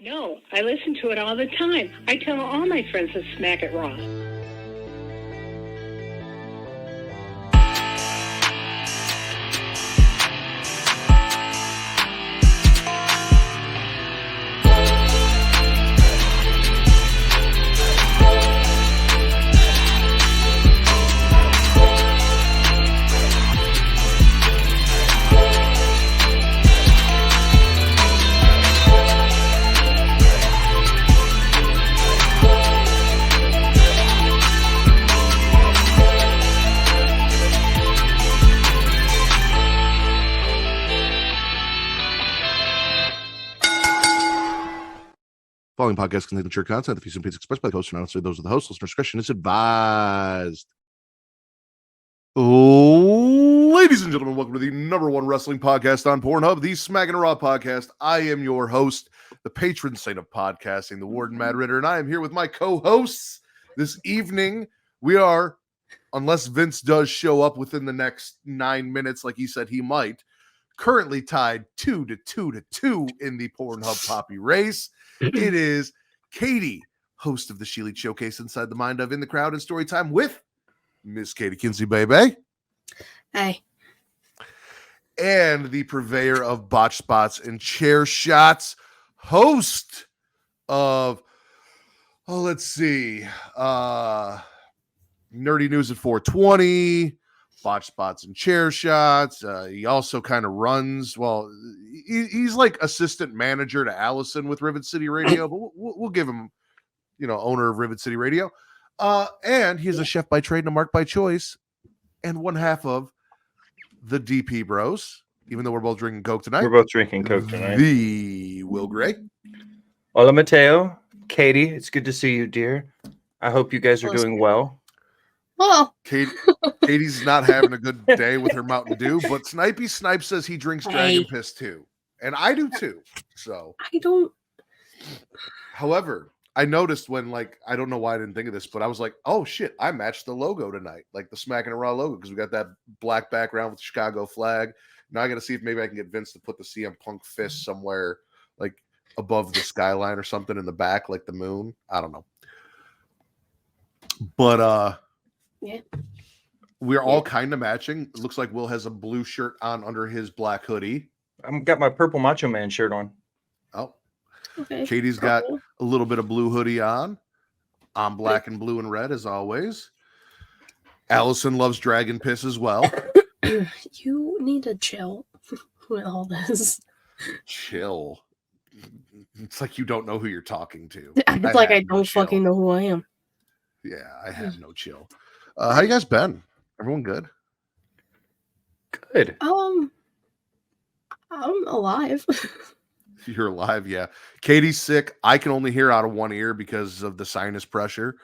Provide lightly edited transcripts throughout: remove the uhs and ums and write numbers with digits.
No, I listen to it all the time. I tell all my friends to smack it raw. Following podcast contains mature content. The views and opinions expressed by the host are not necessarily those of the host. Listener discretion is advised. Ladies and gentlemen, welcome to the number one wrestling podcast on Pornhub, the Smackin It Raw Podcast. I am your host, the patron saint of podcasting, the Warden Mad Ritter, and I am here with my co-hosts this evening. We are, unless Vince does show up within the next 9 minutes, like he said he might, currently tied 2-2 in the Pornhub Poppy race. It is Katie, host of the She-Lead Showcase Inside the Mind of In the Crowd and Storytime with Miss Katie Kinzy, baby. Hey. And the purveyor of botch spots and chair shots, host of, Nerdy News at 420, botch spots and chair shots. He also kind of runs, he's like assistant manager to Allison with Rivet City Radio, but we'll give him, owner of Rivet City Radio. And he's a chef by trade and a mark by choice, and one half of the DP Bros, even though we're both drinking Coke tonight. We're both drinking Coke tonight. The Will Gray. Hola, Mateo. Katie, it's good to see you, dear. I hope you guys are doing well. Well, Katie's not having a good day with her Mountain Dew, but Snipey Snipe says he drinks Dragon Piss too. And I do too. So I don't. However, I noticed when, I don't know why I didn't think of this, but I was like, oh shit, I matched the logo tonight, like the Smackin It Raw logo, because we got that black background with the Chicago flag. Now I got to see if maybe I can get Vince to put the CM Punk fist somewhere, like above the skyline or something in the back, like the moon. I don't know. But, yeah, we're all kind of matching. It looks like Will has a blue shirt on under his black hoodie. I've got my purple Macho Man shirt on. Oh, okay. Katie's got a little bit of blue hoodie on. I'm black and blue and red as always. Allison loves Dragon Piss as well. You need to chill with all this. Chill. It's like you don't know who you're talking to. It's like I don't fucking know who I am. Yeah, I have no chill. How you guys been? Everyone good? Good. I'm alive. You're alive, yeah. Katie's sick. I can only hear out of one ear because of the sinus pressure.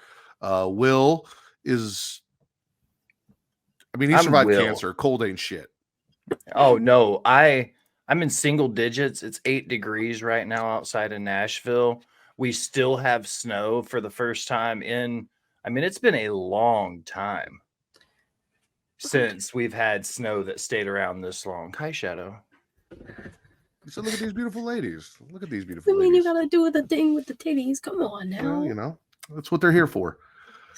Will is, he survived cancer. Cold ain't shit. Oh no, I'm in single digits. It's 8 degrees right now outside of Nashville. We still have snow for the first time it's been a long time since we've had snow that stayed around this long. Hi, Shadow. So look at these beautiful ladies. Look at these beautiful I mean, ladies. you gotta do the thing with the titties. Come on now. Well, that's what they're here for.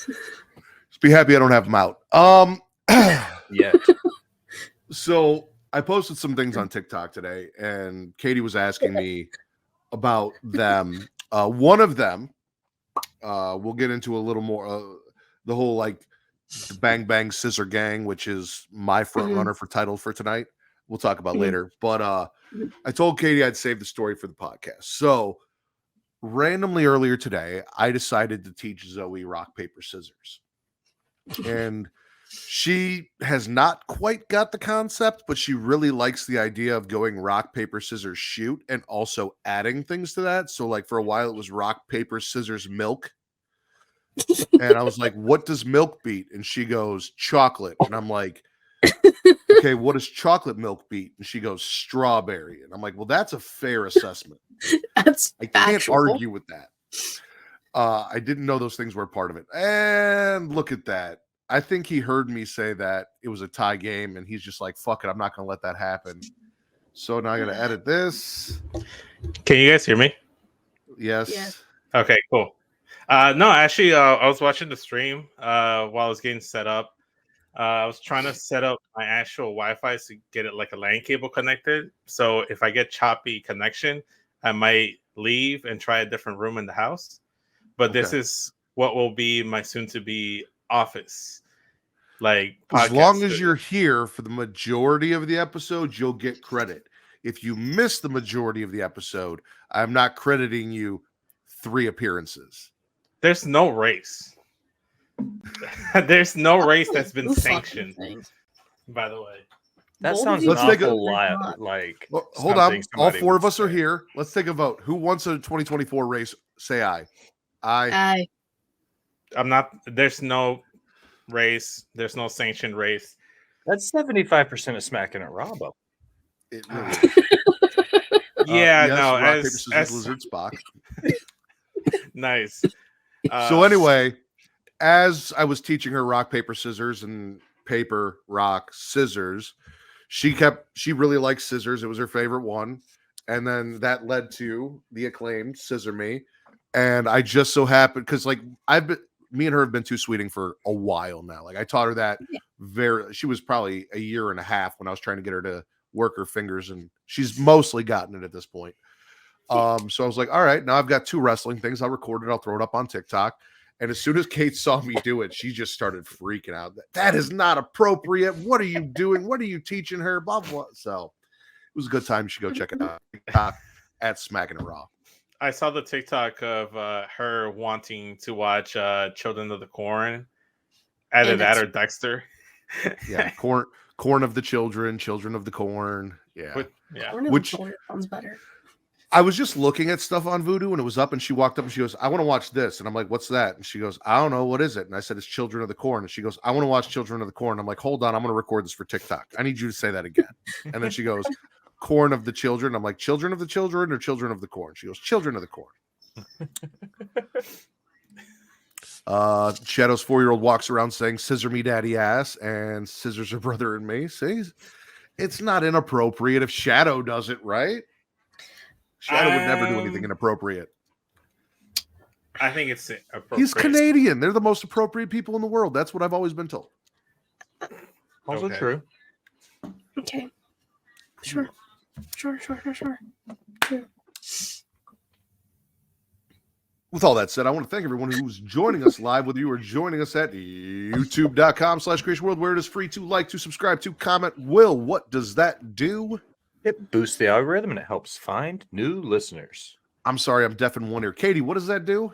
Just be happy I don't have them out. Yeah. So I posted some things on TikTok today, and Katie was asking me about them. One of them, we'll get into a little more, the whole the Bang Bang Scissor Gang, which is my front runner for title for tonight. We'll talk about later. But I told Katie I'd save the story for the podcast. So randomly earlier today, I decided to teach Zoe rock, paper, scissors. And she has not quite got the concept, but she really likes the idea of going rock, paper, scissors, shoot, and also adding things to that. So for a while it was rock, paper, scissors, milk. And I was like, what does milk beat? And she goes, chocolate. And I'm like, okay, what does chocolate milk beat? And she goes, strawberry. And I'm like, well, that's a fair assessment. I can't argue with that. I didn't know those things were part of it. And look at that. I think he heard me say that it was a tie game, and he's just like, fuck it, I'm not going to let that happen. So now I got to edit this. Can you guys hear me? Yes. Yes. Okay, cool. No, actually, I was watching the stream while I was getting set up. I was trying to set up my actual Wi-Fi to get it like a LAN cable connected. So if I get choppy connection, I might leave and try a different room in the house. But this Okay. is what will be my soon-to-be office, like As podcast long as studio. you're here for the majority of the episode, you'll get credit. If you miss the majority of the episode, I'm not crediting you 3 appearances. There's no race. There's no race that's been Who fucking sanctioned, thinks? by the way. That Both sounds of an you- Let's take a- awful lot like. Well, hold on. something All somebody 4 of would us are say. here. Let's take a vote. Who wants a 2024 race? Say aye. Aye. Aye. I'm not. There's no race. There's no sanctioned race. That's 75% of Smackin It Raw, though. It really is. Yeah, yes, no. rock, paper, scissors, As lizard, Spock. nice. So anyway, as I was teaching her rock, paper, scissors, and paper, rock, scissors, she really liked scissors. It was her favorite one. And then that led to the acclaimed Scissor Me. And I just so happened, because like me and her have been two sweeting for a while now. Like I taught her that she was probably a year and a half when I was trying to get her to work her fingers, and she's mostly gotten it at this point. So I was like, all right, now I've got 2 wrestling things. I'll record it. I'll throw it up on TikTok. And as soon as Kate saw me do it, she just started freaking out. That is not appropriate. What are you doing? What are you teaching her? Blah, blah. So it was a good time. You should go check it out at Smackin It Raw. I saw the TikTok of her wanting to watch Children of the Corn. Either that or Dexter. Yeah, corn of the children of the corn. Yeah. Yeah. Which sounds better. I was just looking at stuff on Vudu and it was up, and she walked up and she goes, I want to watch this. And I'm like, what's that? And she goes, I don't know. What is it? And I said, it's Children of the Corn. And she goes, I want to watch Children of the Corn. I'm like, hold on. I'm going to record this for TikTok. I need you to say that again. And then she goes, Corn of the Children. I'm like, Children of the Children or Children of the Corn? She goes, Children of the Corn. Shadow's 4-year-old walks around saying, scissor me daddy ass, and scissors her brother and me. See, it's not inappropriate if Shadow does it, right? Shadow would never do anything inappropriate. I think it's appropriate. He's Canadian. They're the most appropriate people in the world. That's what I've always been told. Also Okay. true. Okay. Sure. With all that said, I want to thank everyone who's joining us live, whether you are joining us at youtube.com/creationworld, where it is free to like, to subscribe, to comment. Will, what does that do? It boosts the algorithm and it helps find new listeners. I'm sorry, I'm deaf in one ear. Katie, what does that do?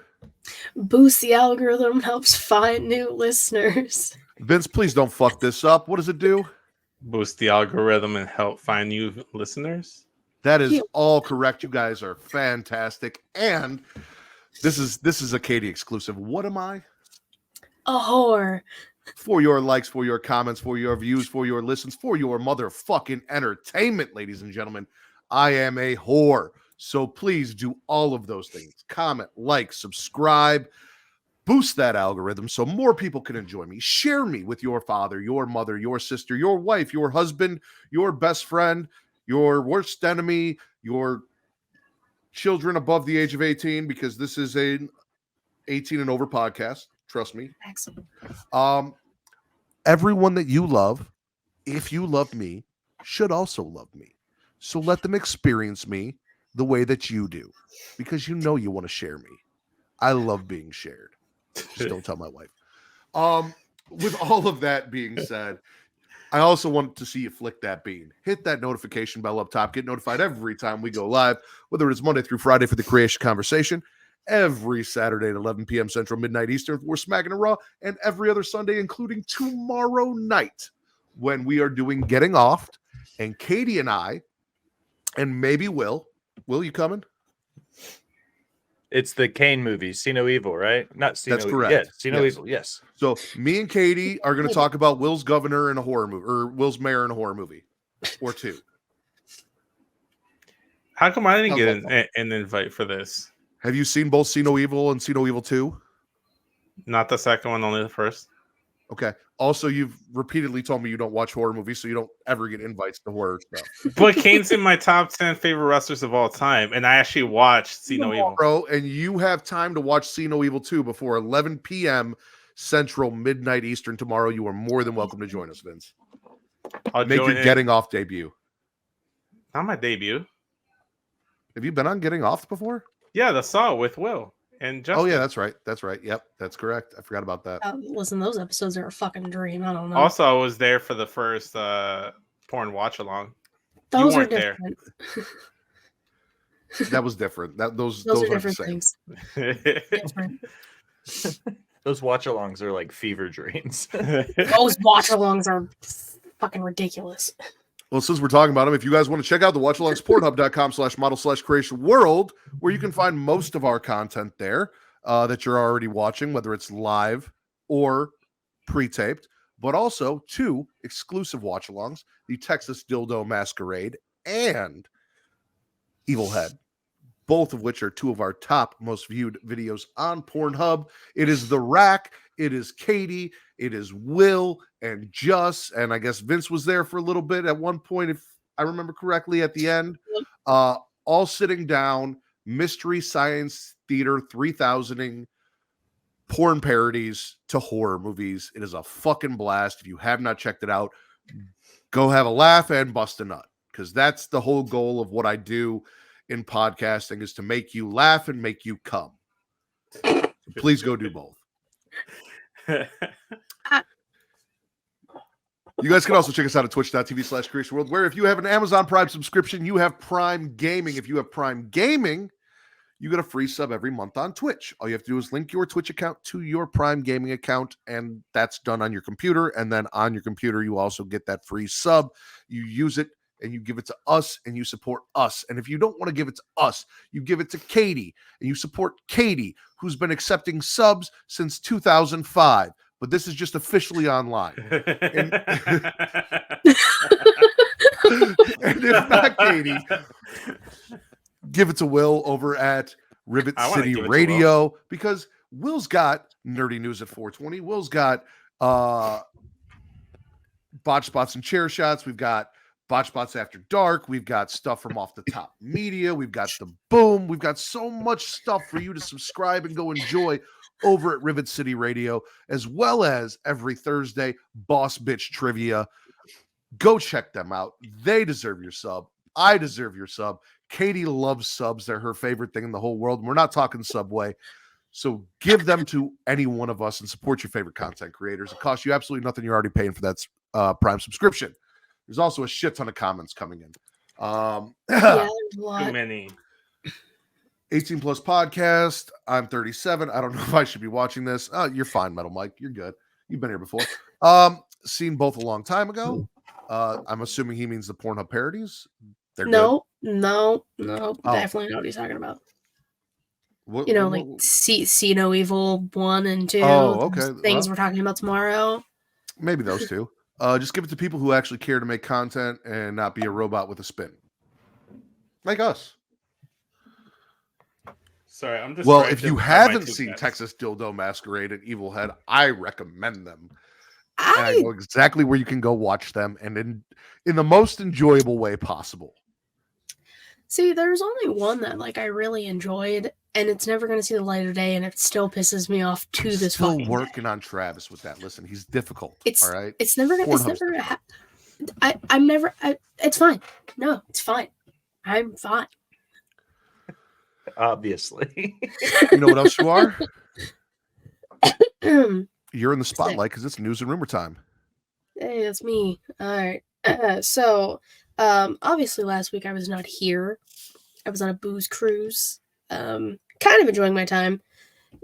Boost the algorithm, helps find new listeners. Vince, please don't fuck this up. What does it do? Boost the algorithm and help find new listeners. That is all correct. You guys are fantastic. And this is a Katie exclusive. What am I? A whore. For your likes, for your comments, for your views, for your listens, for your motherfucking entertainment, ladies and gentlemen, I am a whore. So please do all of those things. Comment, like, subscribe, boost that algorithm so more people can enjoy me. Share me with your father, your mother, your sister, your wife, your husband, your best friend, your worst enemy, your children above the age of 18, because this is an 18 and over podcast. Trust me. Excellent. Everyone that you love, if you love me, should also love me. So let them experience me the way that you do, because you know you want to share me. I love being shared. Just don't tell my wife. With all of that being said, I also want to see you flick that bean. Hit that notification bell up top. Get notified every time we go live, whether it's Monday through Friday for the Creation Conversation, every Saturday at 11 p.m. Central, midnight Eastern for Smackin It Raw, and every other Sunday, including tomorrow night, when we are doing Getting Offed. And Katie and I, and maybe Will, you coming? It's the Kane movie, See No Evil, right? Not See That's No correct. Evil. Yeah, See No Yes. Evil, yes. So me and Katie are going to talk about Will's governor in a horror movie, or Will's mayor in a horror movie, or 2. How come I didn't get an invite for this? Have you seen both See No Evil and See No Evil 2? Not the second one, only the first. Okay. Also, you've repeatedly told me you don't watch horror movies, so you don't ever get invites to horror stuff. But Kane's in my top 10 favorite wrestlers of all time, and I actually watched See No Evil. Bro, and you have time to watch See No Evil 2 before 11 p.m. Central, midnight Eastern tomorrow. You are more than welcome to join us, Vince. I'll Make your join Getting Off debut. Not my debut. Have you been on Getting Off before? Yeah, the Saw with Will and Justin. Oh, yeah, that's right. That's right. Yep, that's correct. I forgot about that. Listen, those episodes are a fucking dream. I don't know. Also, I was there for the first porn watch along. Those you are weren't there. different. That was different. Those Those are aren't the different same. things. Different. Those watch-alongs are like fever dreams. Those watch-alongs are fucking ridiculous. Well, since we're talking about them, if you guys want to check out the watch-alongs, pornhub.com/model/creation world, where you can find most of our content there that you're already watching, whether it's live or pre-taped, but also 2 exclusive watch-alongs, the Texas Dildo Masquerade and Evil Head, both of which are 2 of our top most viewed videos on Pornhub. It is The Rack, it is Katie, it is Will, and Just, and I guess Vince was there for a little bit at one point, if I remember correctly, at the end. All sitting down, Mystery Science Theater 3000ing porn parodies to horror movies. It is a fucking blast. If you have not checked it out, go have a laugh and bust a nut, because that's the whole goal of what I do in podcasting, is to make you laugh and make you come. Please go do both. You guys can also check us out at twitch.tv/creationworld, where if you have an Amazon Prime subscription, you have Prime Gaming. If you have Prime Gaming, you get a free sub every month on Twitch. All you have to do is link your Twitch account to your Prime Gaming account, and that's done on your computer. And then on your computer, you also get that free sub. You use it, and you give it to us, and you support us. And if you don't want to give it to us, you give it to Katie, and you support Katie, who's been accepting subs since 2005. But this is just officially online. And if not Katie, give it to Will over at Rivet City Radio, because Will's got Nerdy News at 420. Will's got Botch Spots and Chair Shots. We've got Botch Spots After Dark. We've got stuff from Off the Top Media. We've got The Boom. We've got so much stuff for you to subscribe and go enjoy over at Rivet City Radio, as well as every Thursday, Boss Bitch Trivia. Go check them out. They deserve your sub. I deserve your sub. Katie loves subs. They're her favorite thing in the whole world. And we're not talking Subway. So give them to any one of us and support your favorite content creators. It costs you absolutely nothing. You're already paying for that Prime subscription. There's also a shit ton of comments coming in. Yeah, there's a lot. Too many. 18 plus podcast. I'm 37. I don't know if I should be watching this. You're fine, Metal Mike. You're good. You've been here before. Seen both a long time ago. I'm assuming he means the Pornhub parodies. They're No. Oh. Definitely know what he's talking about. What, You know, like See No Evil 1 and 2. Oh, okay. those Things we're talking about tomorrow. maybe those 2. Just give it to people who actually care to make content and not be a robot with a spin. Like us. Sorry, I'm just. Well, if you haven't seen Texas Dildo Masquerade and Evil Head, I recommend them. And I know exactly where you can go watch them, and in the most enjoyable way possible. See, there's only one that like I really enjoyed, and it's never going to see the light of day, and it still pisses me off to this Still fucking working day. on Travis with that. Listen, he's difficult. All right, It's never gonna. It's Pornhub's never. I'm never. It's fine. No, it's fine. I'm fine. Obviously. You know what else you are? You're in the spotlight because it's news and rumor time. Hey, that's me. All right. So, obviously last week I was not here. I was on a booze cruise. Kind of enjoying my time.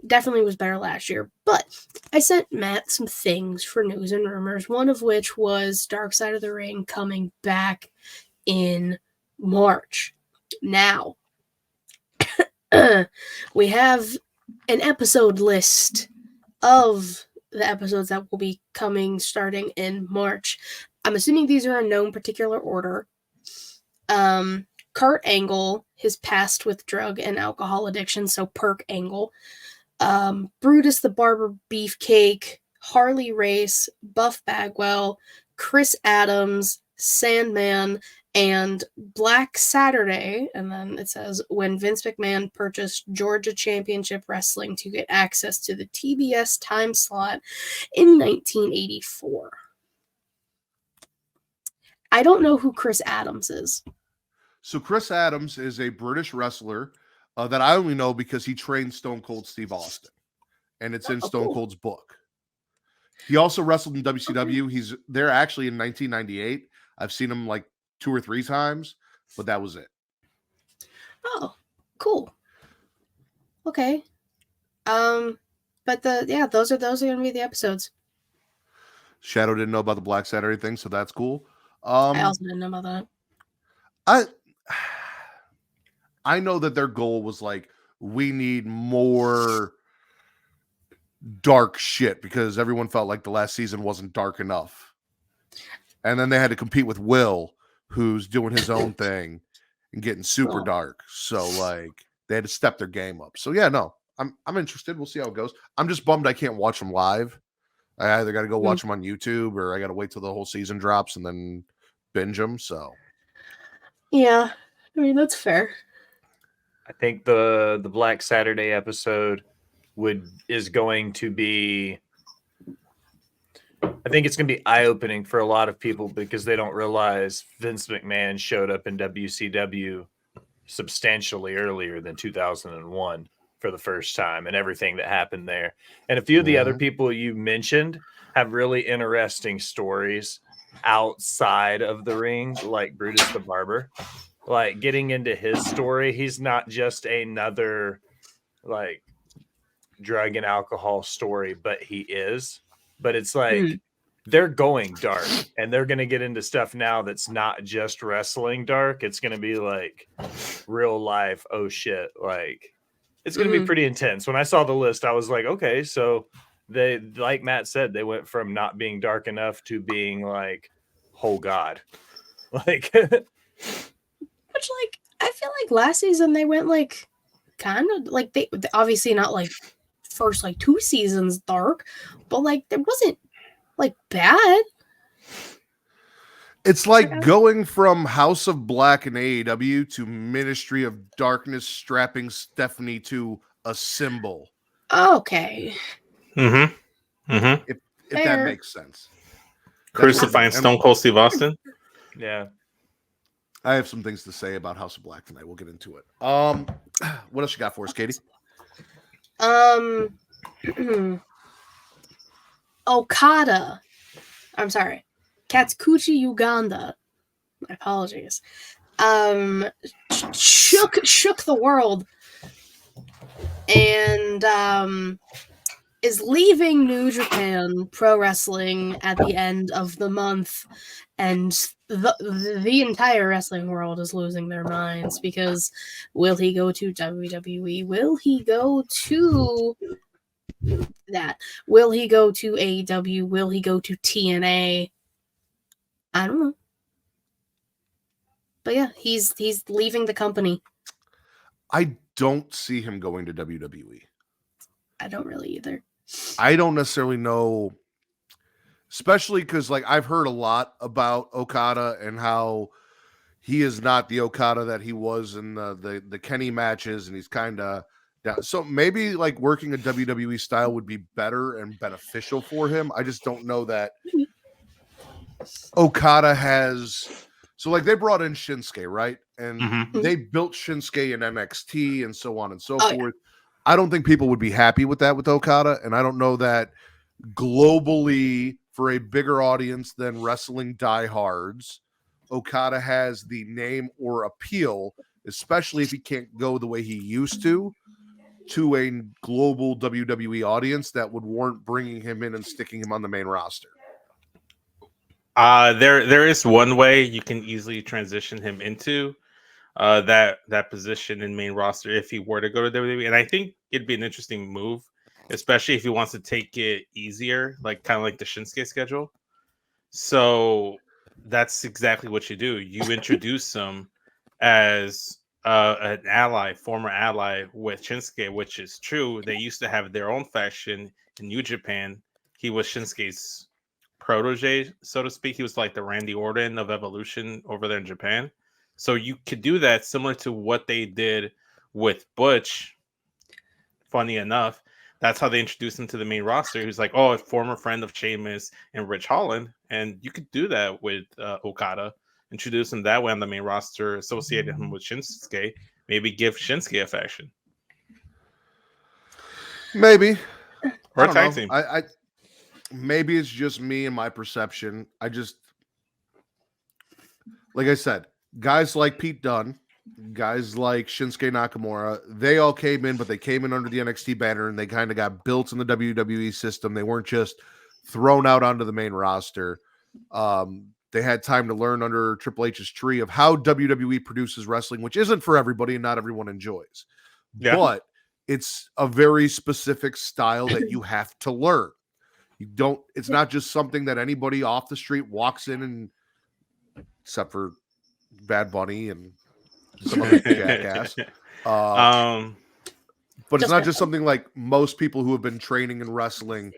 Definitely was better last year. But I sent Matt some things for news and rumors, one of which was Dark Side of the Ring coming back in March. Now, we have an episode list of the episodes that will be coming starting in March. I'm assuming these are in no particular order. Kurt Angle, his past with drug and alcohol addiction, so Perk Angle. Brutus the Barber Beefcake, Harley Race, Buff Bagwell, Chris Adams, Sandman, and Black Saturday. And then it says, when Vince McMahon purchased Georgia Championship Wrestling to get access to the TBS time slot in 1984. I don't know who Chris Adams is. So Chris Adams is a British wrestler that I only know because he trained Stone Cold Steve Austin, and it's in Stone Cold's book. He also wrestled in WCW. He's there actually in 1998. I've seen him like 2 or 3 times, but that was it. Oh, cool. Okay. But those are going to be the episodes. Shadow didn't know about the Black Saturday thing, so that's cool. I also didn't know about that. I know that their goal was like, we need more dark shit because everyone felt like the last season wasn't dark enough. And then they had to compete with Will, who's doing his own thing and getting super dark. So like they had to step their game up. So yeah, no, I'm interested. We'll see how it goes. I'm just bummed I can't watch them live. I either got to go watch them on YouTube or I got to wait till the whole season drops and then binge them. So yeah, I mean that's fair. I think the Black Saturday episode is going to be. I think it's going to be eye-opening for a lot of people because they don't realize Vince McMahon showed up in WCW substantially earlier than 2001 for the first time and everything that happened there. And a few of the other people you mentioned have really interesting stories outside of the ring, like Brutus the Barber. Like getting into his story, he's not just another like drug and alcohol story, but he is. But it's like they're going dark and they're going to get into stuff now that's not just wrestling dark. It's going to be like real life. Oh shit. Like it's going to be pretty intense. When I saw the list, I was like, okay, so they, like Matt said, they went from not being dark enough to being like, oh God. Like, which like, I feel like last season they went like kind of like they obviously not like first like 2 seasons dark, but like there wasn't like bad. it's like going from House of Black and AEW to Ministry of Darkness strapping Stephanie to a symbol. Okay. If that makes sense. Crucifying Stone Cold Steve Austin. yeah. I have some things to say about House of Black tonight. We'll get into it. What else you got for us, Katie? Okada. I'm sorry. Katsukuchi, Uganda. My apologies. Shook the world and is leaving New Japan Pro Wrestling at the end of the month, and the entire wrestling world is losing their minds because will he go to WWE? Will he go to that? Will he go to AEW? Will he go to TNA? I don't know. But yeah, he's leaving the company. I don't see him going to WWE. I don't really either. I don't necessarily know, especially because like I've heard a lot about Okada and how he is not the Okada that he was in the Kenny matches, and he's kind of down. So maybe like working a WWE style would be better and beneficial for him. I just don't know that Okada has. So like they brought in Shinsuke, right? And they built Shinsuke in NXT and so on and so forth. Yeah. I don't think people would be happy with that with Okada. And I don't know that globally for a bigger audience than wrestling diehards, Okada has the name or appeal, especially if he can't go the way he used to a global WWE audience that would warrant bringing him in and sticking him on the main roster. There is one way you can easily transition him into that position in main roster if he were to go to WWE, and I think it'd be an interesting move, especially if he wants to take it easier, like kind of like the Shinsuke schedule. So that's exactly what you do. You introduce him as an ally, former ally with Shinsuke, which is true. They used to have their own faction in New Japan. he was Shinsuke's protege, so to speak. He was like the Randy Orton of Evolution over there in Japan. So you could do that similar to what they did with Butch. Funny enough, that's how they introduced him to the main roster. He was like, oh, a former friend of Sheamus and Rich Holland. And you could do that with Okada. Introduce him that way on the main roster, associated him with Shinsuke. Maybe give Shinsuke a faction. Maybe. Or a tag team. I maybe it's just me and my perception. I just, like I said, guys like Pete Dunne, guys like Shinsuke Nakamura, they all came in, but they came in under the NXT banner and they kind of got built in the WWE system. They weren't just thrown out onto the main roster. They had time to learn under Triple H's tree of how WWE produces wrestling, which isn't for everybody and not everyone enjoys. Yeah. But it's a very specific style that you have to learn. It's not just something that anybody off the street walks in and, except for Bad Bunny and some other jackass. But it's not just something like most people who have been training in wrestling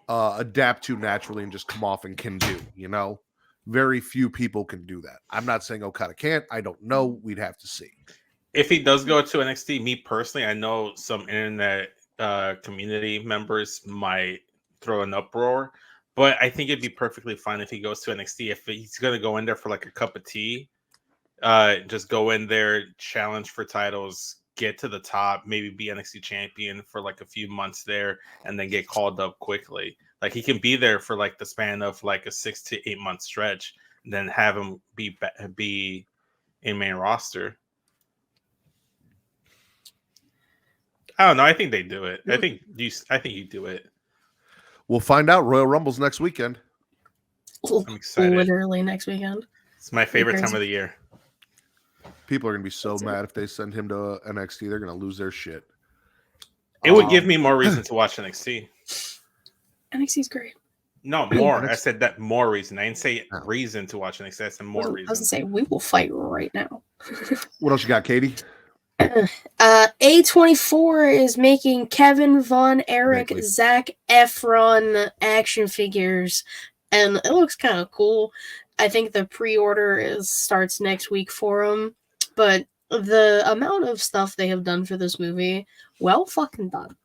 adapt to naturally and just come off and can do, you know? Very few people can do that. I'm not saying Okada can't. I don't know. We'd have to see. If he does go to NXT, me personally, I know some internet community members might throw an uproar, but I think it'd be perfectly fine if he goes to NXT. If he's going to go in there for like a cup of tea, just go in there, challenge for titles, get to the top, maybe be NXT champion for like a few months there, and then get called up quickly. Like he can be there for like the span of like a 6 to 8 month stretch, and then have him be in main roster. I don't know. I think they do it. I think you do it. We'll find out. Royal Rumble's next weekend. I'm excited. Literally next weekend. It's my favorite time of the year. People are going to be so mad if they send him to NXT. They're going to lose their shit. It would give me more reason to watch NXT. NXT's great. No, more. I said that more reason. I didn't say reason to watch NXT. I said more reason. I was going to say, we will fight right now. What else you got, Katie? A24 is making Kevin Von Erich, Zac Efron action figures, and it looks kind of cool. I think the pre-order starts next week for them, but the amount of stuff they have done for this movie, well fucking done.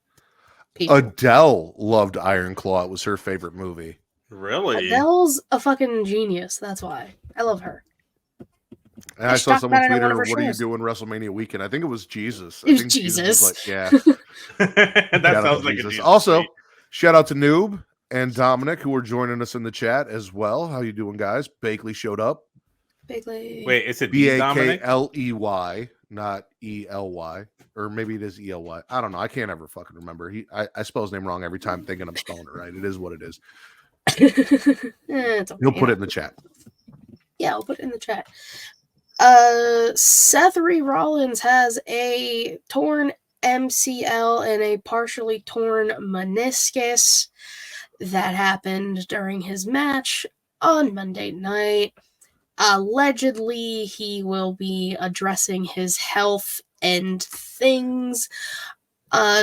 People. Adele loved Iron Claw. It was her favorite movie. Really? Adele's a fucking genius. That's why. I love her. And I saw someone tweet her, what are you doing WrestleMania weekend? I think it was Jesus. It was Jesus. Was like, yeah. That sounds like a Jesus. Also, shout out to Noob and Dominic, who are joining us in the chat as well. How you doing, guys? Bakley showed up. Bakley. Wait, is it Bakley, not ELY. Or maybe it is ELY. I don't know. I can't ever fucking remember. I spell his name wrong every time thinking I'm spelling it right. It is what it is. It's okay. He'll put it in the chat. Yeah, I'll put it in the chat. Seth Rollins has a torn MCL and a partially torn meniscus that happened during his match on Monday night. Allegedly, he will be addressing his health and things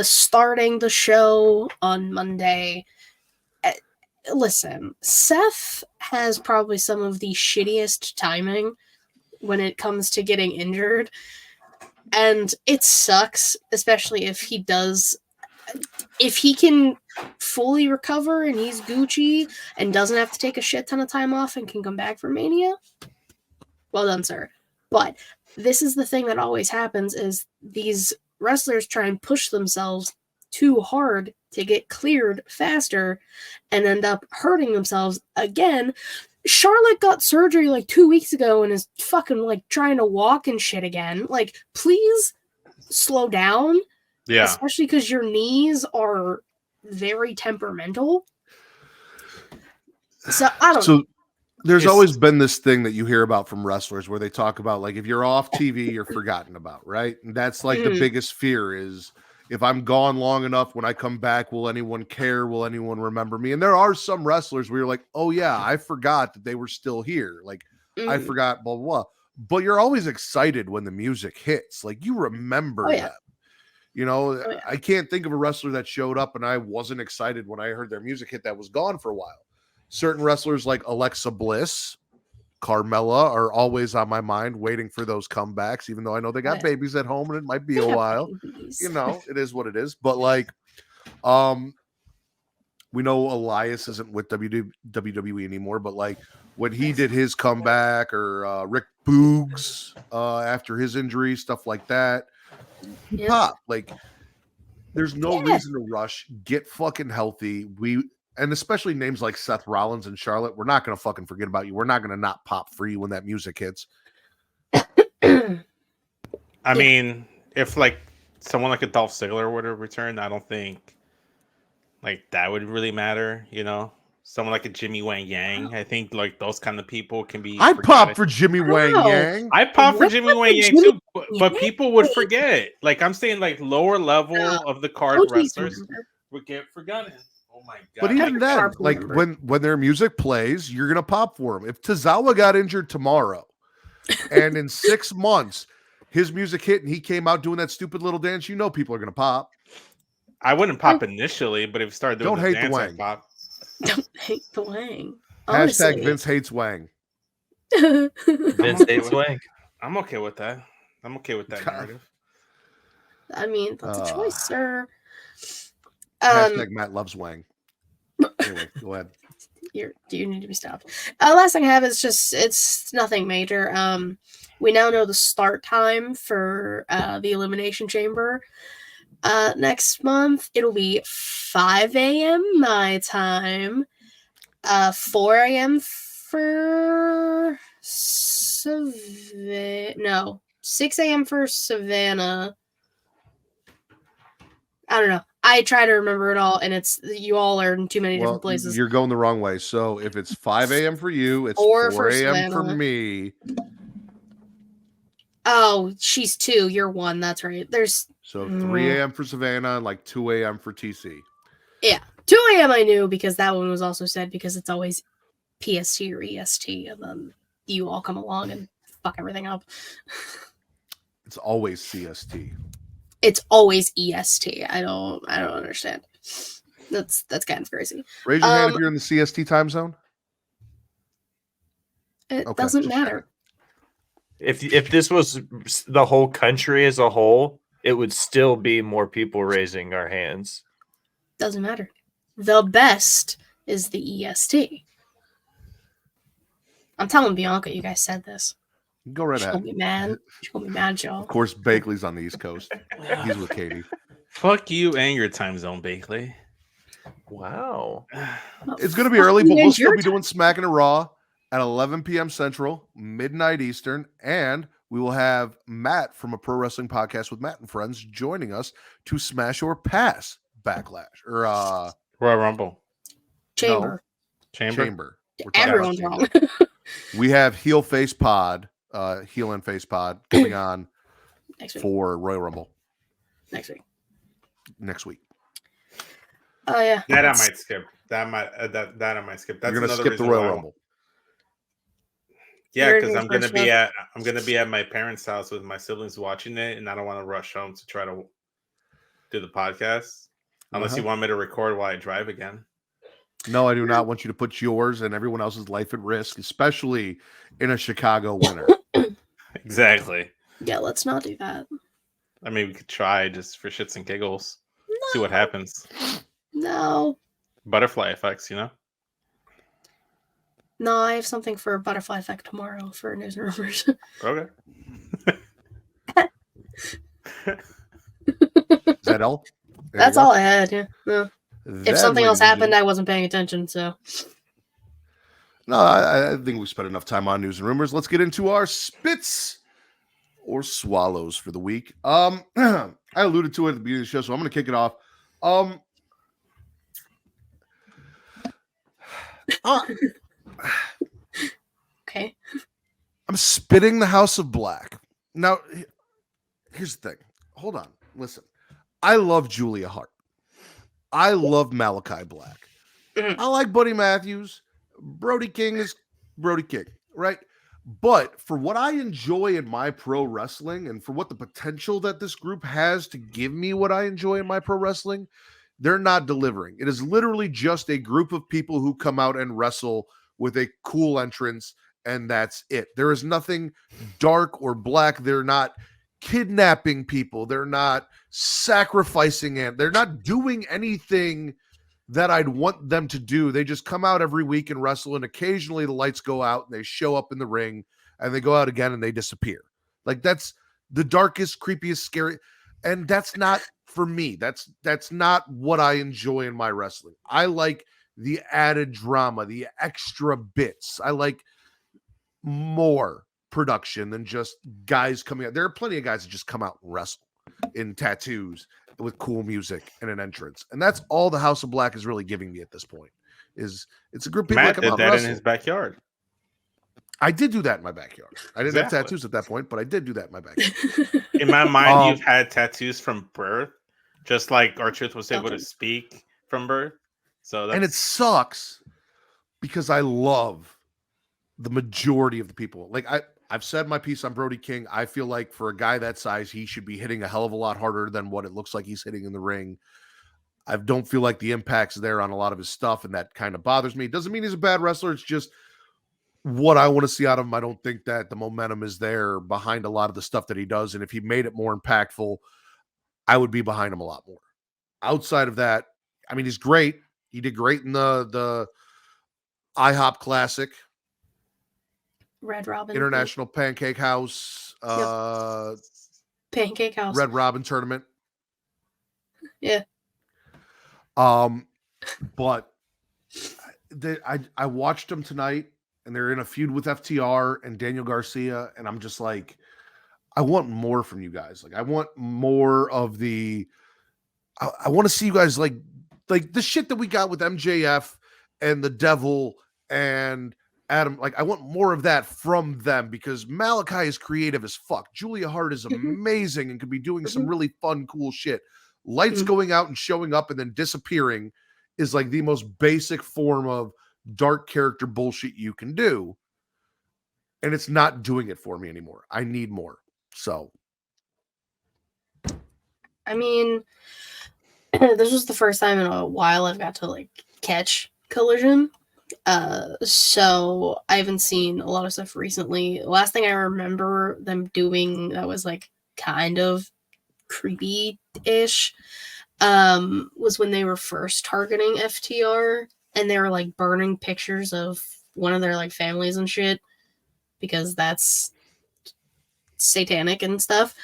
starting the show on Monday. Listen, Seth has probably some of the shittiest timing when it comes to getting injured, and it sucks, especially if he can fully recover and he's Gucci and doesn't have to take a shit ton of time off and can come back for Mania. Well done, sir. But this is the thing that always happens is these wrestlers try and push themselves too hard to get cleared faster and end up hurting themselves again. Charlotte got surgery like 2 weeks ago and is fucking like trying to walk and shit again. Like, please slow down. Yeah. Especially because your knees are very temperamental. So I don't know. There's always been this thing that you hear about from wrestlers where they talk about, like, if you're off TV, you're forgotten about, right? And that's like the biggest fear is, if I'm gone long enough, when I come back, will anyone care? Will anyone remember me? And there are some wrestlers where you're like, oh yeah, I forgot that they were still here. Like, I forgot, blah, blah, blah. But you're always excited when the music hits. Like, you remember them. You know, Oh, yeah. I can't think of a wrestler that showed up and I wasn't excited when I heard their music hit that was gone for a while. Certain wrestlers like Alexa Bliss, Carmella are always on my mind waiting for those comebacks, even though I know they got yeah. babies at home and it might be They a have while. babies. You know, it is what it is. But like, we know Elias isn't with WWE anymore, but like when he did his comeback, or Rick Boogs after his injury, stuff like that, he Yeah. popped. Like, there's no Yeah. reason to rush. Get fucking healthy. And especially names like Seth Rollins and Charlotte, we're not going to fucking forget about you. We're not going to not pop for you when that music hits. I mean, if like someone like a Dolph Ziggler were to return, I don't think like that would really matter. You know, someone like a Jimmy Wang Yang. I think like those kind of people can be. I forgotten. pop for Jimmy Wang Wow. Yang. I pop for What Jimmy happened Wang to Yang Jimmy too, but Yang? people would forget. Like I'm saying, like lower level of the card OGs wrestlers remember. would get forgotten. Oh my god! But even then, Sharp like remember. when their music plays, you're gonna pop for him. If Tozawa got injured tomorrow, and in 6 months his music hit and he came out doing that stupid little dance, you know people are gonna pop. I wouldn't pop initially, but if you started doing Don't the hate the dance, Wang. I'd pop. Don't hate the Wang. Hashtag Vince hates Wang. Vince hates Wang. I'm okay with that. I'm okay with that God. narrative. I mean, that's a choice, sir. Hashtag Matt loves Wang. Anyway, go ahead. Do you need to be stopped? Last thing I have is just it's nothing major. We now know the start time for the Elimination Chamber. Next month it'll be 5 a.m. my time. 4 a.m. for 6 a.m. for Savannah. I don't know. I try to remember it all, and it's you all are in too many different places. You're going the wrong way. So if it's 5 a.m. for you, it's 4 4 for a.m. for Savannah. me. Oh, she's 2. You're 1. That's right. There's So 3 a.m. for Savannah and like 2 a.m. for TC. 2 a.m. I knew because that one was also said because it's always PST or EST, and then you all come along and fuck everything up. It's always CST. It's always EST. I don't understand. That's kind of crazy. Raise your hand if you're in the CST time zone. It Okay, doesn't just matter. If this was the whole country as a whole, it would still be more people raising our hands. Doesn't matter. The best is the EST. I'm telling Bianca you guys said this. Go right She's gonna ahead. be mad. She's gonna be mad, y'all. Of course, Bakley's on the East Coast. He's with Katie. Fuck you and your time zone, Bakley. Wow. It's going to be early, but we'll still be doing. doing Smackin' It Raw at 11 p.m. Central, midnight Eastern, and we will have Matt from a pro wrestling podcast with Matt and Friends joining us to smash or pass Backlash or Royal Rumble. Chamber. Chamber. We're talking about Everyone's Chamber. wrong. We have Heel Face Pod, Heel and Face Pod coming on Next week. for Royal Rumble Next week. next week. Oh yeah. That I might skip. That I might skip. That's You're going to another skip the reason Royal why I Rumble. Yeah, You're because gonna I'm gonna rush be home. at my parents' house with my siblings watching it, and I don't want to rush home to try to do the podcast unless you want me to record while I drive again. No, I do not want you to put yours and everyone else's life at risk, especially in a Chicago winter. Exactly. Yeah, let's not do that. I mean, we could try just for shits and giggles, see what happens. No. Butterfly effects, you know. No, I have something for a butterfly effect tomorrow for news and rumors. Okay. Is that all? There That's you go. all I had. Yeah. No. Then, If something else ladies and happened, gentlemen- I wasn't paying attention. So No, I think we spent enough time on news and rumors. Let's get into our spits or swallows for the week. I alluded to it at the beginning of the show, so I'm going to kick it off. okay. I'm spitting the House of Black. Now, here's the thing. Hold on. Listen. I love Julia Hart. I love Malachi Black. I like Buddy Matthews. Brody King is Brody King, right? But for what I enjoy in my pro wrestling and for what the potential that this group has to give me what I enjoy in my pro wrestling, they're not delivering. It is literally just a group of people who come out and wrestle with a cool entrance, and that's it. There is nothing dark or black. They're not kidnapping people. They're not sacrificing it. They're not doing anything that I'd want them to do. They just come out every week and wrestle, and occasionally the lights go out and they show up in the ring and they go out again and they disappear. Like, that's the darkest, creepiest, scary. And that's not for me. That's not what I enjoy in my wrestling. I like the added drama, the extra bits. I like more production than just guys coming out. There are plenty of guys that just come out and wrestle in tattoos with cool music and an entrance, and that's all the House of Black is really giving me at this point. Is it's a group of people Matt that come did out that and in wrestle. his backyard. I did do that in my backyard. I didn't have Exactly. tattoos at that point, but I did do that in my backyard. In my mind, you've had tattoos from birth, just like R-Truth was able to speak from birth. So that's... And it sucks because I love the majority of the people. Like, I've said my piece on Brody King. I feel like for a guy that size, he should be hitting a hell of a lot harder than what it looks like he's hitting in the ring. I don't feel like the impact's there on a lot of his stuff, and that kind of bothers me. It doesn't mean he's a bad wrestler. It's just what I want to see out of him. I don't think that the momentum is there behind a lot of the stuff that he does. And if he made it more impactful, I would be behind him a lot more. Outside of that, I mean, he's great. He did great in the IHOP Classic. Red Robin International Pancake House, Pancake House, Red Robin tournament. Yeah. But I watched them tonight, and they're in a feud with FTR and Daniel Garcia, and I'm just like, I want more from you guys. Like, I want more of the. I want to see you guys like the shit that we got with MJF and the Devil and Adam. Like, I want more of that from them because Malachi is creative as fuck. Julia Hart is amazing and could be doing some really fun, cool shit. Lights going out and showing up and then disappearing is like the most basic form of dark character bullshit you can do. And it's not doing it for me anymore. I need more. So, I mean, this was the first time in a while I've got to like catch Collision. So I haven't seen a lot of stuff recently. The last thing I remember them doing that was like kind of creepy-ish was when they were first targeting FTR and they were like burning pictures of one of their like families and shit because that's satanic and stuff.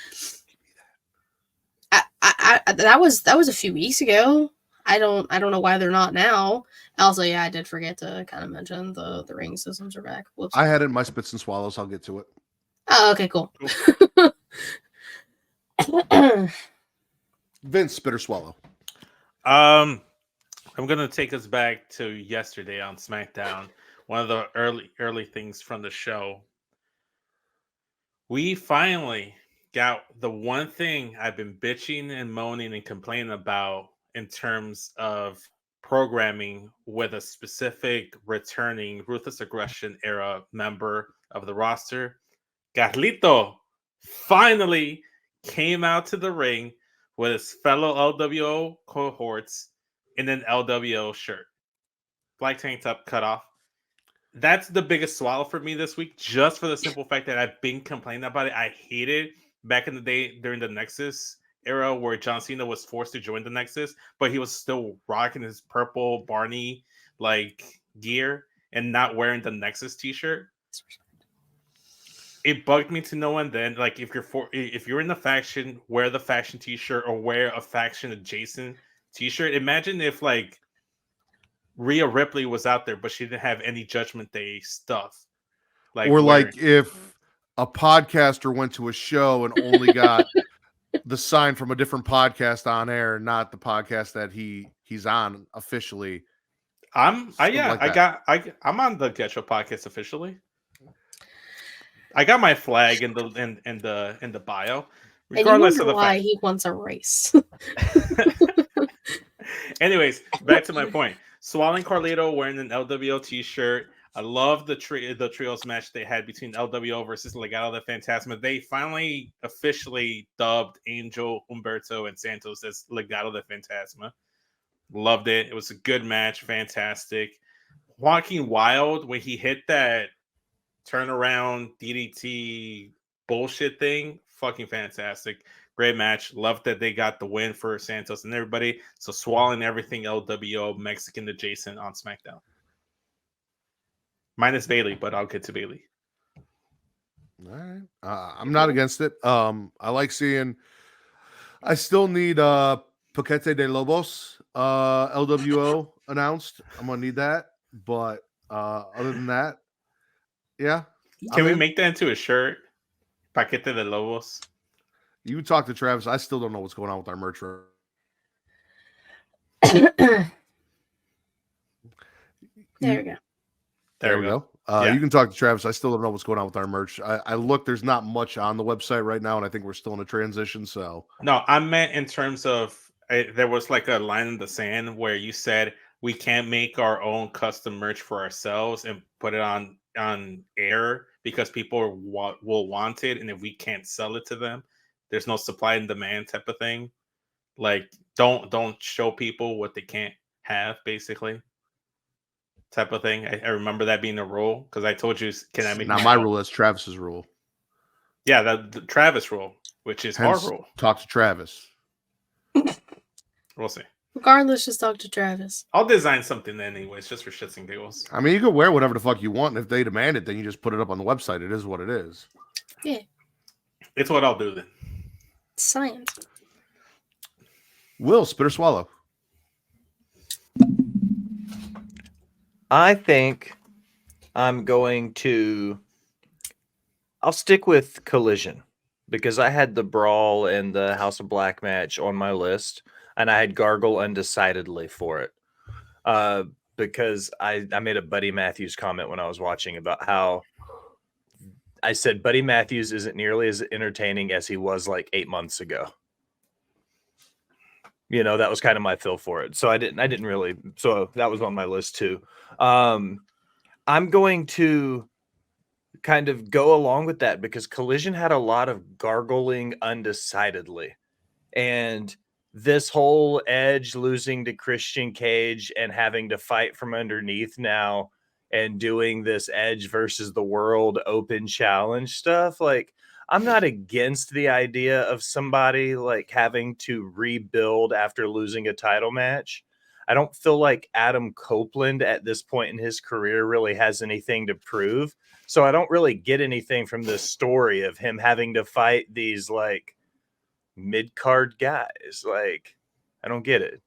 That was a few weeks ago. I don't know why they're not now. Also, yeah, I did forget to kind of mention the ring systems are back. Whoops. I had it in my spits and swallows. I'll get to it. Oh, okay, cool. Vince, spit or swallow. I'm gonna take us back to yesterday on SmackDown. One of the early things from the show. We finally got the one thing I've been bitching and moaning and complaining about in terms of programming with a specific returning Ruthless Aggression era member of the roster. Carlito finally came out to the ring with his fellow LWO cohorts in an LWO shirt. Black tank top cut off. That's the biggest swallow for me this week, just for the simple fact that I've been complaining about it. I hate it back in the day during the Nexus era where John Cena was forced to join the Nexus, but he was still rocking his purple Barney like gear and not wearing the Nexus t-shirt. It bugged me to no end then. Like if you're in the faction, wear the faction t-shirt or wear a faction adjacent t-shirt. Imagine if like Rhea Ripley was out there, but she didn't have any Judgment Day stuff. Like, or like if a podcaster went to a show and only got the sign from a different podcast on air, not the podcast that he's on officially. I'm on the Get Show podcast officially. I got my flag in the bio. Regardless of the why fact. he wants a race. Anyways, back to my point. Swallowing Carlito wearing an LWO t-shirt. I love the trios match they had between LWO versus Legado del Fantasma. They finally officially dubbed Angel, Humberto, and Santos as Legado del Fantasma. Loved it. It was a good match. Fantastic. Joaquin Wild, when he hit that turnaround DDT bullshit thing, fucking fantastic. Great match. Loved that they got the win for Santos and everybody. So swallowing everything LWO Mexican adjacent on SmackDown. Minus Bailey, but I'll get to Bailey. All right. I'm not against it. I like seeing. I still need Paquete de Lobos LWO announced. I'm gonna need that. But other than that, yeah. Can we make that into a shirt? Paquete de Lobos. You talk to Travis. I still don't know what's going on with our merch. There we go. There we go. You can talk to Travis. I still don't know what's going on with our merch. I look, there's not much on the website right now, and I think we're still in a transition. So no, I meant in terms of there was like a line in the sand where you said we can't make our own custom merch for ourselves and put it on air because people will want it, and if we can't sell it to them, there's no supply and demand type of thing. Like don't show people what they can't have, basically. Type of thing. I remember that being a rule because I told you, can I make not my rule? That's Travis's rule. Yeah, the Travis rule, which is Hence, our rule. Talk to Travis. We'll see. Regardless, just talk to Travis. I'll design something anyways, just for shits and giggles. I mean, you can wear whatever the fuck you want, and if they demand it, then you just put it up on the website. It is what it is. Yeah. It's what I'll do then. Science. Will, spit or swallow? I think I'm going to. I'll stick with Collision because I had the Brawl and the House of Black match on my list, and I had Gargle undecidedly for it. Because I made a Buddy Matthews comment when I was watching about how I said Buddy Matthews isn't nearly as entertaining as he was like 8 months ago. You know, that was kind of my feel for it. So I didn't really. So that was on my list too. I'm going to kind of go along with that because Collision had a lot of gargling undecidedly. And this whole Edge losing to Christian Cage and having to fight from underneath now and doing this Edge versus the World open challenge stuff, like, I'm not against the idea of somebody like having to rebuild after losing a title match. I don't feel like Adam Copeland at this point in his career really has anything to prove. So I don't really get anything from this story of him having to fight these like mid-card guys. Like, I don't get it.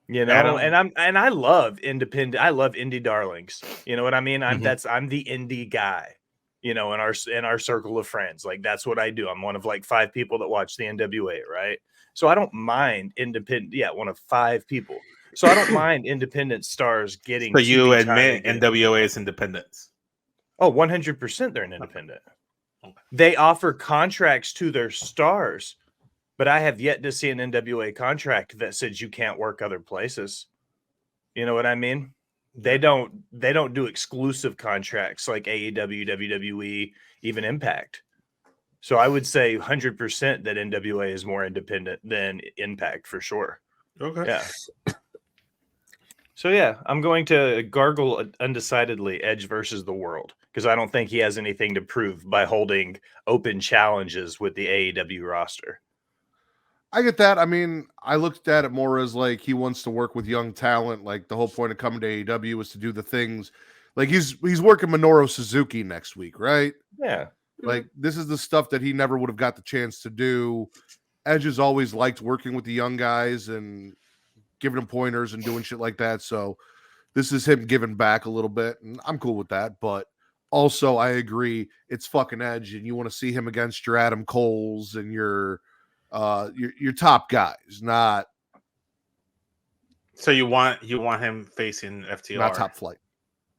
You know, and I love independent. I love indie darlings. You know what I mean? I'm the indie guy. You know, in our circle of friends, like that's what I do. I'm one of like 5 people that watch the NWA, right? So I don't mind independent. Yeah, one of 5 people. So I don't mind independent stars getting. So you admit NWA is independent? Oh, 100% they're an independent. Okay. They offer contracts to their stars, but I have yet to see an NWA contract that says you can't work other places. You know what I mean? They don't do exclusive contracts like AEW, WWE, even Impact. So I would say 100% that NWA is more independent than Impact for sure. Okay. Yeah. So yeah, I'm going to gargle undecidedly Edge versus the World because I don't think he has anything to prove by holding open challenges with the AEW roster. I get that. I mean, I looked at it more as like he wants to work with young talent. Like the whole point of coming to AEW was to do the things. Like he's working Minoru Suzuki next week, right? Yeah. Like this is the stuff that he never would have got the chance to do. Edge has always liked working with the young guys and giving them pointers and doing shit like that. So this is him giving back a little bit, and I'm cool with that. But also, I agree, it's fucking Edge, and you want to see him against your Adam Coles and your top guys, not. So you want him facing FTR, not Top Flight.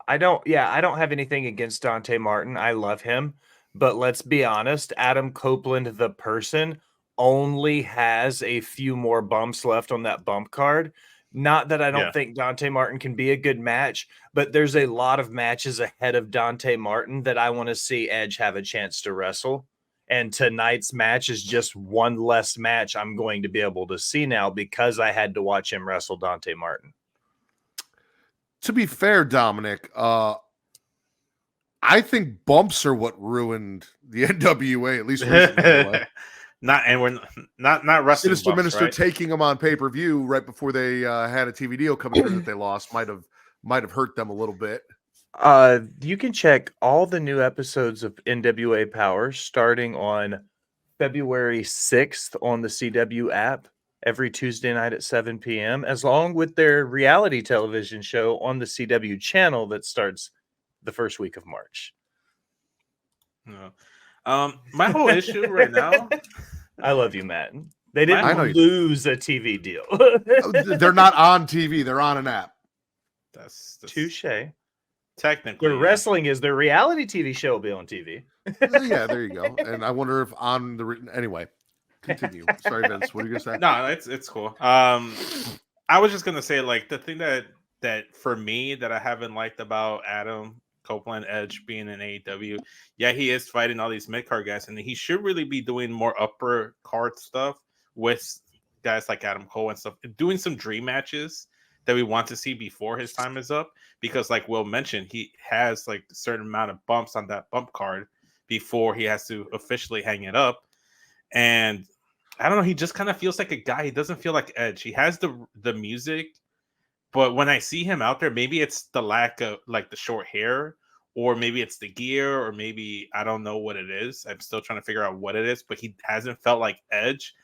I don't have anything against Dante Martin. I love him, but let's be honest, Adam Copeland, the person, only has a few more bumps left on that bump card. Not that I don't think Dante Martin can be a good match, but there's a lot of matches ahead of Dante Martin that I want to see Edge have a chance to wrestle. And tonight's match is just one less match I'm going to be able to see now because I had to watch him wrestle Dante Martin. To be fair, Dominic, I think bumps are what ruined the NWA, at least recently. Anyway. We're not wrestling. Sinister bumps, Minister right? taking them on pay-per-view right before they had a TV deal coming through that they lost might have hurt them a little bit. You can check all the new episodes of NWA Power starting on February 6th on the CW app every Tuesday night at 7 p.m., as long with their reality television show on the CW channel that starts the first week of March. No. My whole issue right now. I love you, Matt. They didn't lose a TV deal. They're not on TV. They're on an app. That's touche. Technically, their wrestling is their reality TV show will be on TV. Yeah, there you go. And I wonder if on the written anyway. Continue. Sorry, Vince. What are you gonna say? No, it's cool. I was just gonna say, like, the thing that for me that I haven't liked about Adam Copeland Edge being in AEW, yeah, he is fighting all these mid card guys, and he should really be doing more upper card stuff with guys like Adam Cole and stuff, doing some dream matches that we want to see before his time is up. Because, like Will mentioned, he has like a certain amount of bumps on that bump card before he has to officially hang it up. And I don't know, he just kind of feels like a guy. He doesn't feel like Edge. He has the music, but when I see him out there, maybe it's the lack of like the short hair, or maybe it's the gear, or maybe I don't know what it is. I'm still trying to figure out what it is, but he hasn't felt like Edge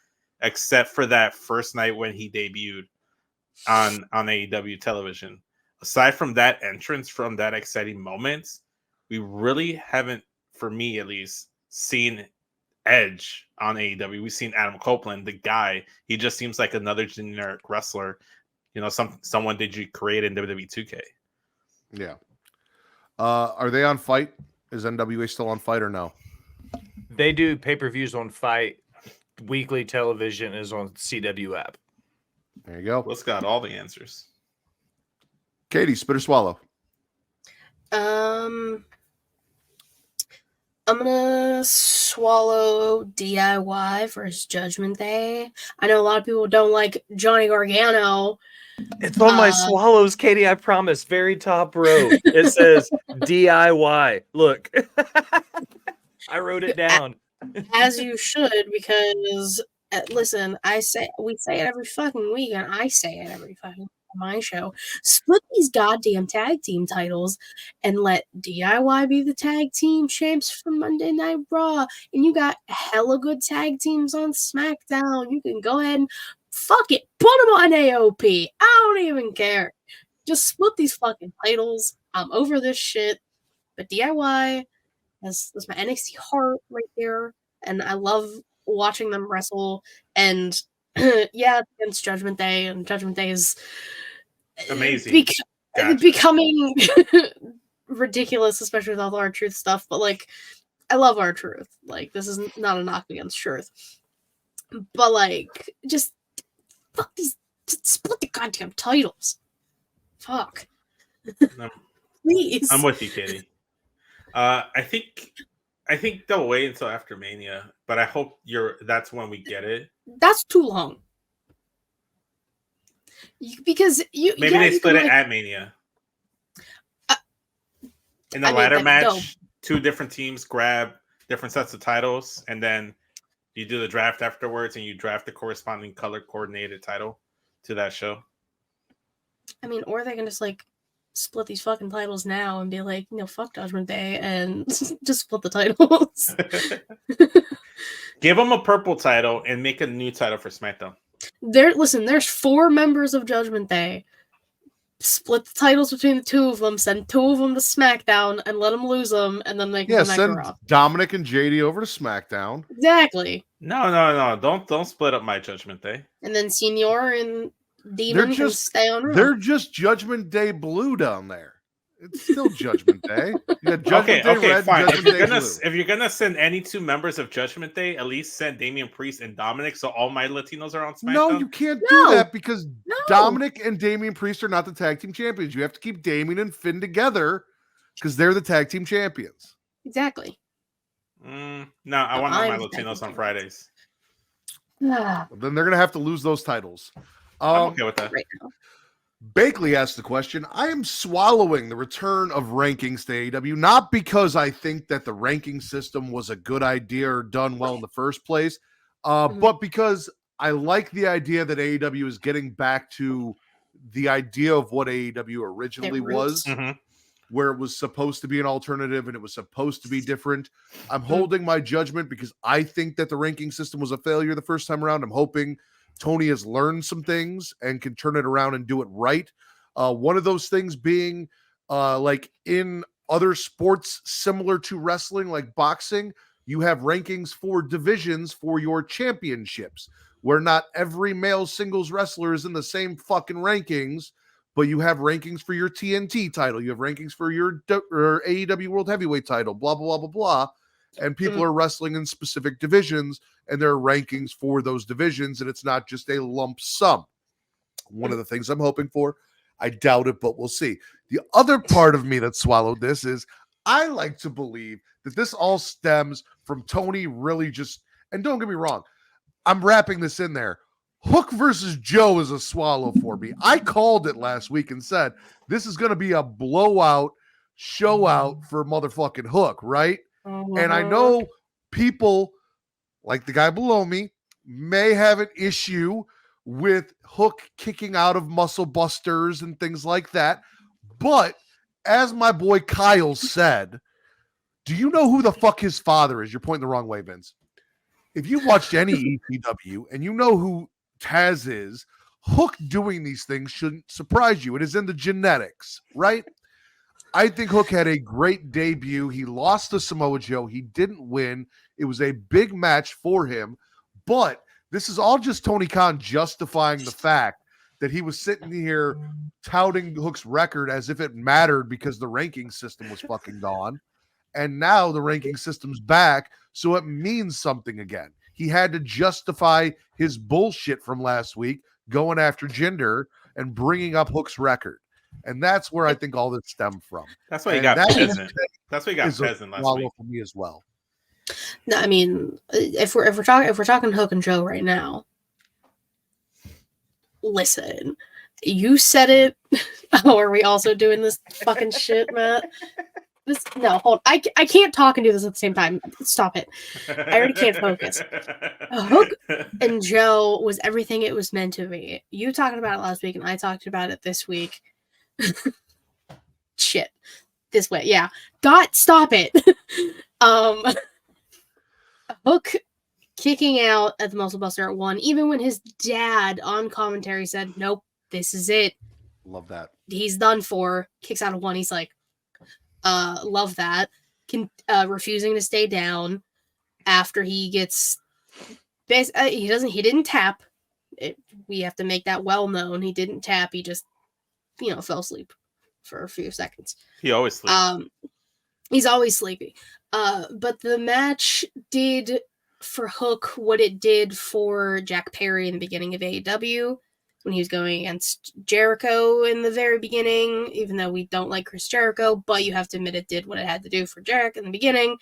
except for that first night when he debuted on AEW television. Aside from that entrance, from that exciting moment, we really haven't, for me at least, seen Edge on AEW. We've seen Adam Copeland, the guy. He just seems like another generic wrestler. You know, someone did you create in WWE 2K? Yeah. Are they on Fight? Is NWA still on Fight or no? They do pay-per-views on Fight. Weekly television is on CW app. There you go. Will's got all the answers. Katie, spit or swallow? I'm gonna swallow DIY versus Judgment Day. I know a lot of people don't like Johnny Gargano. It's on my swallows, Katie, I promise. Very top row. It says DIY. Look. I wrote it down. As you should, because listen, we say it every fucking week, and I say it every fucking on my show. Split these goddamn tag team titles and let DIY be the tag team champs for Monday Night Raw. And you got hella good tag teams on SmackDown. You can go ahead and fuck it, put them on AOP. I don't even care. Just split these fucking titles. I'm over this shit. But DIY, that's my NXT heart right there. And I love watching them wrestle. And yeah, against Judgment Day. And Judgment Day is amazing. Becoming ridiculous, especially with all our truth stuff. But like, I love our truth. Like, this is not a knock against truth. But like, just fuck these, just split the goddamn titles. Fuck. Please. I'm with you, Katie. I think they'll wait until after Mania, but I hope that's when we get it. That's too long. Because maybe they split it at Mania. In the ladder match, two different teams grab different sets of titles, and then you do the draft afterwards, and you draft the corresponding color coordinated title to that show. I mean, or they can just like split these fucking titles now and be like, fuck Judgment Day and just split the titles. Give them a purple title and make a new title for SmackDown. There's 4 members of Judgment Day. Split the titles between the 2 of them, send 2 of them to SmackDown and let them lose them, and then they can come back to Raw. Send Dominic and JD over to SmackDown. Exactly. No. Don't split up my Judgment Day. And then Senior and Demon can stay on Raw. They're just Judgment Day Blue down there. It's still Judgment Day. You got Judgment Day Okay, Red, fine. Judgment Day Blue. If you're gonna send any 2 members of Judgment Day, at least send Damian Priest and Dominic, so all my Latinos are on SmackDown. No, you can't do No. that because Dominic and Damian Priest are not the tag team champions. You have to keep Damian and Finn together because they're the tag team champions. Exactly. No, I want all my Latinos on Fridays. Ah, Then they're gonna have to lose those titles. I'm okay with that. right now. Bakley asked the question. I am swallowing the return of rankings to AEW, not because I think that the ranking system was a good idea or done well in the first place, but because I like the idea that AEW is getting back to the idea of what AEW originally was, where it was supposed to be an alternative and it was supposed to be different. I'm holding my judgment because I think that the ranking system was a failure the first time around. I'm hoping Tony has learned some things and can turn it around and do it right. One of those things being like in other sports similar to wrestling, like boxing, you have rankings for divisions for your championships, where not every male singles wrestler is in the same fucking rankings, but you have rankings for your TNT title. You have rankings for your AEW World Heavyweight title, blah, blah, blah, blah, blah. And people are wrestling in specific divisions, and there are rankings for those divisions, and it's not just a lump sum. One of the things I'm hoping for, I doubt it, but we'll see. The other part of me that swallowed this is I like to believe that this all stems from Tony really just, and don't get me wrong, I'm wrapping this in there. Hook versus Joe is a swallow for me. I called it last week and said, this is going to be a blowout show out for motherfucking Hook, right? And I know people like the guy below me may have an issue with Hook kicking out of muscle busters and things like that. But as my boy Kyle said, do you know who the fuck his father is? You're pointing the wrong way, Vince. If you watched any ECW and you know who Taz is, Hook doing these things shouldn't surprise you. It is in the genetics, right? I think Hook had a great debut. He lost to Samoa Joe. He didn't win. It was a big match for him. But this is all just Tony Khan justifying the fact that he was sitting here touting Hook's record as if it mattered because the ranking system was fucking gone. And now the ranking system's back, so it means something again. He had to justify his bullshit from last week, going after Jinder and bringing up Hook's record. And that's where I think all this stemmed from. That's why he got Peasant. That's why he got Peasant last week. For me as well. No, I mean, if we're talking Hook and Joe right now, listen, you said it. Oh, are we also doing this fucking shit, Matt? No, hold. I can't talk and do this at the same time. Stop it. I already can't focus. Hook and Joe was everything it was meant to be. You talked about it last week, and I talked about it this week. Shit. This way, yeah. God, stop it. Hook kicking out at the Muscle Buster at 1, even when his dad on commentary said, nope, this is it. Love that. He's done for. Kicks out of 1. He's like, love that. Refusing to stay down after he gets he didn't tap. We have to make that well known. He didn't tap. He just fell asleep for a few seconds. He always sleeps. He's always sleepy. But the match did for Hook what it did for Jack Perry in the beginning of AEW when he was going against Jericho in the very beginning, even though we don't like Chris Jericho, but you have to admit it did what it had to do for Jericho in the beginning.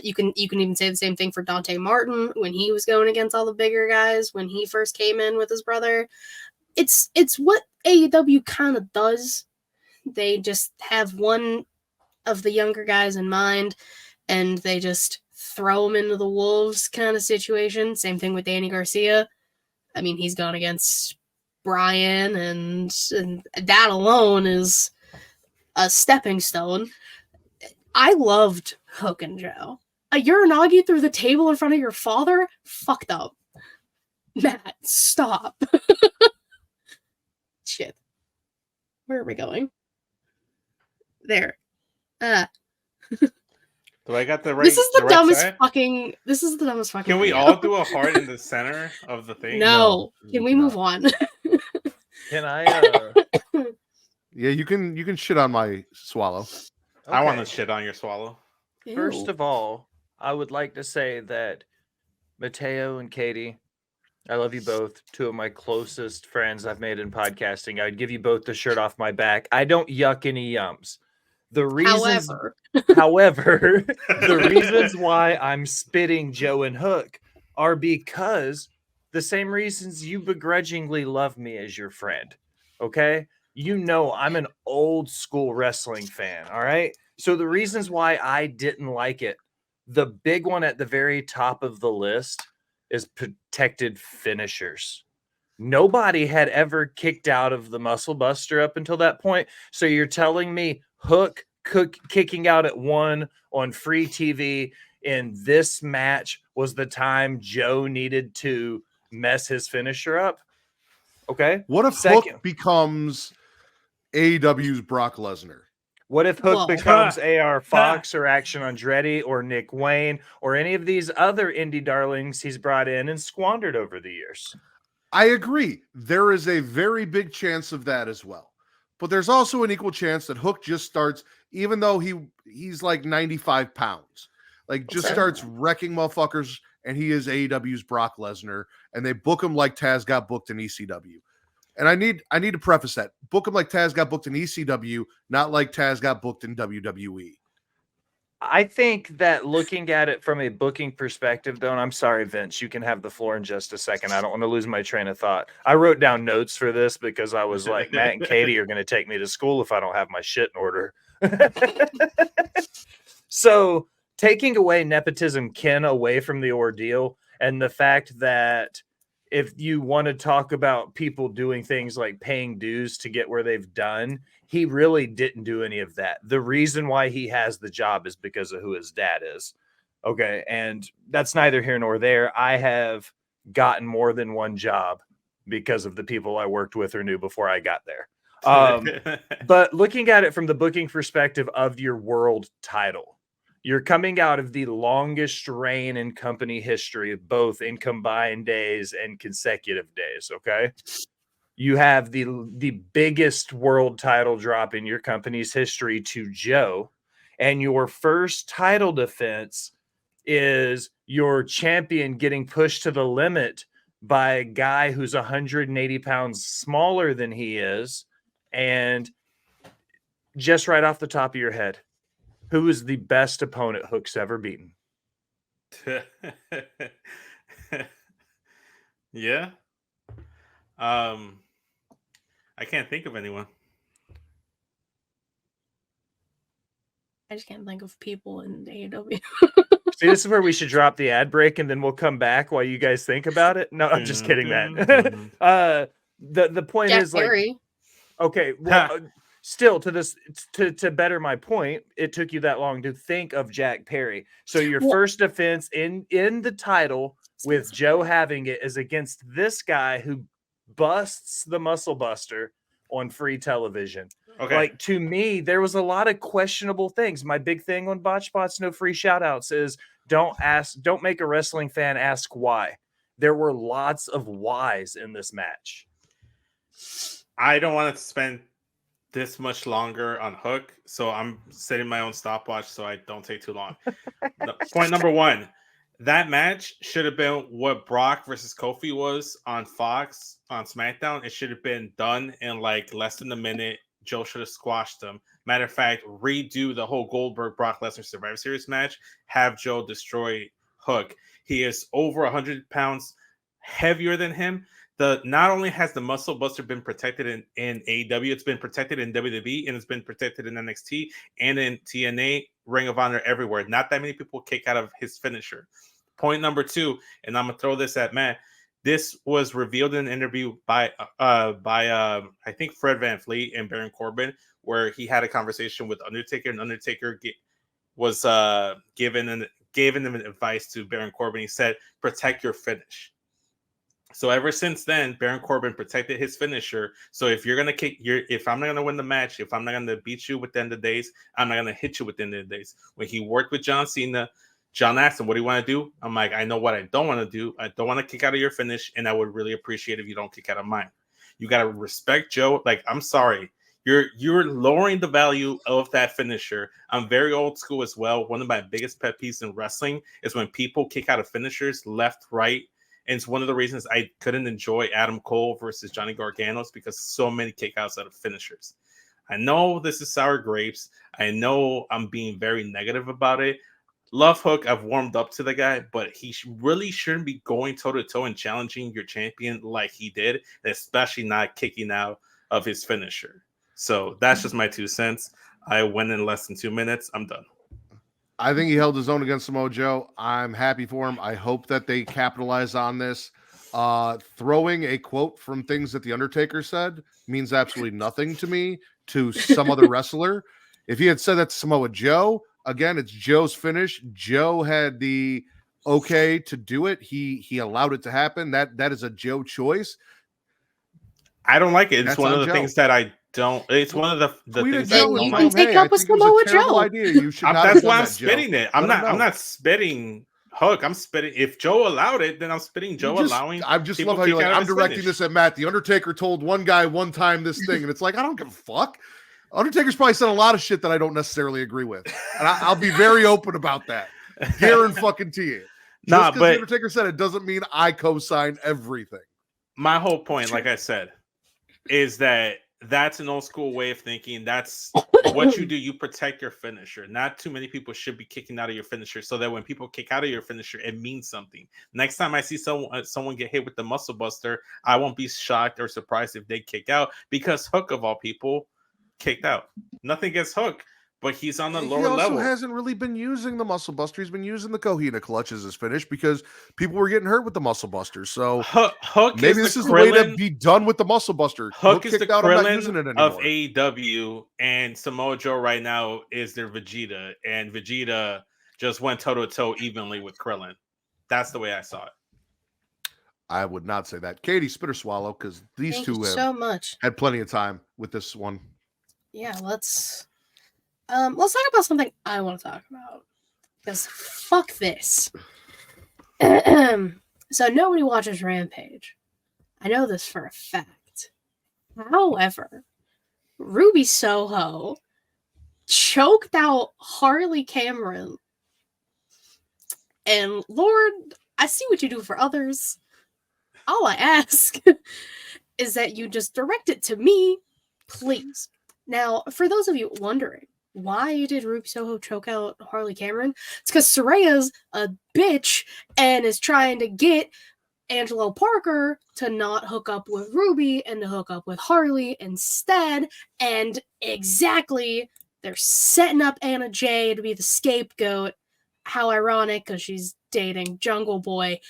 You can even say the same thing for Dante Martin when he was going against all the bigger guys when he first came in with his brother. It's what AEW kind of does. They just have one of the younger guys in mind, and they just throw him into the wolves kind of situation. Same thing with Danny Garcia. I mean, he's gone against Brian, and that alone is a stepping stone. I loved Hook and Joe. A Uranagi through the table in front of your father? Fucked up. Matt, stop. Shit. Where are we going? There. Do I got the right? This is the dumbest side? fucking. This is the dumbest fucking. Can we video. all do a heart in the center of the thing? No. Can we move on? Can I? Yeah, you can shit on my swallow. I want to Okay. shit on your swallow. First Ew. of all, I would like to say that Mateo and Katie, I love you both. Two of my closest friends I've made in podcasting. I'd give you both the shirt off my back. I don't yuck any yums. The reasons, however, the reasons why I'm spitting Joe and Hook are because the same reasons you begrudgingly love me as your friend. Okay? You know I'm an old school wrestling fan. All right. So the reasons why I didn't like it, the big one at the very top of the list is protected finishers. Nobody had ever kicked out of the Muscle Buster up until that point. So you're telling me Hook kicking out at 1 on free TV in this match was the time Joe needed to mess his finisher up? Okay. What if Hook becomes AEW's Brock Lesnar? What if Hook Whoa. becomes AR Fox or Action Andretti or Nick Wayne or any of these other indie darlings he's brought in and squandered over the years? I agree. There is a very big chance of that as well. But there's also an equal chance that Hook just starts, even though he's like 95 pounds, like just starts wrecking motherfuckers, and he is AEW's Brock Lesnar, and they book him like Taz got booked in ECW. And I need to preface that. Book him like Taz got booked in ECW, not like Taz got booked in WWE. I think that looking at it from a booking perspective, though, and I'm sorry, Vince, you can have the floor in just a second. I don't want to lose my train of thought. I wrote down notes for this because I was like, Matt and Katie are going to take me to school if I don't have my shit in order. So taking away nepotism kin away from the ordeal and the fact that if you want to talk about people doing things like paying dues to get where they've done, he really didn't do any of that. The reason why he has the job is because of who his dad is. Okay. And that's neither here nor there. I have gotten more than one job because of the people I worked with or knew before I got there. But looking at it from the booking perspective of your world title, you're coming out of the longest reign in company history, both in combined days and consecutive days. Okay. You have the biggest world title drop in your company's history to Joe. And your first title defense is your champion getting pushed to the limit by a guy who's 180 pounds smaller than he is. And just right off the top of your head, who is the best opponent Hook's ever beaten? Yeah. I can't think of anyone. I just can't think of people in AEW. See, this is where we should drop the ad break and then we'll come back while you guys think about it. No, I'm just kidding, man. The point Jack is like, Perry. okay, well, still to better my point, it took you that long to think of Jack Perry. So your first defense in the title with Joe having it is against this guy who busts the Muscle Buster on free television. Okay. Like, to me, there was a lot of questionable things. My big thing on Botch Spots, no free shout outs, is don't make a wrestling fan ask why. There were lots of whys in this match. I don't want to spend this much longer on Hook, so I'm setting my own stopwatch so I don't take too long. Point number one, that match should have been what Brock versus Kofi was on Fox on SmackDown. It should have been done in like less than a minute. Joe should have squashed them. Matter of fact, redo the whole Goldberg Brock Lesnar Survivor Series match. Have Joe destroy Hook. He is over 100 pounds heavier than him. Not only has the Muscle Buster been protected in AEW, it's been protected in WWE, and it's been protected in NXT and in TNA, Ring of Honor, everywhere. Not that many people kick out of his finisher. Point number two, and I'm gonna throw this at Matt. This was revealed in an interview by I think Fred Van Fleet and Baron Corbin, where he had a conversation with Undertaker, and Undertaker was giving them advice to Baron Corbin. He said, "Protect your finish." So ever since then, Baron Corbin protected his finisher. So if you're gonna if I'm not gonna win the match, if I'm not gonna beat you within the days, I'm not gonna hit you within the days. When he worked with John Cena, John asked him, "What do you want to do?" I'm like, "I know what I don't want to do. I don't want to kick out of your finish, and I would really appreciate if you don't kick out of mine." You gotta respect Joe. Like, I'm sorry, You're lowering the value of that finisher. I'm very old school as well. One of my biggest pet peeves in wrestling is when people kick out of finishers left, right. And it's one of the reasons I couldn't enjoy Adam Cole versus Johnny Gargano's, because so many kickouts out of finishers. I know this is sour grapes. I know I'm being very negative about it. Love Hook, I've warmed up to the guy, but he really shouldn't be going toe-to-toe and challenging your champion like he did, especially not kicking out of his finisher. So that's just my 2 cents. I went in less than 2 minutes. I'm done. I think he held his own against Samoa Joe. I'm happy for him. I hope that they capitalize on this. Throwing a quote from things that The Undertaker said means absolutely nothing to me to some other wrestler. If he had said that to Samoa Joe, again, it's Joe's finish. Joe had the okay to do it. He allowed it to happen. That is a Joe choice. I don't like it. It's That's one of the Joe. things that I don't. It's one of the things that I Joe don't and like. take up with Samoa Joe. Idea. You should not That's have why done I'm that, spitting Joe. it. I'm not spitting Hook. I'm spitting. If Joe allowed it, then I'm spitting Joe allowing. I just people love how you're kick like, out of I'm his directing finish. this at Matt. The Undertaker told one guy one time this thing, and it's like, I don't give a fuck. Undertaker's probably said a lot of shit that I don't necessarily agree with, and I'll be very open about that. Guarantee it. Just because the Undertaker said it doesn't mean I co-sign everything. My whole point, like I said, is that that's an old school way of thinking. That's what you do. You protect your finisher. Not too many people should be kicking out of your finisher, so that when people kick out of your finisher, it means something. Next time I see someone get hit with the muscle buster, I won't be shocked or surprised if they kick out, because Hook, of all people, kicked out. Nothing against Hook, but he's on the lower level. He also hasn't really been using the muscle buster. He's been using the Cohina clutch as his finish because people were getting hurt with the muscle buster. So Hook maybe this is the way to be done with the muscle buster. Hook is the out, I'm not using Krillin it anymore. of AEW, and Samoa Joe right now is their Vegeta, and Vegeta just went toe-to-toe evenly with Krillin. That's the way I saw it. I would not say that. Katie, spit or swallow, because these two have had plenty of time with this one. Yeah, let's talk about something I want to talk about, because fuck this. So nobody watches Rampage. I know this for a fact. However, Ruby Soho choked out Harley Cameron. And Lord, I see what you do for others. All I ask is that you just direct it to me, please. Now, for those of you wondering, why did Ruby Soho choke out Harley Cameron? It's because Soraya's a bitch and is trying to get Angelo Parker to not hook up with Ruby and to hook up with Harley instead. And exactly, they're setting up Anna Jay to be the scapegoat. How ironic, because she's dating Jungle Boy.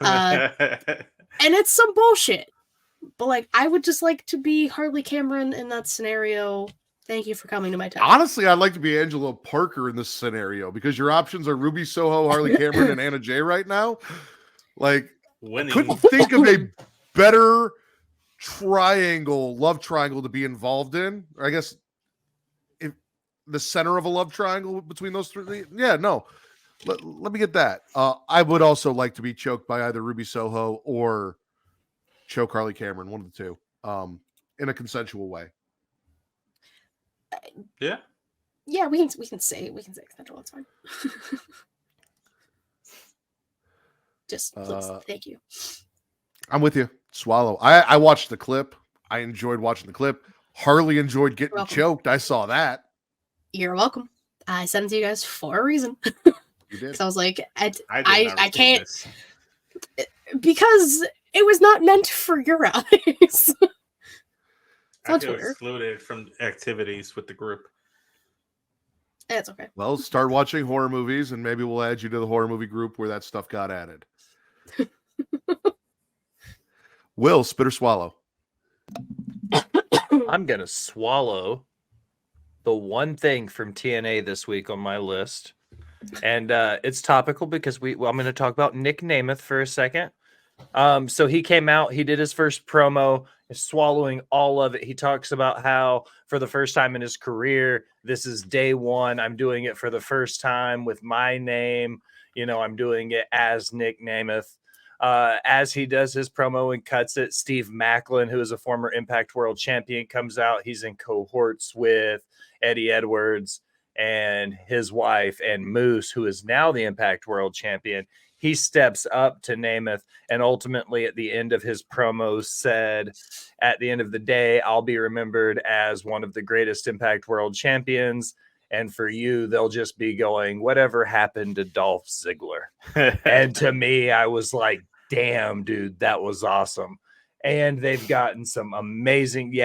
And it's some bullshit. But, like, I would just like to be Harley Cameron in that scenario. Thank you for coming to my town. Honestly, I'd like to be Angelo Parker in this scenario, because your options are Ruby Soho, Harley Cameron, and Anna Jay right now. Like, winning. I couldn't think of a better love triangle to be involved in. Or I guess if the center of a love triangle between those three. Yeah, no. Let me get that. I would also like to be choked by either Ruby Soho or choke Harley Cameron, one of the two, in a consensual way. Yeah, we can say consensual. It's fine. Just please, thank you. I'm with you. Swallow. I watched the clip. I enjoyed watching the clip. Harley enjoyed getting choked. I saw that. You're welcome. I sent it to you guys for a reason. You did. So I was like, I can't, this. because it was not meant for your eyes. I feel excluded from activities with the group. That's okay. Well, start watching horror movies, and maybe we'll add you to the horror movie group where that stuff got added. Will, spit or swallow? I'm going to swallow the one thing from TNA this week on my list. And it's topical because I'm going to talk about Nick Namath for a second. So he came out, he did his first promo, swallowing all of it. He talks about how for the first time in his career, this is day one. I'm doing it for the first time with my name. You know, I'm doing it as Nick Namath. As he does his promo and cuts it, Steve Macklin, who is a former Impact World Champion, comes out. He's in cohorts with Eddie Edwards and his wife, and Moose, who is now the Impact World Champion. He steps up to Namath, and ultimately at the end of his promo said, at the end of the day, I'll be remembered as one of the greatest Impact World Champions. And for you, they'll just be going, whatever happened to Dolph Ziggler? And to me, I was like, damn, dude, that was awesome. And they've gotten some amazing,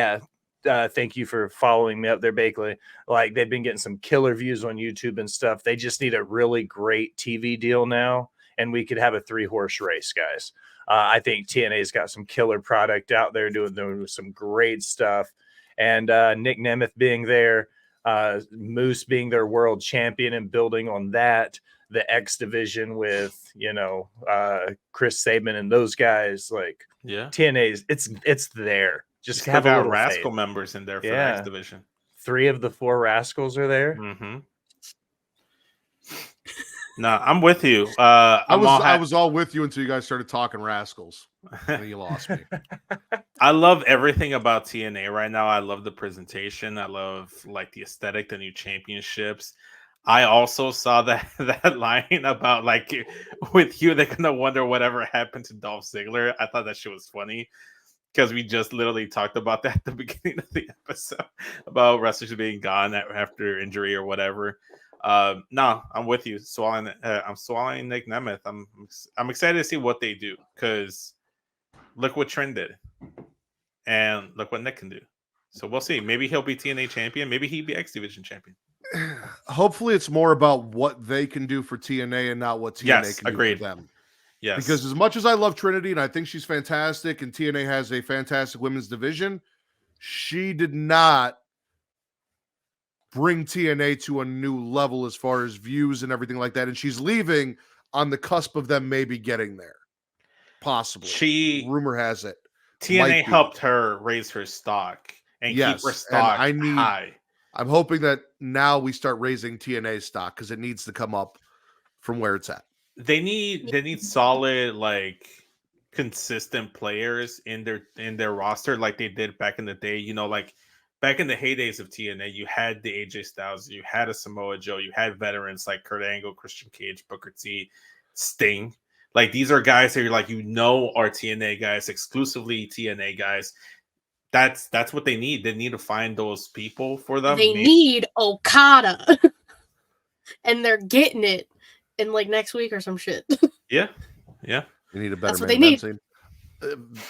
thank you for following me up there, Bakley. Like, they've been getting some killer views on YouTube and stuff. They just need a really great TV deal now, and we could have a 3-horse race, guys. I think TNA's got some killer product out there doing some great stuff. And Nick Nemeth being there, Moose being their world champion and building on that, the X division with, Chris Sabin and those guys, like, TNA's, it's there. Just have a little Rascal faith. Members in there for the X division. 3 of the 4 Rascals are there. Mm-hmm. No, I'm with you. I was all with you until you guys started talking Rascals. And you lost me. I love everything about TNA right now. I love the presentation. I love like the aesthetic, the new championships. I also saw that line about like with you, they're gonna wonder whatever happened to Dolph Ziggler. I thought that shit was funny because we just literally talked about that at the beginning of the episode about wrestlers being gone after injury or whatever. No, I'm with you. I'm swallowing Nick Nemeth. I'm excited to see what they do because look what Trent did, and look what Nick can do. So we'll see. Maybe he'll be TNA champion. Maybe he'll be X Division champion. Hopefully, it's more about what they can do for TNA and not what TNA can do for them. Yes, because as much as I love Trinity and I think she's fantastic, and TNA has a fantastic women's division, she did not bring TNA to a new level as far as views and everything like that. And she's leaving on the cusp of them maybe getting there. Possibly. Rumor has it. TNA helped her raise her stock and keep her stock high. I'm hoping that now we start raising TNA stock because it needs to come up from where it's at. They need solid, like, consistent players in their roster like they did back in the day. Like back in the heydays of TNA, you had the AJ Styles, you had a Samoa Joe, you had veterans like Kurt Angle, Christian Cage, Booker T, Sting. Like, these are guys that you're like, are TNA guys, exclusively TNA guys. That's what they need. They need to find those people for them. They need Okada. And they're getting it in like next week or some shit. Yeah. They need a better. That's what they need.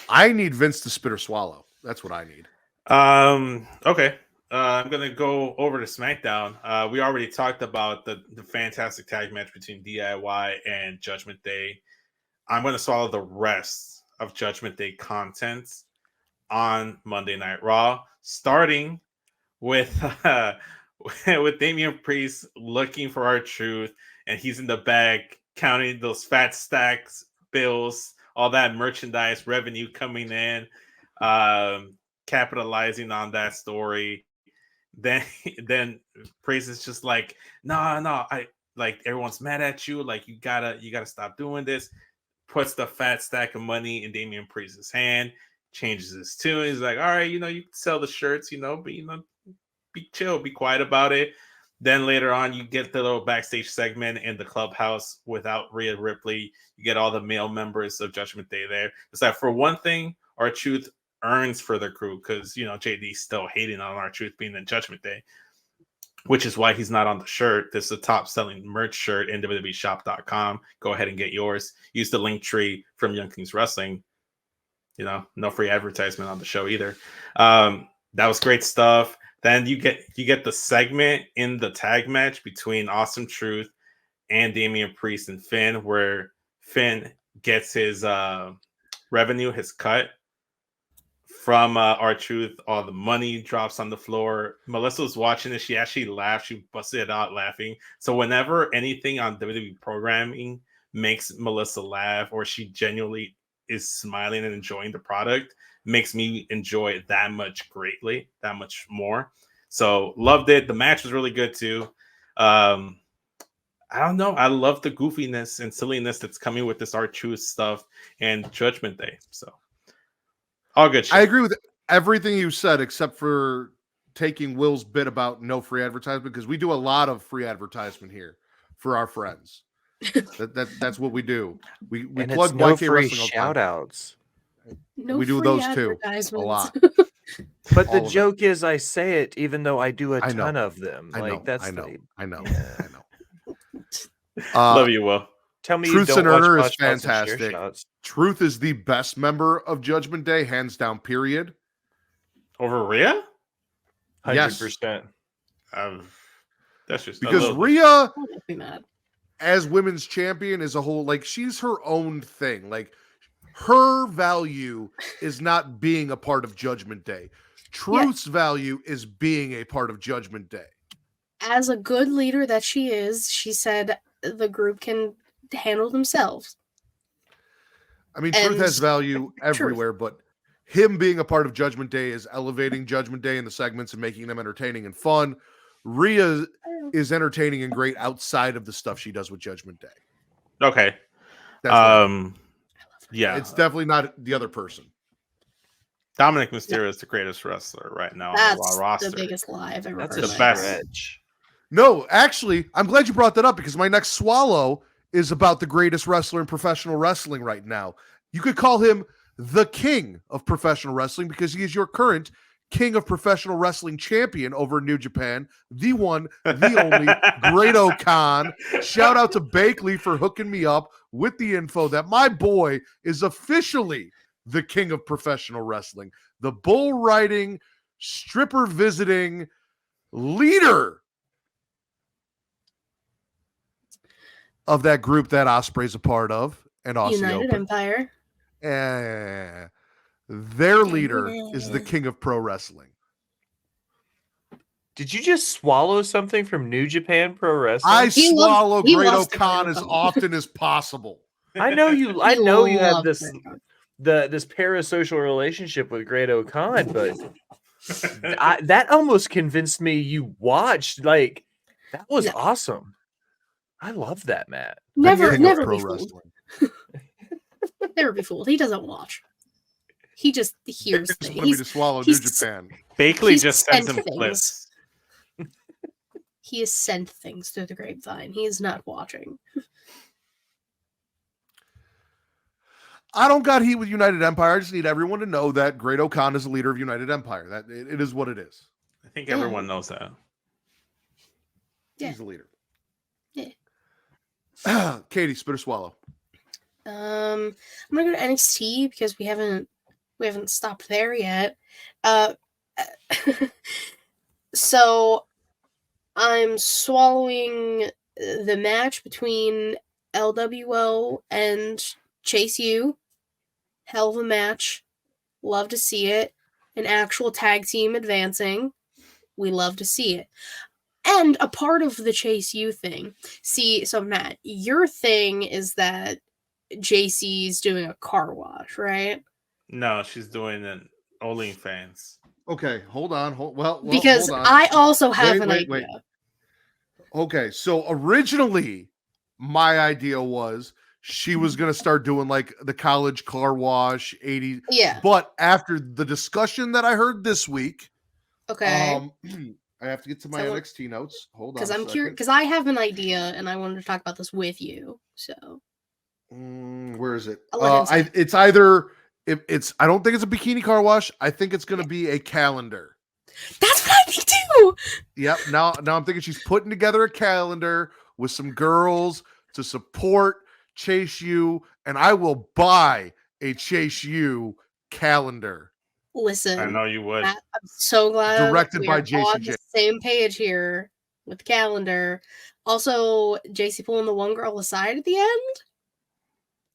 I need Vince to spit or swallow. That's what I need. Okay. I'm gonna go over to SmackDown. We already talked about the fantastic tag match between DIY and Judgment Day. I'm gonna swallow the rest of Judgment Day content on Monday Night Raw, starting with with Damian Priest looking for R-Truth, and he's in the back counting those fat stacks, bills, all that merchandise revenue coming in, capitalizing on that story. Then Priest is just like, no, I like, everyone's mad at you, like, you gotta stop doing this. Puts the fat stack of money in Damian Priest's hand, changes his tune. He's like, all right, you can sell the shirts, but be chill, be quiet about it. Then later on, you get the little backstage segment in the clubhouse without Rhea Ripley. You get all the male members of Judgment Day there. It's like, for one thing, R-Truth earns for the crew because JD's still hating on R-Truth being in Judgment Day, which is why he's not on the shirt. This is a top selling merch shirt in WWEshop.com. Go ahead and get yours. Use the link tree from Young Kings Wrestling. No free advertisement on the show either. That was great stuff. Then you get the segment in the tag match between Awesome Truth and Damian Priest and Finn, where Finn gets his revenue, his cut from R-Truth. All the money drops on the floor. Melissa was watching this. She actually laughed. She busted it out laughing. So whenever anything on WWE programming makes Melissa laugh, or she genuinely is smiling and enjoying the product, makes me enjoy it that much more. So loved it. The match was really good too. I don't know. I love the goofiness and silliness that's coming with this R-Truth stuff and Judgment Day. So all good shit. I agree with everything you said, except for taking Will's bit about no free advertisement, because we do a lot of free advertisement here for our friends. That's what we do. We And plug it's no YK free Wrestling all the time. shout outs. No We do free those too, a advertisements. lot. But the All of it. joke is I say it even though I do a I know. ton of them. I know. Like that's I know. the- I know. Yeah. I know. Love you, Will. Tell me Truths you don't and watch Earner is Watch Shots and Share fantastic. Shots. Truth is the best member of Judgment Day, hands down. Period. Over Rhea? 100%. That's just Because a little- Rhea, That makes me mad. as women's champion, is a whole, like, she's her own thing. Like, her value is not being a part of Judgment Day. Truth's value is being a part of Judgment Day. As a good leader that she is, she said the group can handle themselves. I mean, And Truth has value everywhere, but him being a part of Judgment Day is elevating Judgment Day in the segments and making them entertaining and fun. Rhea is entertaining and great outside of the stuff she does with Judgment Day. Okay. That's what I mean. Yeah. It's definitely not the other person. Dominic Mysterio is the greatest wrestler right now on the That's Raw roster. the biggest lie I've ever That's heard. a in my best. life. stretch. No, actually, I'm glad you brought that up because my next swallow is about the greatest wrestler in professional wrestling right now. You could call him the king of professional wrestling because he is your current king of professional wrestling champion over in New Japan, the one, the only, Grado Khan. Shout out to Bakley for hooking me up with the info that my boy is officially the king of professional wrestling, the bull riding, stripper visiting leader of that group that Osprey's a part of, and Aussie United Open. Empire. Their leader is the king of pro wrestling. Did you just swallow something from New Japan Pro Wrestling? I He swallow loves Grado the Khan Grado as Khan. often as possible. I know you. I He know you have loves this Grado. this parasocial relationship with Grado Khan, but that almost convinced me you watched. Like that was No. awesome. I love that, Matt. Never King of be pro fooled. wrestling. Never be fooled. He doesn't watch. He just hears Just things. wanted me to swallow New he's- Japan. Bakley He's just sends sent him things. clips. He has sent things through the grapevine. He is not watching. I don't got heat with United Empire. I just need everyone to know that Grado Khan is the leader of United Empire. That it is what it is. I think everyone knows that. Yeah. He's the leader. Yeah. Katie, spit or swallow. I'm gonna go to NXT because we haven't stopped there yet. So I'm swallowing the match between LWO and Chase U. Hell of a match. Love to see it. An actual tag team advancing. We love to see it. And a part of the Chase U thing. See, so Matt, your thing is that JC's doing a car wash, right? No, she's doing an OnlyFans. Okay, hold on. Because hold on. I also have an Wait. idea. Okay, so originally my idea was she was going to start doing like the college car wash 80s. Yeah. But after the discussion that I heard this week, Okay. I have to get to my So- NXT notes. Hold on. Because a I'm second. curious. Because I have an idea, and I wanted to talk about this with you. So Where is it? I'll let him say. It's either it's. I don't think it's a bikini car wash. I think it's going to be a calendar. that's what I think too. Yep. Now I'm thinking she's putting together a calendar with some girls to support Chase U, and I will buy a Chase U calendar. Listen, I know you would. I'm so glad Directed we by are Jason on J. the same page here with the calendar. Also, JC pulling the one girl aside at the end.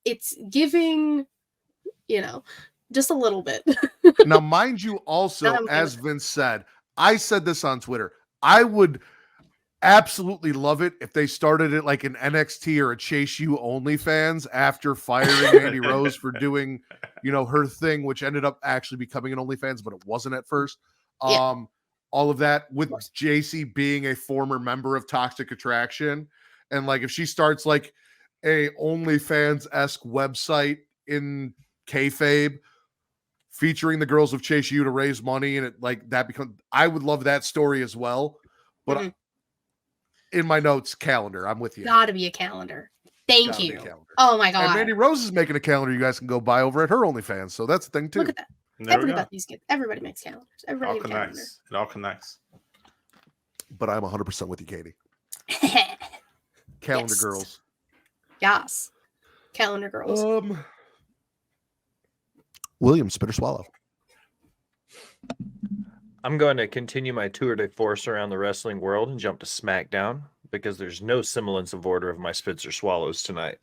It's giving, just a little bit. Now, mind you, also, I'm as good. Vince said, I said this on Twitter. I would absolutely love it if they started it like an NXT or a Chase U OnlyFans after firing Mandy Rose for doing, her thing, which ended up actually becoming an OnlyFans, but it wasn't at first. Yeah. All of that with JC being a former member of Toxic Attraction and like if she starts like a OnlyFans-esque website in kayfabe featuring the girls of Chase U to raise money, and it like that becomes, I would love that story as well. But in my notes, calendar. I'm with you. Gotta be a calendar. Thank Gotta be a you. calendar. Oh my god. And Mandy Rose is making a calendar you guys can go buy over at her OnlyFans. So that's the thing too. Look at that. Everybody makes calendars. Everybody makes calendars. It all connects. But I'm 100% with you, Katie. Calendar girls. Yes. Calendar girls. William, spit or swallow. I'm going to continue my tour de force around the wrestling world and jump to SmackDown because there's no semblance of order of my spits or swallows tonight.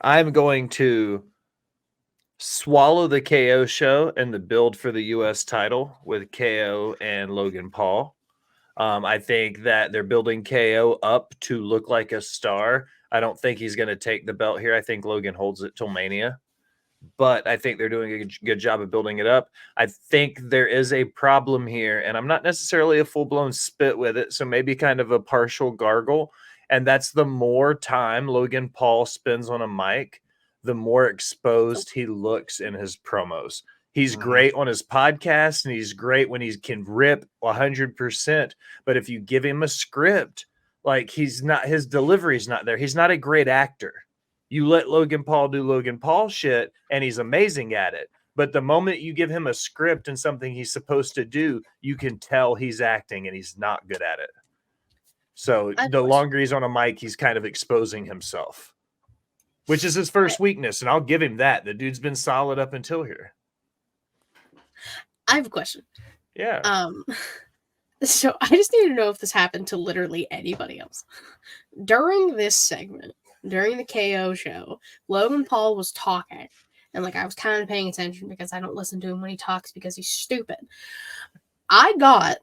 I'm going to swallow the KO show and the build for the U.S. title with KO and Logan Paul. I think that they're building KO up to look like a star. I don't think he's going to take the belt here. I think Logan holds it till Mania. But I think they're doing a good job of building it up. I think there is a problem here, and I'm not necessarily a full-blown spit with it, so maybe kind of a partial gargle, and that's the more time Logan Paul spends on a mic, the more exposed he looks in his promos. He's great on his podcast, and he's great when he can rip 100%, but if you give him a script, like his delivery's not there. He's not a great actor. You let Logan Paul do Logan Paul shit, and he's amazing at it. But the moment you give him a script and something he's supposed to do, you can tell he's acting, and he's not good at it. So the longer he's on a mic, he's kind of exposing himself, which is his first weakness, and I'll give him that. The dude's been solid up until here. I have a question. Yeah. So I just need to know if this happened to literally anybody else. During this segment, during the KO show, Logan Paul was talking, and like I was kind of paying attention because I don't listen to him when he talks because he's stupid. I got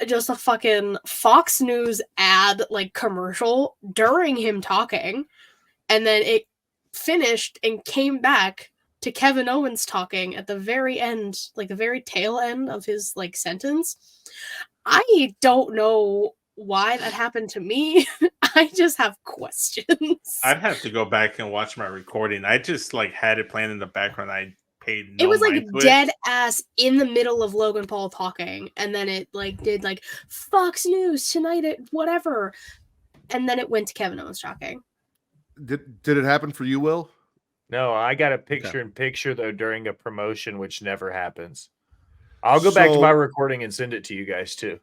just a fucking Fox News ad like commercial during him talking, and then it finished and came back to Kevin Owens talking at the very end, like the very tail end of his like sentence. I don't know why that happened to me. I just have questions. I'd have to go back and watch my recording. I just like had it playing in the background. I paid no It was like mind to dead ass in the middle of Logan Paul talking, and then it like did like Fox News tonight at whatever, and then it went to Kevin Owens talking. Did it happen for you, Will? No, I got a picture-in-picture, though, during a promotion, which never happens. I'll go back to my recording and send it to you guys, too.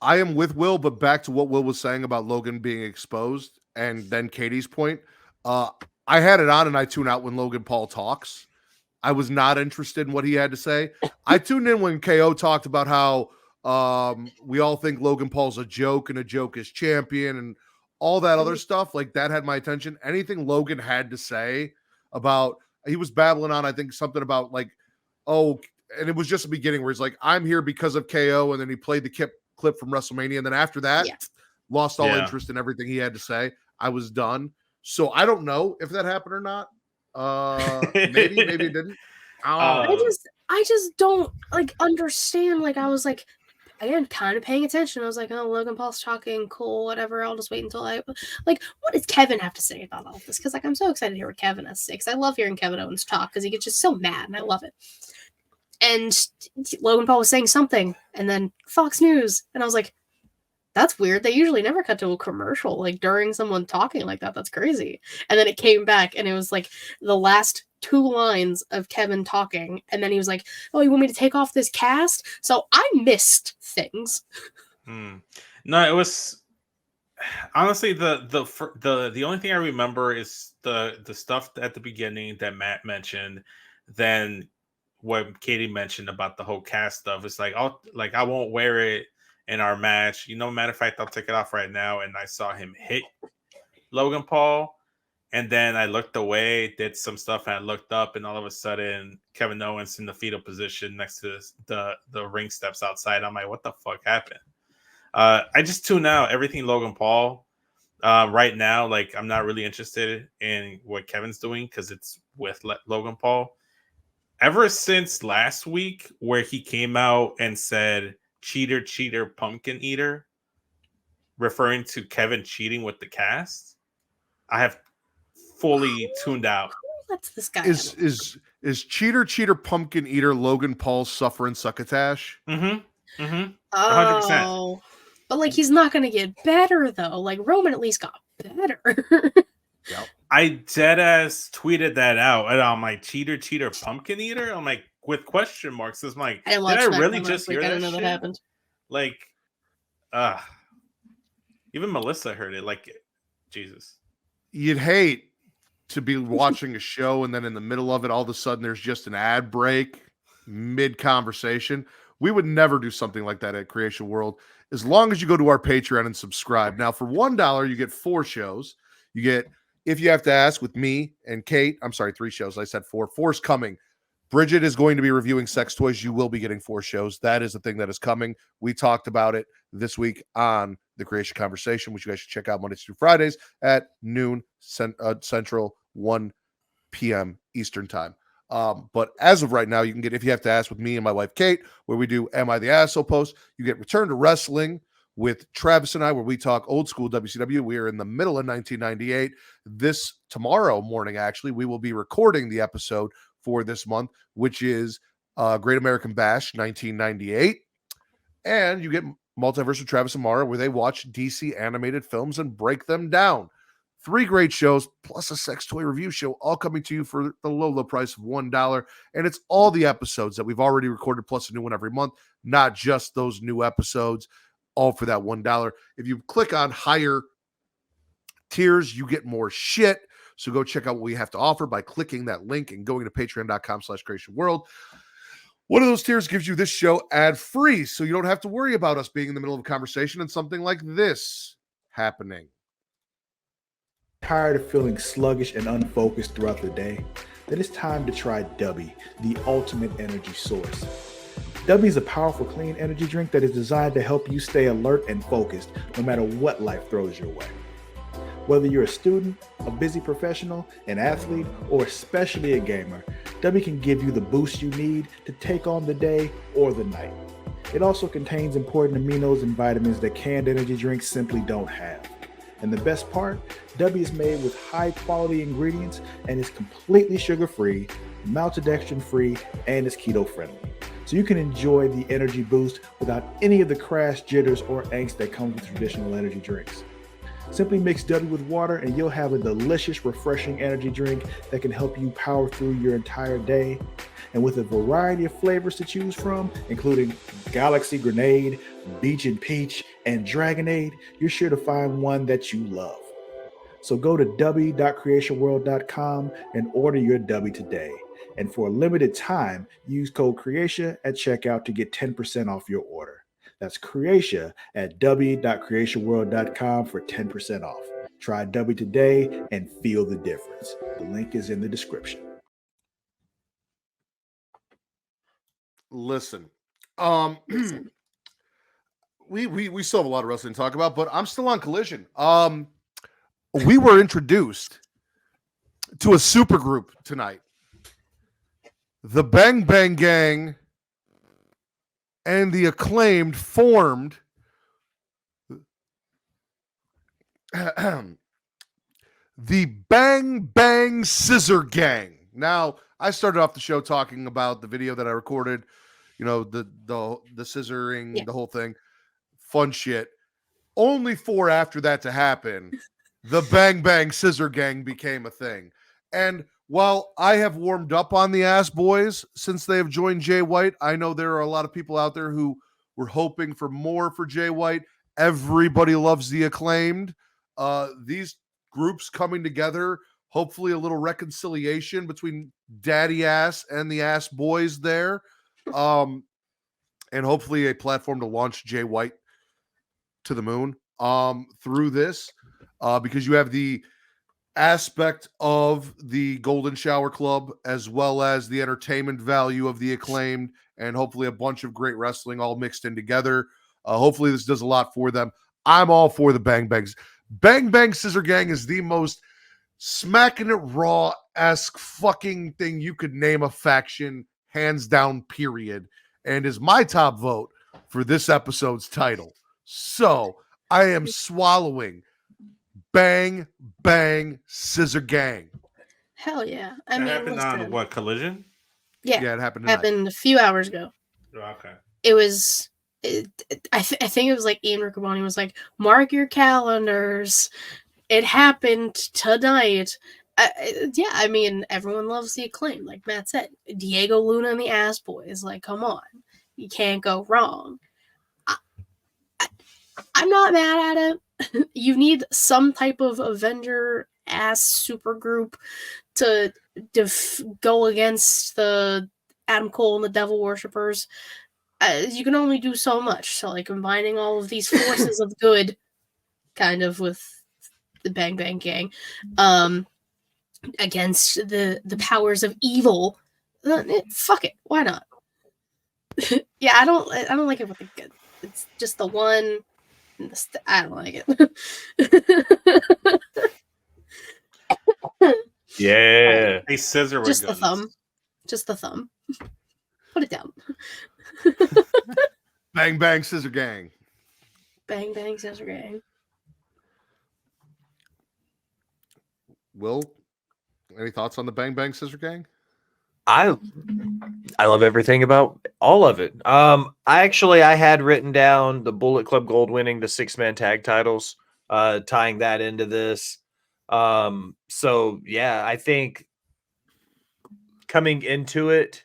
I am with Will, but back to what Will was saying about Logan being exposed, and then Katie's point. I had it on, and I tune out when Logan Paul talks. I was not interested in what he had to say. I tuned in when KO talked about how we all think Logan Paul's a joke, and a joke is champion, and all that other stuff. Like, that had my attention. Anything Logan had to say about, he was babbling on, I think, something about, like, oh, and it was just the beginning where he's like, I'm here because of KO, and then he played the clip from WrestleMania, and then after that, lost all interest in everything he had to say. I was done. So I don't know if that happened or not. Maybe it didn't. I just don't like understand. Like, I was like, again, kind of paying attention. I was like, oh, Logan Paul's talking, cool, whatever. I'll just wait until what does Kevin have to say about all this? Because like I'm so excited to hear what Kevin has to say. Because I love hearing Kevin Owens talk because he gets just so mad, and I love it. And Logan Paul was saying something, and then Fox News, and I was like, that's weird. They usually never cut to a commercial like during someone talking like that. That's crazy. And then it came back, and it was like the last 2 lines of Kevin talking, and then he was like, oh, you want me to take off this cast? So I missed things. No, it was honestly the only thing I remember is the stuff at the beginning that Matt mentioned. Then what Katie mentioned about the whole cast stuff. It's like, I won't wear it in our match. Matter of fact, I'll take it off right now. And I saw him hit Logan Paul. And then I looked away, did some stuff, and I looked up, and all of a sudden, Kevin Owens in the fetal position next to the ring steps outside. I'm like, what the fuck happened? I just tune out everything Logan Paul right now. Like, I'm not really interested in what Kevin's doing because it's with Logan Paul. Ever since last week, where he came out and said, cheater, cheater, pumpkin eater, referring to Kevin cheating with the cast, I have fully tuned out. What's this guy? Is cheater pumpkin eater Logan Paul suffering succotash? Mm-hmm. Mm-hmm. 100%. Oh, but like he's not gonna get better though. Like Roman at least got better. Yep. I deadass tweeted that out, and I'm like, cheater pumpkin eater. I'm like, with question marks. I'm like, I did I really just hear I that don't know shit? that happened. Like, even Melissa heard it. Like, Jesus. You'd hate to be watching a show and then in the middle of it, all of a sudden there's just an ad break mid-conversation. We would never do something like that at Creation World as long as you go to our Patreon and subscribe. Now, for $1, you get 4 shows. You get If You Have to Ask with me and Kate. I'm sorry, 3 shows. I said 4. 4's coming. Bridget is going to be reviewing sex toys. You will be getting 4 shows. That is the thing that is coming. We talked about it this week on the Creation Conversation, which you guys should check out Mondays through Fridays at noon Central, 1 p.m. Eastern time. But as of right now, you can get If You Have to Ask with me and my wife, Kate, where we do Am I the Asshole post. You get Return to Wrestling with Travis and I, where we talk old school WCW. We are in the middle of 1998. Tomorrow morning, actually, we will be recording the episode for this month, which is Great American Bash 1998. And you get Multiverse with Travis and Mara, where they watch DC animated films and break them down. 3 great shows, plus a sex toy review show, all coming to you for the low price of $1. And it's all the episodes that we've already recorded, plus a new one every month, not just those new episodes, all for that $1. If you click on higher tiers, you get more shit. So go check out what we have to offer by clicking that link and going to patreon.com/creationworld. One of those tiers gives you this show ad-free, so you don't have to worry about us being in the middle of a conversation and something like this happening. Tired of feeling sluggish and unfocused throughout the day? Then it's time to try DUBBY, the ultimate energy source. DUBBY is a powerful, clean energy drink that is designed to help you stay alert and focused no matter what life throws your way. Whether you're a student, a busy professional, an athlete, or especially a gamer, DUBBY can give you the boost you need to take on the day or the night. It also contains important aminos and vitamins that canned energy drinks simply don't have. And the best part, DUBBY is made with high-quality ingredients and is completely sugar-free, maltodextrin-free, and is keto-friendly. So you can enjoy the energy boost without any of the crash, jitters, or angst that comes with traditional energy drinks. Simply mix DUBBY with water and you'll have a delicious, refreshing energy drink that can help you power through your entire day. And with a variety of flavors to choose from, including Galaxy Grenade, Beach and Peach, and Dragonade, you're sure to find one that you love. So go to dubby.creationworld.com and order your DUBBY today. And for a limited time, use code Creatia at checkout to get 10% off your order. That's Creatia at dubby.creationworld.com for 10% off. Try DUBBY today and feel the difference. The link is in the description. Listen, we still have a lot of wrestling to talk about, but I'm still on Collision. We were introduced to a super group tonight. The Bang Bang Gang and the Acclaimed formed the Bang Bang Scissor Gang. Now, I started off the show talking about the video that I recorded, the scissoring, the whole thing. Fun shit. Only for after that to happen, the Bang Bang Scissor Gang became a thing. And while I have warmed up on the Ass Boys since they have joined Jay White, I know there are a lot of people out there who were hoping for more for Jay White. Everybody loves the Acclaimed. These groups coming together, hopefully a little reconciliation between Daddy Ass and the Ass Boys there. And hopefully a platform to launch Jay White to the moon through this. Because you have the aspect of the Golden Shower Club as well as the entertainment value of the Acclaimed and hopefully a bunch of great wrestling all mixed in together. Hopefully this does a lot for them. I'm all for the Bang Bangs. Bang Bang Scissor Gang is the most Smackin It Raw-esque fucking thing you could name a faction, hands down, period, and is my top vote for this episode's title. So I am swallowing Bang Bang Scissor Gang. Hell yeah. That happened on what, Collision? Yeah, it happened tonight. happened a few hours ago. Oh, okay. It was, I think it was like Ian Riccaboni was like, mark your calendars. It happened tonight. Yeah, I mean, everyone loves the Acclaim, like Matt said. Diego Luna and the Ass Boys, like, come on. You can't go wrong. I'm not mad at it. You need some type of Avenger ass supergroup to go against the Adam Cole and the Devil Worshippers. You can only do so much. So, like, combining all of these forces of good, kind of, with the Bang Bang Gang, against the powers of evil. Fuck it, why not? Yeah, I don't like it with the good. It's just the one. I don't like it. Yeah. Hey, Scissor were Just the guns. thumb. Just the thumb. Put it down. Bang Bang Scissor Gang. Bang Bang Scissor Gang. Will, any thoughts on the Bang Bang Scissor Gang? I love everything about all of it. I had written down the Bullet Club Gold winning the 6-man tag titles, tying that into this. So yeah, I think coming into it,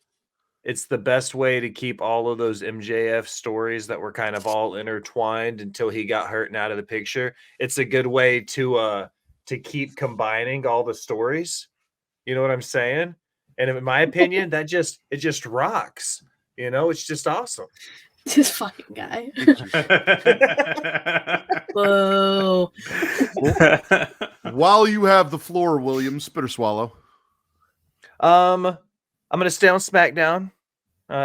it's the best way to keep all of those MJF stories that were kind of all intertwined until he got hurt and out of the picture. It's a good way to keep combining all the stories. You know what I'm saying? And in my opinion, it just rocks. You know, it's just awesome. This fucking guy. Whoa. While you have the floor, William, spit or swallow. I'm gonna stay on SmackDown.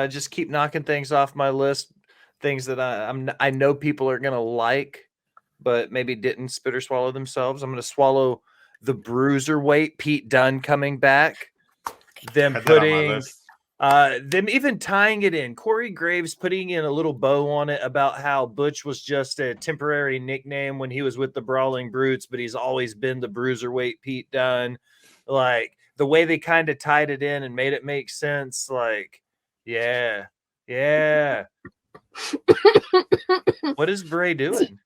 Just keep knocking things off my list. Things that I know people are gonna like, but maybe didn't spit or swallow themselves. I'm gonna swallow the Bruiserweight Pete Dunne coming back. Them even tying it in. Corey Graves putting in a little bow on it about how Butch was just a temporary nickname when he was with the Brawling Brutes, but he's always been the Bruiserweight Pete Dunne. Like the way they kind of tied it in and made it make sense. Like, yeah. What is Bray doing?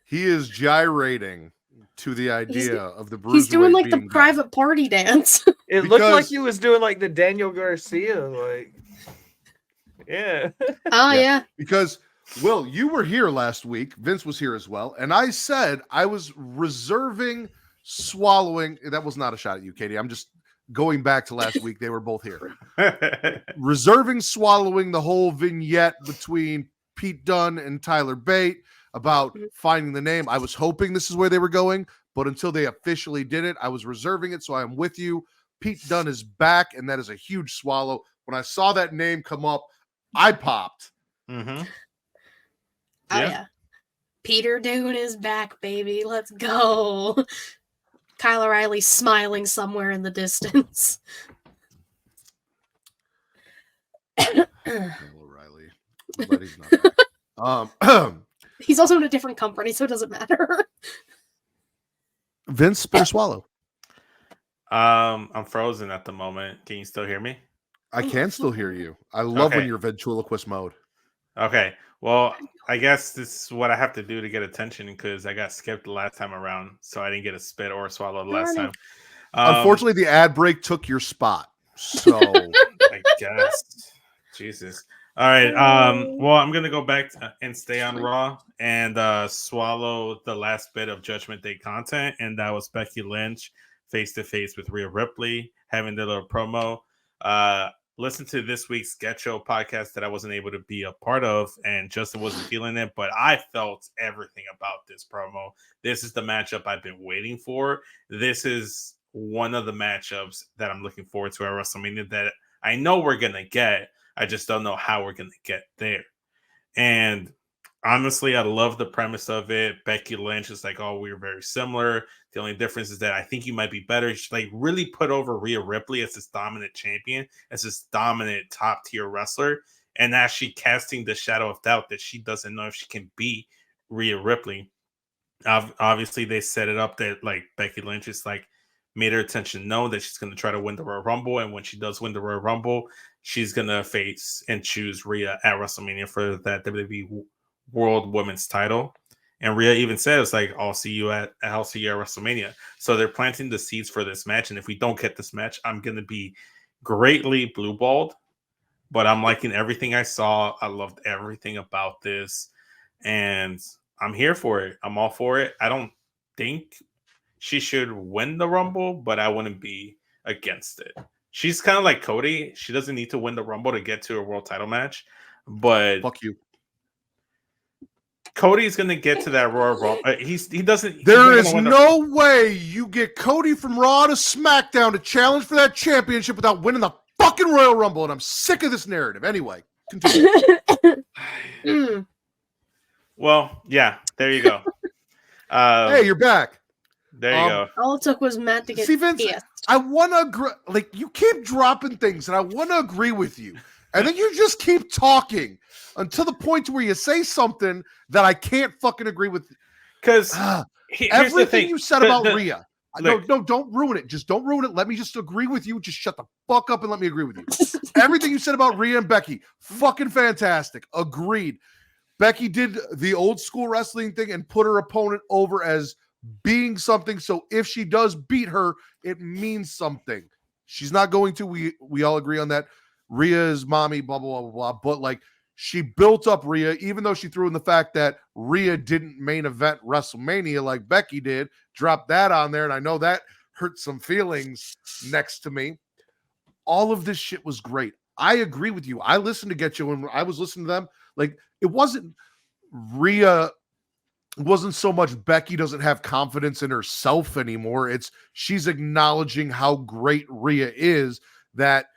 He is gyrating to the idea of the Bruiserweight. He's doing like the being private party dance. It looked like he was doing like the Daniel Garcia, like, yeah. Oh yeah. Because Will, you were here last week. Vince was here as well, and I said I was reserving swallowing. That was not a shot at you, Katie. I'm just going back to last week. They were both here. Reserving swallowing the whole vignette between Pete Dunne and Tyler Bate about finding the name. I was hoping this is where they were going, but until they officially did it, I was reserving it. So I'm with you. Pete Dunne is back, and that is a huge swallow. When I saw that name come up, I popped. Mm-hmm. Oh yeah. Peter Dunne is back, baby. Let's go. Kyle O'Reilly smiling somewhere in the distance. Kyle O'Reilly, but he's not back. He's also in a different company, so it doesn't matter. Vince, spit or swallow? I'm frozen at the moment. Can you still hear me? I can still hear you. I love Okay. when you're ventriloquist mode. Okay. Well, I guess this is what I have to do to get attention because I got skipped the last time around, so I didn't get a spit or a swallow the last time. Unfortunately, the ad break took your spot. So I guess. Jesus. All right. Well, I'm gonna go back and stay on Raw and swallow the last bit of Judgment Day content, and that was Becky Lynch face to face with Rhea Ripley having the little promo. Listen to this week's Sketch Show podcast that I wasn't able to be a part of, and Justin wasn't feeling it, but I felt everything about this promo. This is the matchup I've been waiting for. This is one of the matchups that I'm looking forward to at WrestleMania that I know we're gonna get. I just don't know how we're going to get there. And honestly, I love the premise of it. Becky Lynch is like, oh, we're very similar. The only difference is that I think you might be better. She like really put over Rhea Ripley as this dominant champion, as this dominant top tier wrestler. And actually casting the shadow of doubt that she doesn't know if she can beat Rhea Ripley. Obviously, they set it up that like Becky Lynch is like made her attention known that she's going to try to win the Royal Rumble, and when she does win the Royal Rumble, she's going to face and choose Rhea at WrestleMania for that WWE World Women's Title. And Rhea even says like, I'll see you at WrestleMania. So they're planting the seeds for this match, and if we don't get this match, I'm going to be greatly blueballed. But I'm liking everything I saw. I loved everything about this, and I'm here for it. I'm all for it. I don't think she should win the Rumble, but I wouldn't be against it. She's kind of like Cody. She doesn't need to win the Rumble to get to a world title match, but Fuck you. Cody's going to get to that Royal Rumble. He doesn't. There is no way you get Cody from Raw to SmackDown to challenge for that championship without winning the fucking Royal Rumble, and I'm sick of this narrative. Anyway, continue. Well, yeah, there you go. Hey, you're back. There you go. All it took was Matt to get Vince, pissed. I want to agree. Like, you keep dropping things, and I want to agree with you. And then you just keep talking until the point where you say something that I can't fucking agree with. Because everything you said about Rhea. Look, no, don't ruin it. Just don't ruin it. Let me just agree with you. Just shut the fuck up and let me agree with you. Everything you said about Rhea and Becky, fucking fantastic. Agreed. Becky did the old school wrestling thing and put her opponent over as being something. So if she does beat her, it means something. She's not going to. We all agree on that. Rhea's mommy, blah, blah, blah, blah. But like, she built up Rhea, even though she threw in the fact that Rhea didn't main event WrestleMania like Becky did. Dropped that on there, and I know that hurt some feelings next to me. All of this shit was great. I agree with you. I listened to Get You when I was listening to them. Like, it wasn't Rhea, it wasn't so much Becky doesn't have confidence in herself anymore. It's she's acknowledging how great Rhea is, that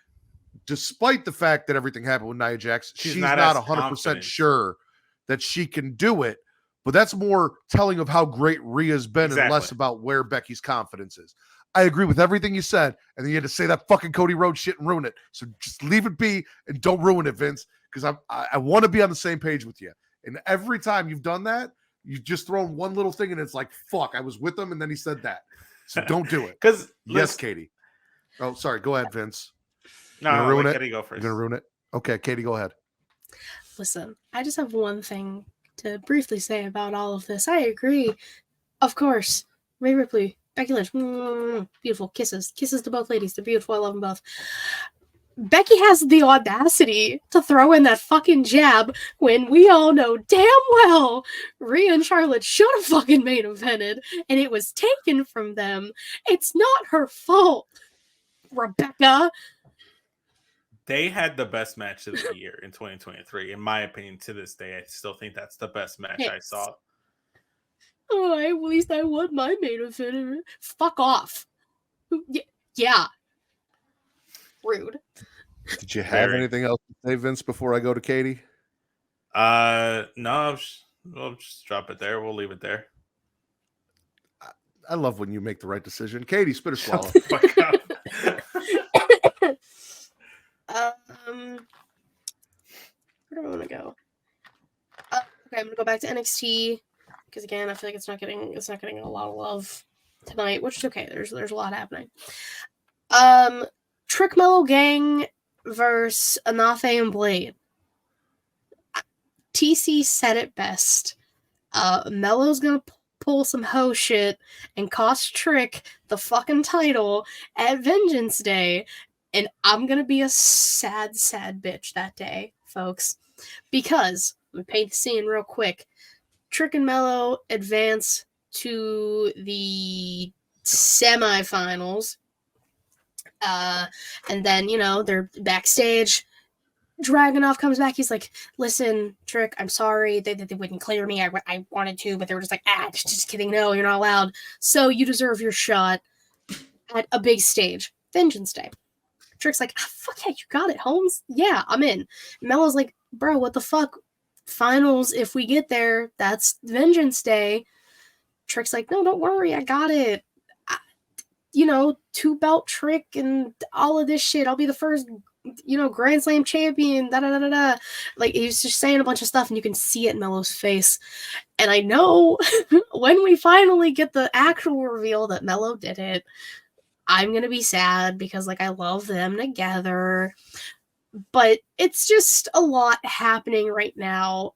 despite the fact that everything happened with Nia Jax, she's not 100% sure that she can do it. But that's more telling of how great Rhea's been and less about where Becky's confidence is. I agree with everything you said, and then you had to say that fucking Cody Rhodes shit and ruin it. So just leave it be and don't ruin it, Vince, because I want to be on the same page with you. And every time you've done that, you've just thrown one little thing, and it's like, fuck, I was with him, and then he said that. So don't do it. Because yes, Katie. Oh, sorry. Go ahead, Vince. No, ruin it. Katie, go first. You're gonna ruin it. Okay, Katie, go ahead. Listen, I just have one thing to briefly say about all of this. I agree. Of course, Rhea Ripley, Becky Lynch, beautiful kisses. Kisses to both ladies. They're beautiful. I love them both. Becky has the audacity to throw in that fucking jab when we all know damn well Rhea and Charlotte should have fucking main evented, and it was taken from them. It's not her fault, Rebecca. They had the best match of the year in 2023. In my opinion, to this day, I still think that's the best match I saw. Oh, at least I won my main event. Fuck off. Yeah. Rude. Did you have anything else to say, Vince, before I go to Katie? No, we'll just drop it there. We'll leave it there. I love when you make the right decision. Katie, spit or swallow. Fuck up. Where do I want to go? Okay, I'm gonna go back to NXT because again, I feel like it's not getting a lot of love tonight, which is okay. There's a lot happening. Trick Mellow Gang versus Anafe and Blade. TC said it best. Mello's gonna pull some hoe shit and cost Trick the fucking title at Vengeance Day. And I'm going to be a sad, sad bitch that day, folks. Because, let me paint the scene real quick. Trick and Mello advance to the semifinals. And then, they're backstage. Dragunov comes back. He's like, listen, Trick, I'm sorry. They wouldn't clear me. I wanted to, but they were just like, just kidding. No, you're not allowed. So you deserve your shot at a big stage. Vengeance Day. Trick's like, fuck yeah, you got it, Holmes. Yeah, I'm in. Mello's like, bro, what the fuck? Finals, if we get there, that's Vengeance Day. Trick's like, no, don't worry, I got it. 2-belt Trick and all of this shit. I'll be the first Grand Slam champion, da da da da da. Like, he was just saying a bunch of stuff, and you can see it in Melo's face. And I know when we finally get the actual reveal that Melo did it, I'm gonna be sad because, like, I love them together. But it's just a lot happening right now.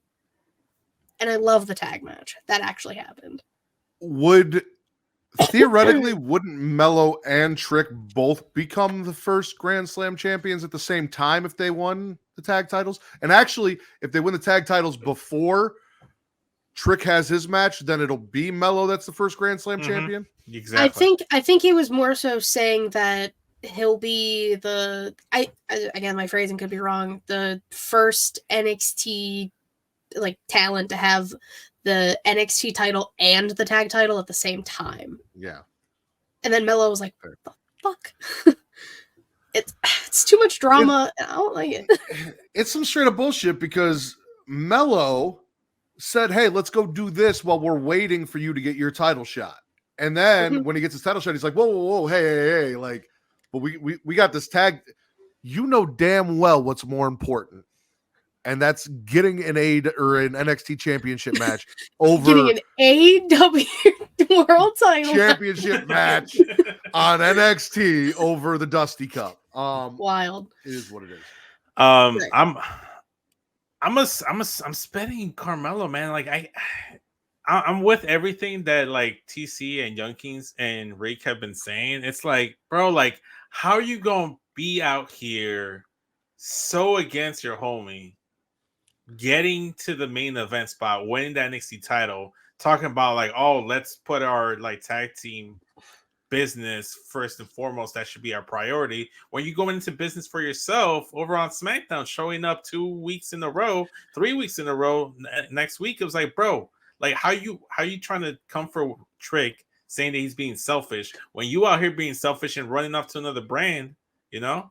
And I love the tag match. That actually happened. Theoretically, wouldn't Melo and Trick both become the first Grand Slam champions at the same time if they won the tag titles? And actually, if they win the tag titles before Trick has his match, then it'll be Melo that's the first Grand Slam champion? Exactly. I think he was more so saying that he'll be again, my phrasing could be wrong, the first NXT like talent to have the NXT title and the tag title at the same time. Yeah. And then Melo was like, the fuck? It's too much drama. And I don't like it. It's some straight up bullshit because Melo said, hey, let's go do this while we're waiting for you to get your title shot. And then when he gets his title shot, he's like, whoa, hey, like, but we got this tag. You know damn well what's more important. And that's getting an NXT championship match over getting an AEW world title championship match on NXT over the Dusty Cup. Wild. It is what it is. I'm spitting Carmelo, man. Like I'm with everything that like TC and Young Kings and Rick have been saying. It's like, bro, like, how are you gonna be out here so against your homie, getting to the main event spot, winning the NXT title, talking about like, oh, let's put our like tag team business first and foremost. That should be our priority. When you go into business for yourself over on SmackDown, showing up 2 weeks in a row, 3 weeks in a row, next week, it was like, bro, like how you trying to come for Trick, saying that he's being selfish when you out here being selfish and running off to another brand, I mean,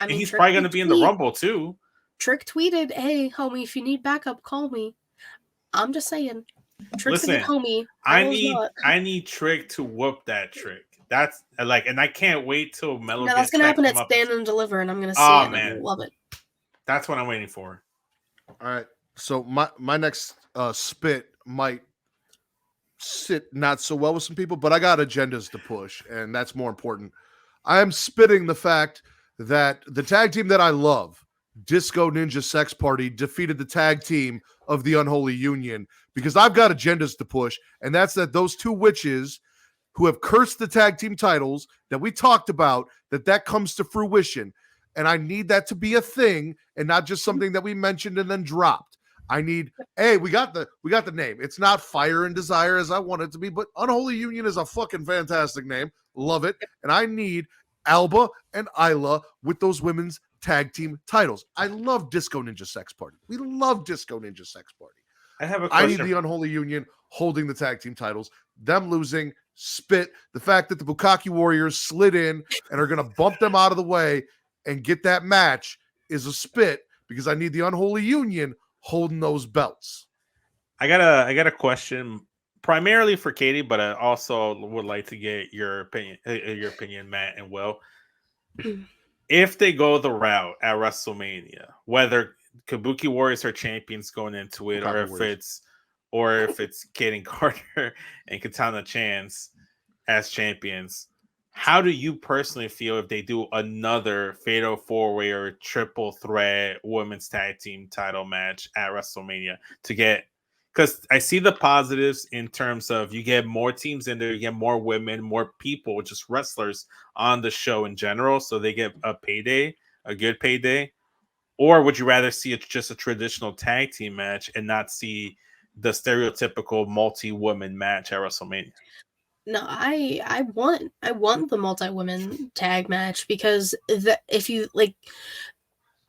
and he's probably going to be in the Rumble too. Trick tweeted, hey, homie, if you need backup, call me. I'm just saying. Trick's Listen, a good homie. I need Trick to whoop that Trick. That's like, and I can't wait till Melo. No, that's gonna happen at Stand and Deliver, and I'm gonna see it. Man. I love it. That's what I'm waiting for. All right. So my next spit might sit not so well with some people, but I got agendas to push, and that's more important. I am spitting the fact that the tag team that I love, Disco Ninja Sex Party, defeated the tag team of the Unholy Union because I've got agendas to push, and that's that those two witches who have cursed the tag team titles that we talked about, that comes to fruition. And I need that to be a thing and not just something that we mentioned and then dropped. I need, hey, we got the name. It's not Fire and Desire as I want it to be, but Unholy Union is a fucking fantastic name. Love it. And I need Alba and Isla with those women's tag team titles. I love Disco Ninja Sex Party. We love Disco Ninja Sex Party. I need the Unholy Union holding the tag team titles. Them losing, spit. The fact that the Bukkake Warriors slid in and are going to bump them out of the way and get that match is a spit because I need the Unholy Union holding those belts. I got a question primarily for Katie, but I also would like to get your opinion, Matt and Will. If they go the route at WrestleMania, whether Kabuki Warriors are champions going into it, or if it's Kaden Carter and Katana Chance as champions, how do you personally feel if they do another Fatal 4-Way or triple threat women's tag team title match at WrestleMania to get? Because I see the positives in terms of you get more teams in there, you get more women, more people, just wrestlers on the show in general, so they get a payday, a good payday. Or would you rather see just a traditional tag team match and not see the stereotypical multi-woman match at WrestleMania? No, I want the multi-women tag match because if you like,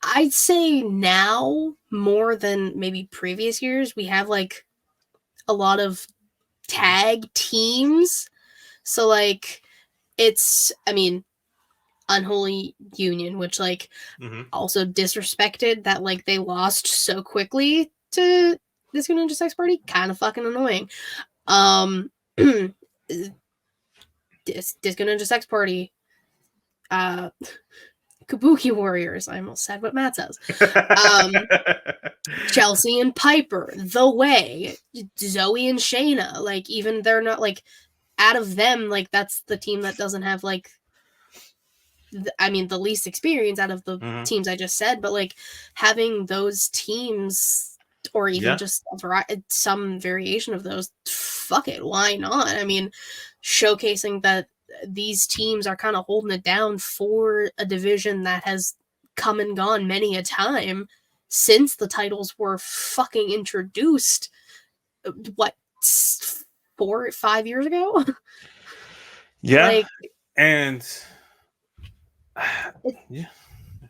I'd say now more than maybe previous years, we have like a lot of tag teams. So like it's, I mean, Unholy Union, which like also disrespected that like they lost so quickly to Disco Ninja Sex Party. Kind of fucking annoying. Disco Ninja Sex Party Kabuki Warriors. I almost said what Matt says. Chelsea and Piper, The Way, Zoe and Shayna. Like, even they're not like out of them. Like, that's the team that doesn't have like, the least experience out of the teams I just said. But like having those teams, or even just some variation of those, fuck it, why not? I mean, showcasing that these teams are kind of holding it down for a division that has come and gone many a time since the titles were fucking introduced, what, 4 or 5 years ago? Yeah. Like, and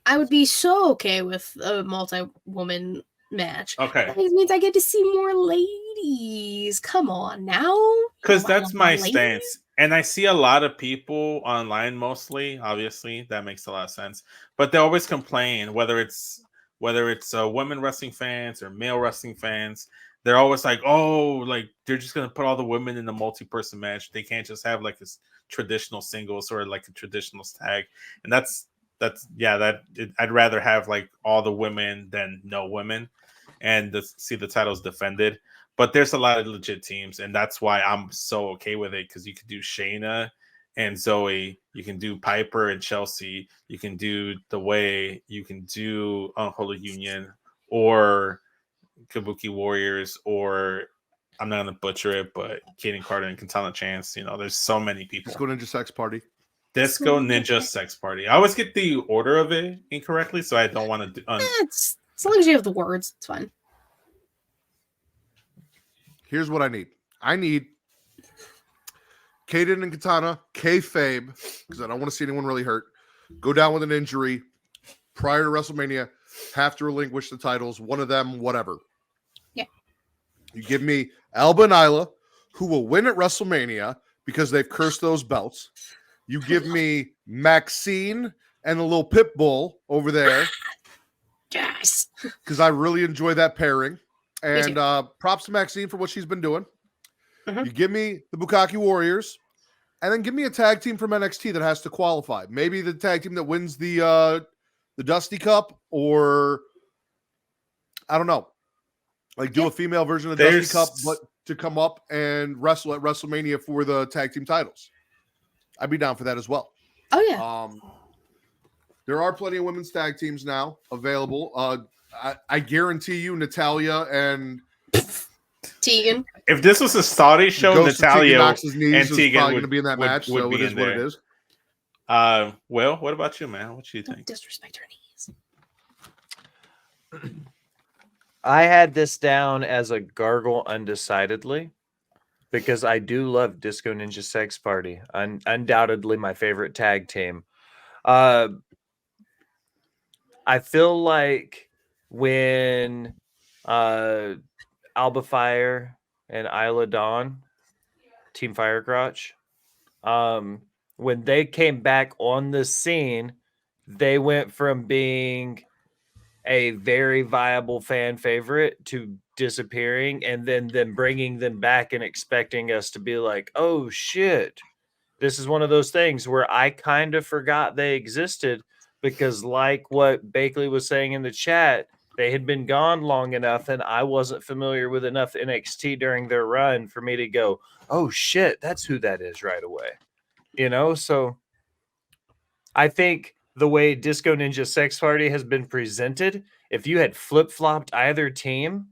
I would be so okay with a multi-woman match. Okay. That means I get to see more ladies. Come on now. Because that's my stance. And I see a lot of people online, mostly, obviously, that makes a lot of sense. But they always complain, whether it's women wrestling fans or male wrestling fans, they're always like, oh, like they're just gonna put all the women in a multi-person match. They can't just have like this traditional singles or like a traditional tag. And I'd rather have like all the women than no women, and see the titles defended. But there's a lot of legit teams, and that's why I'm so okay with it, because you could do Shayna and Zoe, you can do Piper and Chelsea, you can do The Way, you can do Unholy Union, or Kabuki Warriors, or I'm not gonna butcher it, but Kaden Carter and Katana Chance. You know, there's so many people. Disco Ninja Sex Party. Disco Ninja Sex Party. I always get the order of it incorrectly, so I don't want to do. As long as you have the words, it's fine. Here's what I need. I need Kaden and Katana, kayfabe, because I don't want to see anyone really hurt, go down with an injury prior to WrestleMania, have to relinquish the titles, one of them, whatever. Yeah. You give me Alba and Isla, who will win at WrestleMania because they've cursed those belts. You give me Maxine and a little pit bull over there. Yes. Because I really enjoy that pairing. And props to Maxine for what she's been doing. You give me the Bukkake Warriors, and then give me a tag team from NXT that has to qualify. Maybe the tag team that wins the Dusty Cup, or I don't know, like do a female version of the Dusty Cup, but to come up and wrestle at WrestleMania for the tag team titles. I'd be down for that as well. Oh yeah. There are plenty of women's tag teams now available. I guarantee you, Natalya and Tegan. If this was a Saudi show, Natalya and Tegan probably going to be in that match. So it is what it is. Will, what about you, man? What do you think? Don't disrespect her knees. I had this down as a gargle undecidedly, because I do love Disco Ninja Sex Party. Undoubtedly my favorite tag team. I feel like when Alba Fire and Isla Dawn, Team Firecrotch, when they came back on the scene, they went from being a very viable fan favorite to disappearing, and then bringing them back and expecting us to be like, oh shit, this is one of those things where I kind of forgot they existed, because like what Bakley was saying in the chat, they had been gone long enough and I wasn't familiar with enough NXT during their run for me to go, oh shit, that's who that is right away. You know, so I think the way Disco Ninja Sex Party has been presented, if you had flip-flopped either team,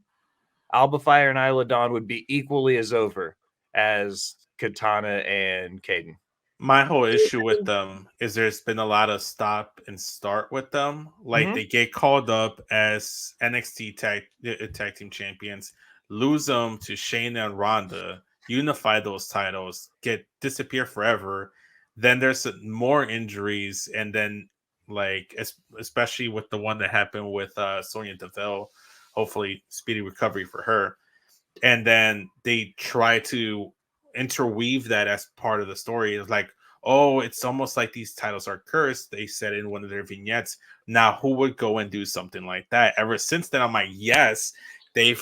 Alba Fire and Isla Dawn would be equally as over as Katana and Kaden. My whole issue with them is there's been a lot of stop and start with them. Like they get called up as NXT tag team champions, lose them to Shayna and Ronda, unify those titles, disappear forever. Then there's more injuries, and then like especially with the one that happened with Sonya Deville, hopefully speedy recovery for her. And then they try to interweave that as part of the story. It's like, oh, it's almost like these titles are cursed. They said in one of their vignettes. Now, who would go and do something like that? Ever since then, I'm like, yes, they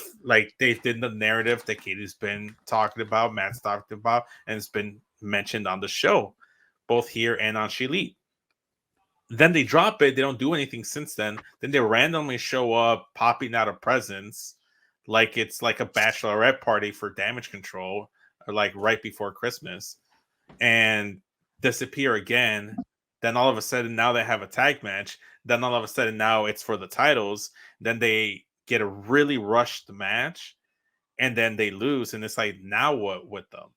did the narrative that Katie's been talking about, Matt's talked about, and it's been mentioned on the show, both here and on She Elite. then they drop it. They don't do anything since then. Then they randomly show up, popping out of presents, like it's like a bachelorette party for Damage Control, or like right before Christmas, and disappear again. Then all of a sudden, now they have a tag match. Then all of a sudden, now it's for the titles. Then they get a really rushed match, and then they lose. And it's like, now what with them?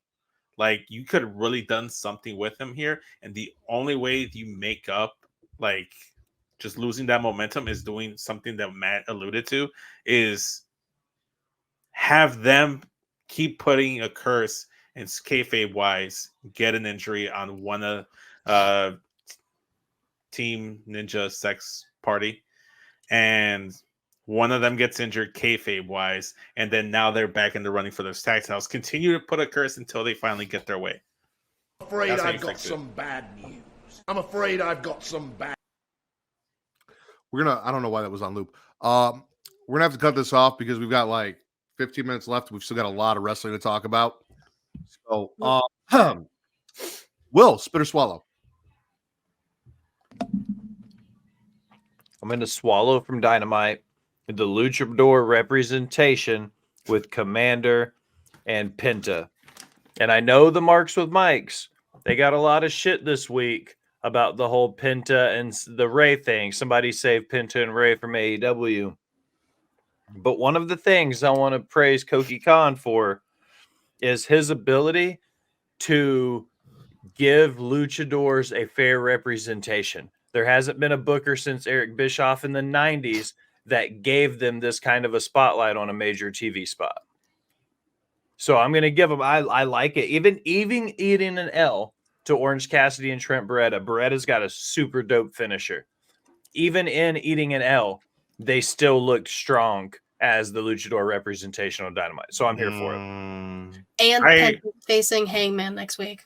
Like, you could have really done something with them here. And the only way you make up, like, just losing that momentum is doing something that Matt alluded to, is have them keep putting a curse and kayfabe wise get an injury on one of Team Ninja Sex Party, and one of them gets injured kayfabe wise, and then now they're back in the running for those tag titles. Continue to put a curse until they finally get their way. I'm afraid I've got some bad news. I'm afraid I've got some bad. I don't know why that was on loop. We're gonna have to cut this off because we've got like 15 minutes left. We've still got a lot of wrestling to talk about. So, Will, spit or swallow? I'm going to swallow from Dynamite the Luchador representation with Commander and Penta. And I know the Marks with Mikes, they got a lot of shit this week about the whole Penta and the Ray thing. Somebody save Penta and Ray from AEW. But one of the things I want to praise Koki Khan for is his ability to give luchadors a fair representation. There hasn't been a booker since Eric Bischoff in the 90s that gave them this kind of a spotlight on a major TV spot. So I'm going to give them, I like it. Even eating an L to Orange Cassidy and Trent Beretta. Beretta's got a super dope finisher. Even in eating an L, they still looked strong as the luchador representation on Dynamite. So I'm here for it. And Penta facing Hangman next week.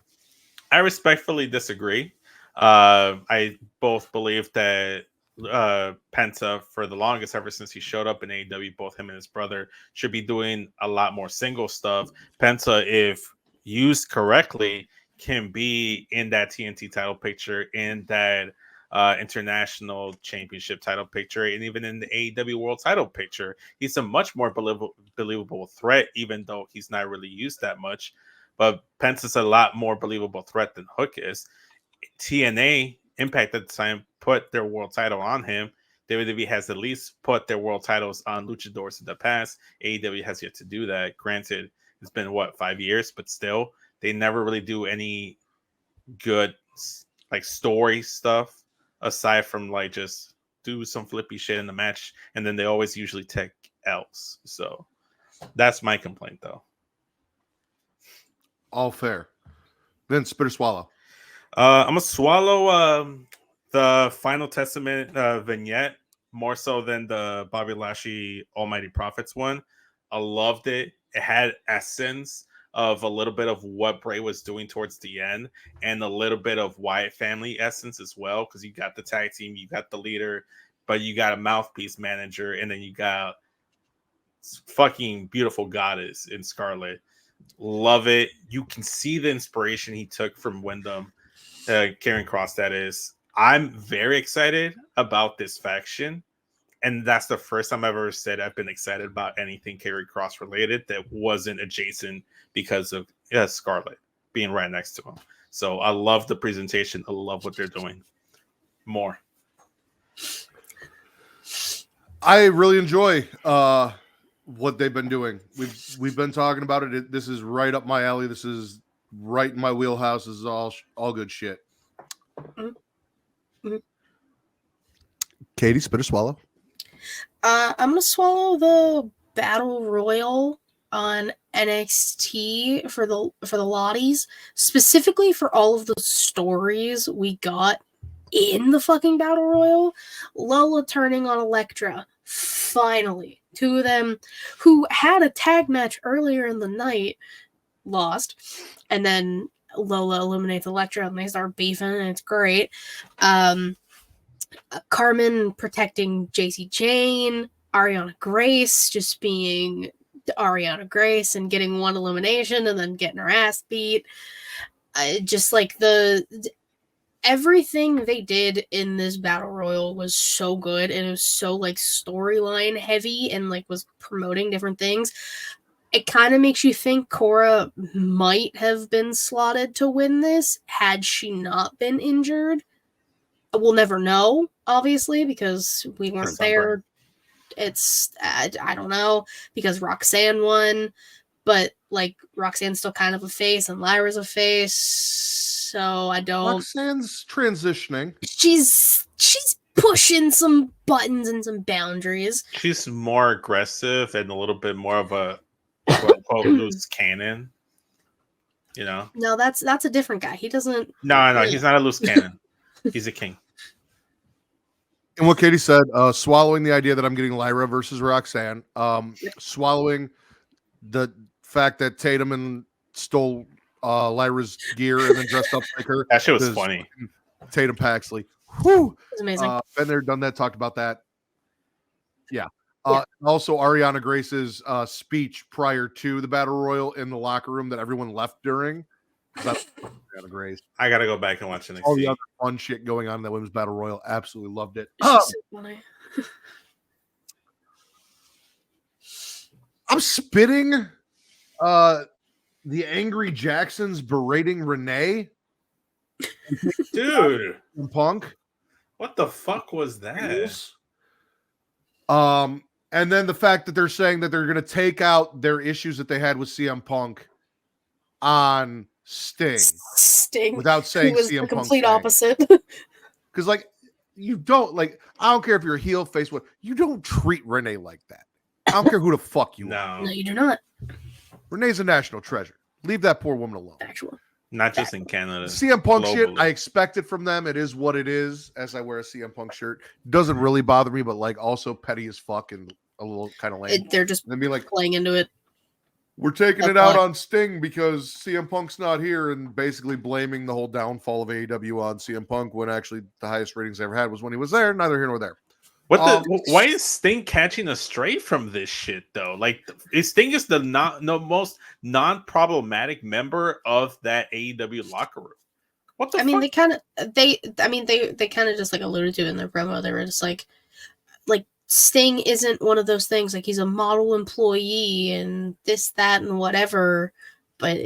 I respectfully disagree. I both believe that Penta, for the longest, ever since he showed up in AEW, both him and his brother should be doing a lot more single stuff. Penta, if used correctly, can be in that TNT title picture, in that international championship title picture, and even in the AEW world title picture. He's a much more believable threat, even though he's not really used that much. But Penta's a lot more believable threat than Hook is. TNA, Impact at the time, put their world title on him. WWE has at least put their world titles on luchadors in the past. AEW has yet to do that. Granted, it's been, 5 years? But still, they never really do any good, like, story stuff aside from, like, just do some flippy shit in the match, and then they always usually take L's. So that's my complaint, though. All fair. Then spit or swallow? I'm gonna swallow the Final Testament vignette more so than the Bobby Lashley Almighty Prophets one. I loved it. It had essence of a little bit of what Bray was doing towards the end, and a little bit of Wyatt family essence as well, because you got the tag team, you got the leader, but you got a mouthpiece manager, and then you got fucking beautiful goddess in Scarlet. Love it. You can see the inspiration he took from Wyndham. Karen Cross, that is. I'm very excited about this faction, and that's the first time I've ever said I've been excited about anything Karen Cross related that wasn't adjacent because of Scarlett being right next to him. So I love the presentation. I love what they're doing. More. I really enjoy what they've been doing. We've been talking about it. This is right up my alley. This is right in my wheelhouse. This is all good shit. Mm-hmm. Katie, spit or swallow? I'm gonna swallow the Battle Royal on NXT for the Lotties, specifically for all of the stories we got in the fucking Battle Royal. Lola turning on Elektra, finally. Two of them who had a tag match earlier in the night lost, and then Lola eliminates Elektra and they start beefing, and it's great. Carmen protecting JC Jane, Ariana Grace just being Ariana Grace and getting one elimination and then getting her ass beat. Just like everything they did in this battle royal was so good, and it was so like storyline heavy, and like was promoting different things. It kind of makes you think Cora might have been slotted to win this had she not been injured. We'll never know, obviously, because we weren't there. It's I don't know, because Roxanne won, but like Roxanne's still kind of a face and Lyra's a face, so I don't. Roxanne's transitioning. She's pushing some buttons and some boundaries. She's more aggressive and a little bit more of a quote unquote loose cannon. You know? No, that's a different guy. He doesn't. No, he's not a loose cannon. He's a king. And what Katie said, swallowing the idea that I'm getting Lyra versus Roxanne, swallowing the fact that Tatum stole Lyra's gear and then dressed up like her. That shit was funny. Tatum Paxley. Whew. It's amazing. Been there, done that, talked about that. Yeah. Also, Ariana Grace's speech prior to the Battle Royal in the locker room that everyone left during. Ariana Grace. I got to go back and watch it. All the other fun shit going on in that Women's Battle Royal. Absolutely loved it. So funny. I'm spitting the angry Jacksons berating Renee. Dude. Punk. What the fuck was that? And then the fact that they're saying that they're going to take out their issues that they had with CM Punk on Sting without saying was CM the Punk. Complete opposite. Because like you don't like. I don't care if you're a heel face. What you don't treat Renee like that. I don't care who the fuck you are. No, you do not. Renee's a national treasure. Leave that poor woman alone. Actual. Not just in Canada. CM Punk globally. shit, I expect it from them. It is what it is. As I wear a CM Punk shirt, doesn't really bother me, but like also petty as fuck and a little kind of lame. They're just be like playing into it. We're taking it out on Sting because CM Punk's not here, and basically blaming the whole downfall of AEW on CM Punk when actually the highest ratings I ever had was when he was there. Neither here nor there. Why is Sting catching a stray from this shit though? Like Sting is the most non-problematic member of that AEW locker room. What the? I mean, they kind of just like alluded to in their promo. They were just like Sting isn't one of those things. Like he's a model employee and this, that, and whatever. But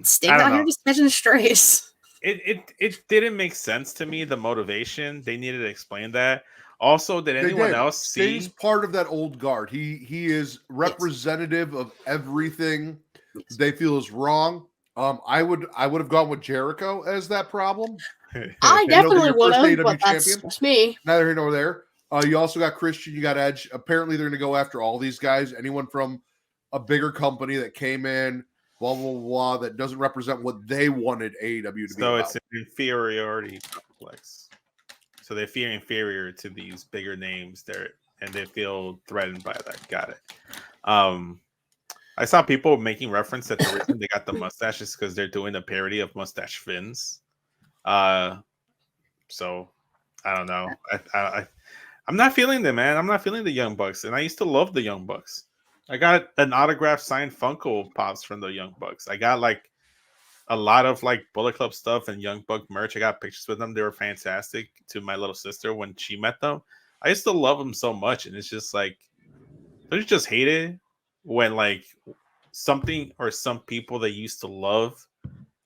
Sting's out here just catching strays. It didn't make sense to me, the motivation. They needed to explain that. Also, did anyone else see? Sting's part of that old guard. He is representative of everything they feel is wrong. I would have gone with Jericho as that problem. I definitely would have, but that's just me. Neither here nor there. You also got Christian, you got Edge. Apparently, they're going to go after all these guys. Anyone from a bigger company that came in, blah, blah, blah, that doesn't represent what they wanted AEW to be So about. it's an inferiority complex. So they feel inferior to these bigger names there, and they feel threatened by that. Got it. I saw people making reference that the reason they got the mustaches because they're doing a parody of Mustache Fins. So I don't know. I'm not feeling them, man. I'm not feeling the Young Bucks, and I used to love the Young Bucks. I got an autographed signed Funko Pops from the Young Bucks. I got like a lot of like Bullet Club stuff and Young Buck merch. I got pictures with them. They were fantastic to my little sister when she met them. I used to love them so much, and it's just like, don't you just hate it when like something or some people that you used to love,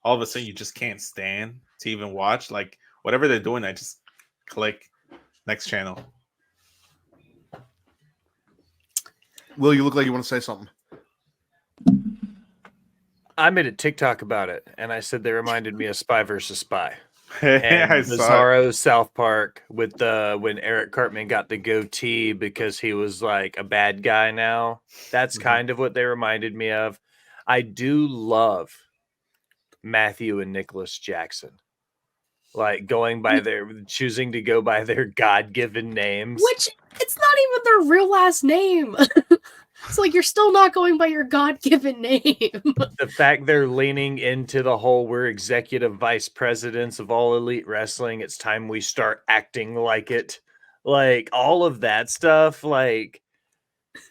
all of a sudden you just can't stand to even watch? Like whatever they're doing, I just click next channel. Will, you look like you want to say something. I made a TikTok about it, and I said they reminded me of Spy versus Spy. And Bizarro South Park with when Eric Cartman got the goatee because he was like a bad guy now. That's kind of what they reminded me of. I do love Matthew and Nicholas Jackson. Like choosing to go by their God-given names. Which, it's not even their real last name. It's like you're still not going by your God-given name. The fact they're leaning into the whole we're executive vice presidents of All Elite Wrestling. It's time we start acting like it. Like all of that stuff. Like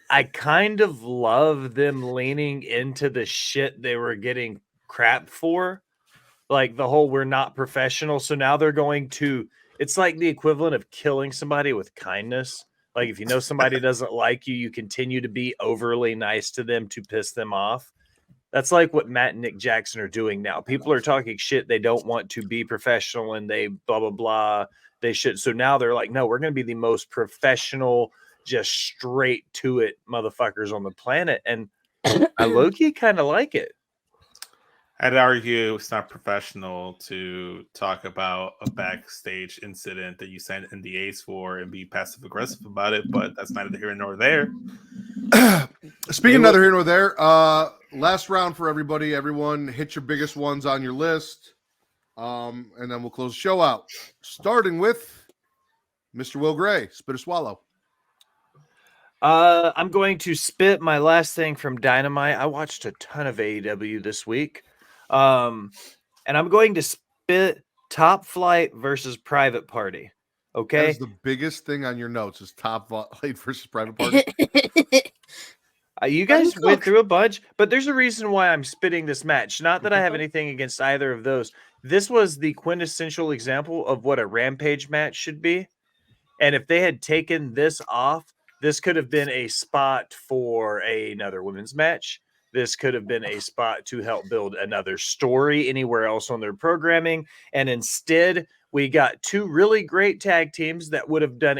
I kind of love them leaning into the shit they were getting crap for. Like the whole we're not professional. So now they're going to, it's like the equivalent of killing somebody with kindness. Like if you know somebody doesn't like you, you continue to be overly nice to them to piss them off. That's like what Matt and Nick Jackson are doing now. People are talking shit. They don't want to be professional and they blah, blah, blah. They should. So now they're like, no, we're going to be the most professional, just straight to it motherfuckers on the planet. And I low-key kind of like it. I'd argue it's not professional to talk about a backstage incident that you signed NDAs for and be passive aggressive about it, but that's neither here nor there. Speaking of neither here nor there, last round for everybody. Everyone hit your biggest ones on your list. And then we'll close the show out. Starting with Mr. Will Gray, spit or swallow. I'm going to spit my last thing from Dynamite. I watched a ton of AEW this week. And I'm going to spit Top Flight versus Private Party. Okay. That's the biggest thing on your notes is Top Flight versus Private Party. You guys went through a bunch, but there's a reason why I'm spitting this match. Not that I have anything against either of those. This was the quintessential example of what a Rampage match should be. And if they had taken this off, this could have been a spot for another women's match. This could have been a spot to help build another story anywhere else on their programming. And instead, we got two really great tag teams that would have done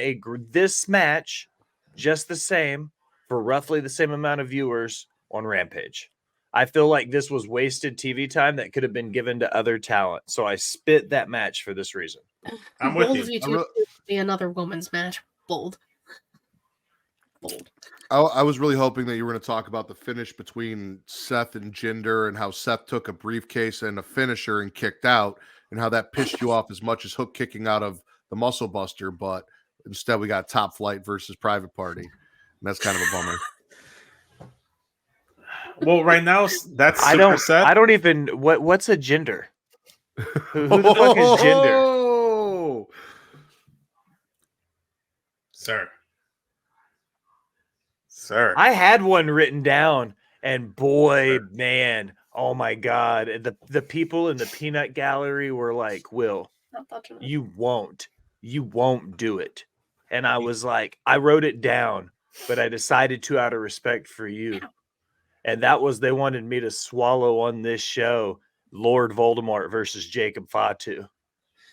this match just the same for roughly the same amount of viewers on Rampage. I feel like this was wasted TV time that could have been given to other talent. So I spit that match for this reason. I'm Bold with of you. to be another woman's match. Bold. I was really hoping that you were going to talk about the finish between Seth and Jinder and how Seth took a briefcase and a finisher and kicked out and how that pissed you off as much as Hook kicking out of the Muscle Buster. But instead we got Top Flight versus Private Party. And that's kind of a bummer. Well, right now that's I don't even what's a gender? Who the fuck is gender? Sir. I had one written down, and boy, man, oh my god, the people in the peanut gallery were like, "Will, you won't do it," and I was like, I wrote it down, but I decided to out of respect for you, and that was they wanted me to swallow on this show Lord Voldemort versus Jacob Fatu,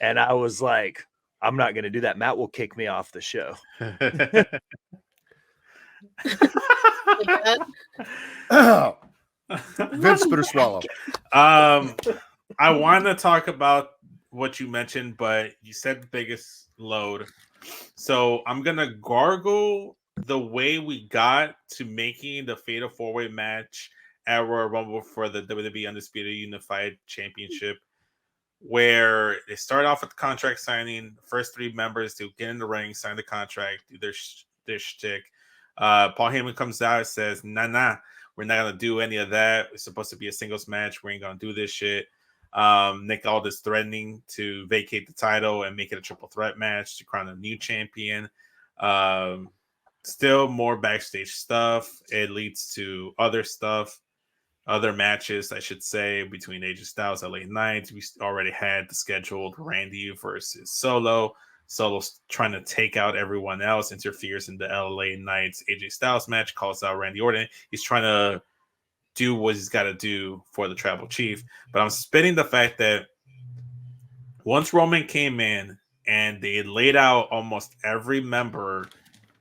and I was like, I'm not going to do that. Matt will kick me off the show. Vince, spit or swallow. I want to talk about what you mentioned, but you said the biggest load. So I'm gonna gargle the way we got to making the Fatal 4-Way match at Royal Rumble for the WWE Undisputed Unified Championship, where they start off with the contract signing. The first three members to get in the ring, sign the contract, do their shtick. Paul Heyman comes out and says, nah, we're not going to do any of that. It's supposed to be a singles match. We ain't going to do this shit. Nick Aldis threatening to vacate the title and make it a triple threat match to crown a new champion. Still more backstage stuff. It leads to other stuff, other matches, I should say, between AJ Styles, LA Knight. We already had the scheduled Randy versus Solo. Solo's trying to take out everyone else, interferes in the LA Knights AJ Styles match, calls out Randy Orton. He's trying to do what he's got to do for the tribal chief. But I'm spitting the fact that once Roman came in and they laid out almost every member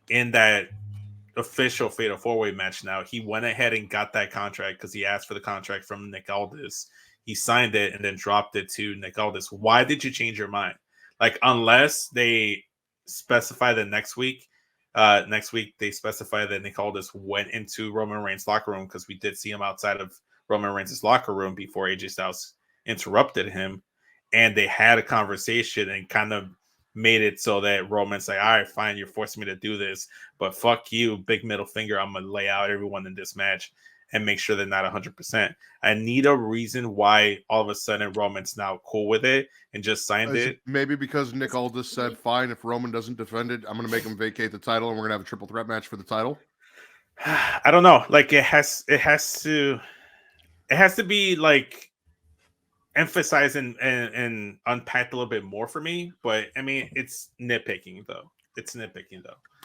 in that official Fatal 4-Way match now, he went ahead and got that contract because he asked for the contract from Nick Aldis. He signed it and then dropped it to Nick Aldis. Why did you change your mind? Like, unless they specify that next week they specify that Nick Aldis went into Roman Reigns' locker room, because we did see him outside of Roman Reigns' locker room before AJ Styles interrupted him, and they had a conversation and kind of made it so that Roman's like, all right, fine, you're forcing me to do this, but fuck you, big middle finger, I'm going to lay out everyone in this match and make sure they're not 100%. I need a reason why all of a sudden Roman's now cool with it and just signed it. Maybe because Nick Aldis said, fine, if Roman doesn't defend it, I'm going to make him vacate the title and we're going to have a triple threat match for the title. I don't know. Like, it has to be like emphasize and unpack a little bit more for me. But I mean, it's nitpicking though. I was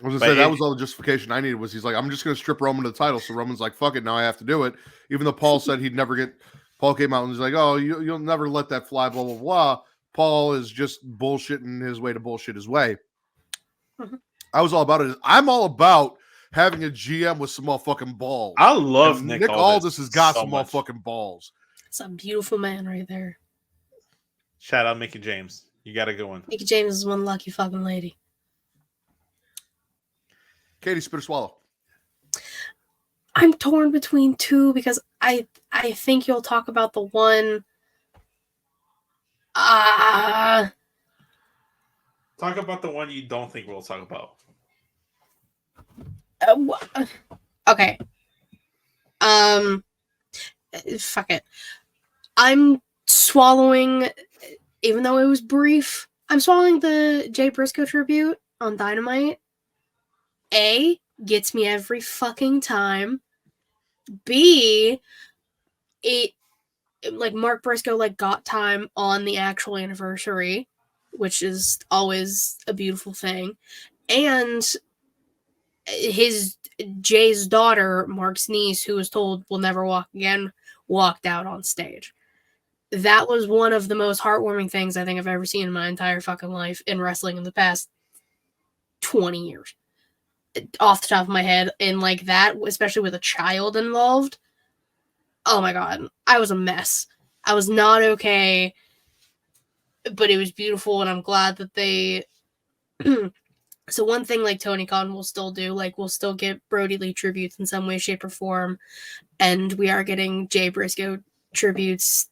gonna say that was all the justification I needed. Was he's like, I'm just gonna strip Roman of the title, so Roman's like, fuck it, now I have to do it. Even though Paul said he'd never get. Paul came out and was like, oh, you'll never let that fly, blah blah blah. Paul is just bullshitting his way to bullshit his way. I was all about it. I'm all about having a GM with some motherfucking balls. I love and Nick Aldis has got so some much. motherfucking balls. It's a beautiful man right there. Shout out Mickey James. You got a good one. Mickey James is one lucky fucking lady. Katie, spit or swallow. I'm torn between two because I think you'll talk about the one. Talk about the one you don't think we'll talk about. Okay. Fuck it. I'm swallowing, even though it was brief, I'm swallowing the Jay Briscoe tribute on Dynamite. A, gets me every fucking time. B, it like Mark Briscoe like got time on the actual anniversary, which is always a beautiful thing. And Jay's daughter, Mark's niece, who was told will never walk again, walked out on stage. That was one of the most heartwarming things I think I've ever seen in my entire fucking life in wrestling in the past 20 years. Off the top of my head, and like that, especially with a child involved. Oh my god, I was a mess. I was not okay, but it was beautiful, and I'm glad that they. So one thing like Tony Khan will still do, like we'll still get Brody Lee tributes in some way, shape, or form, and we are getting Jay Briscoe tributes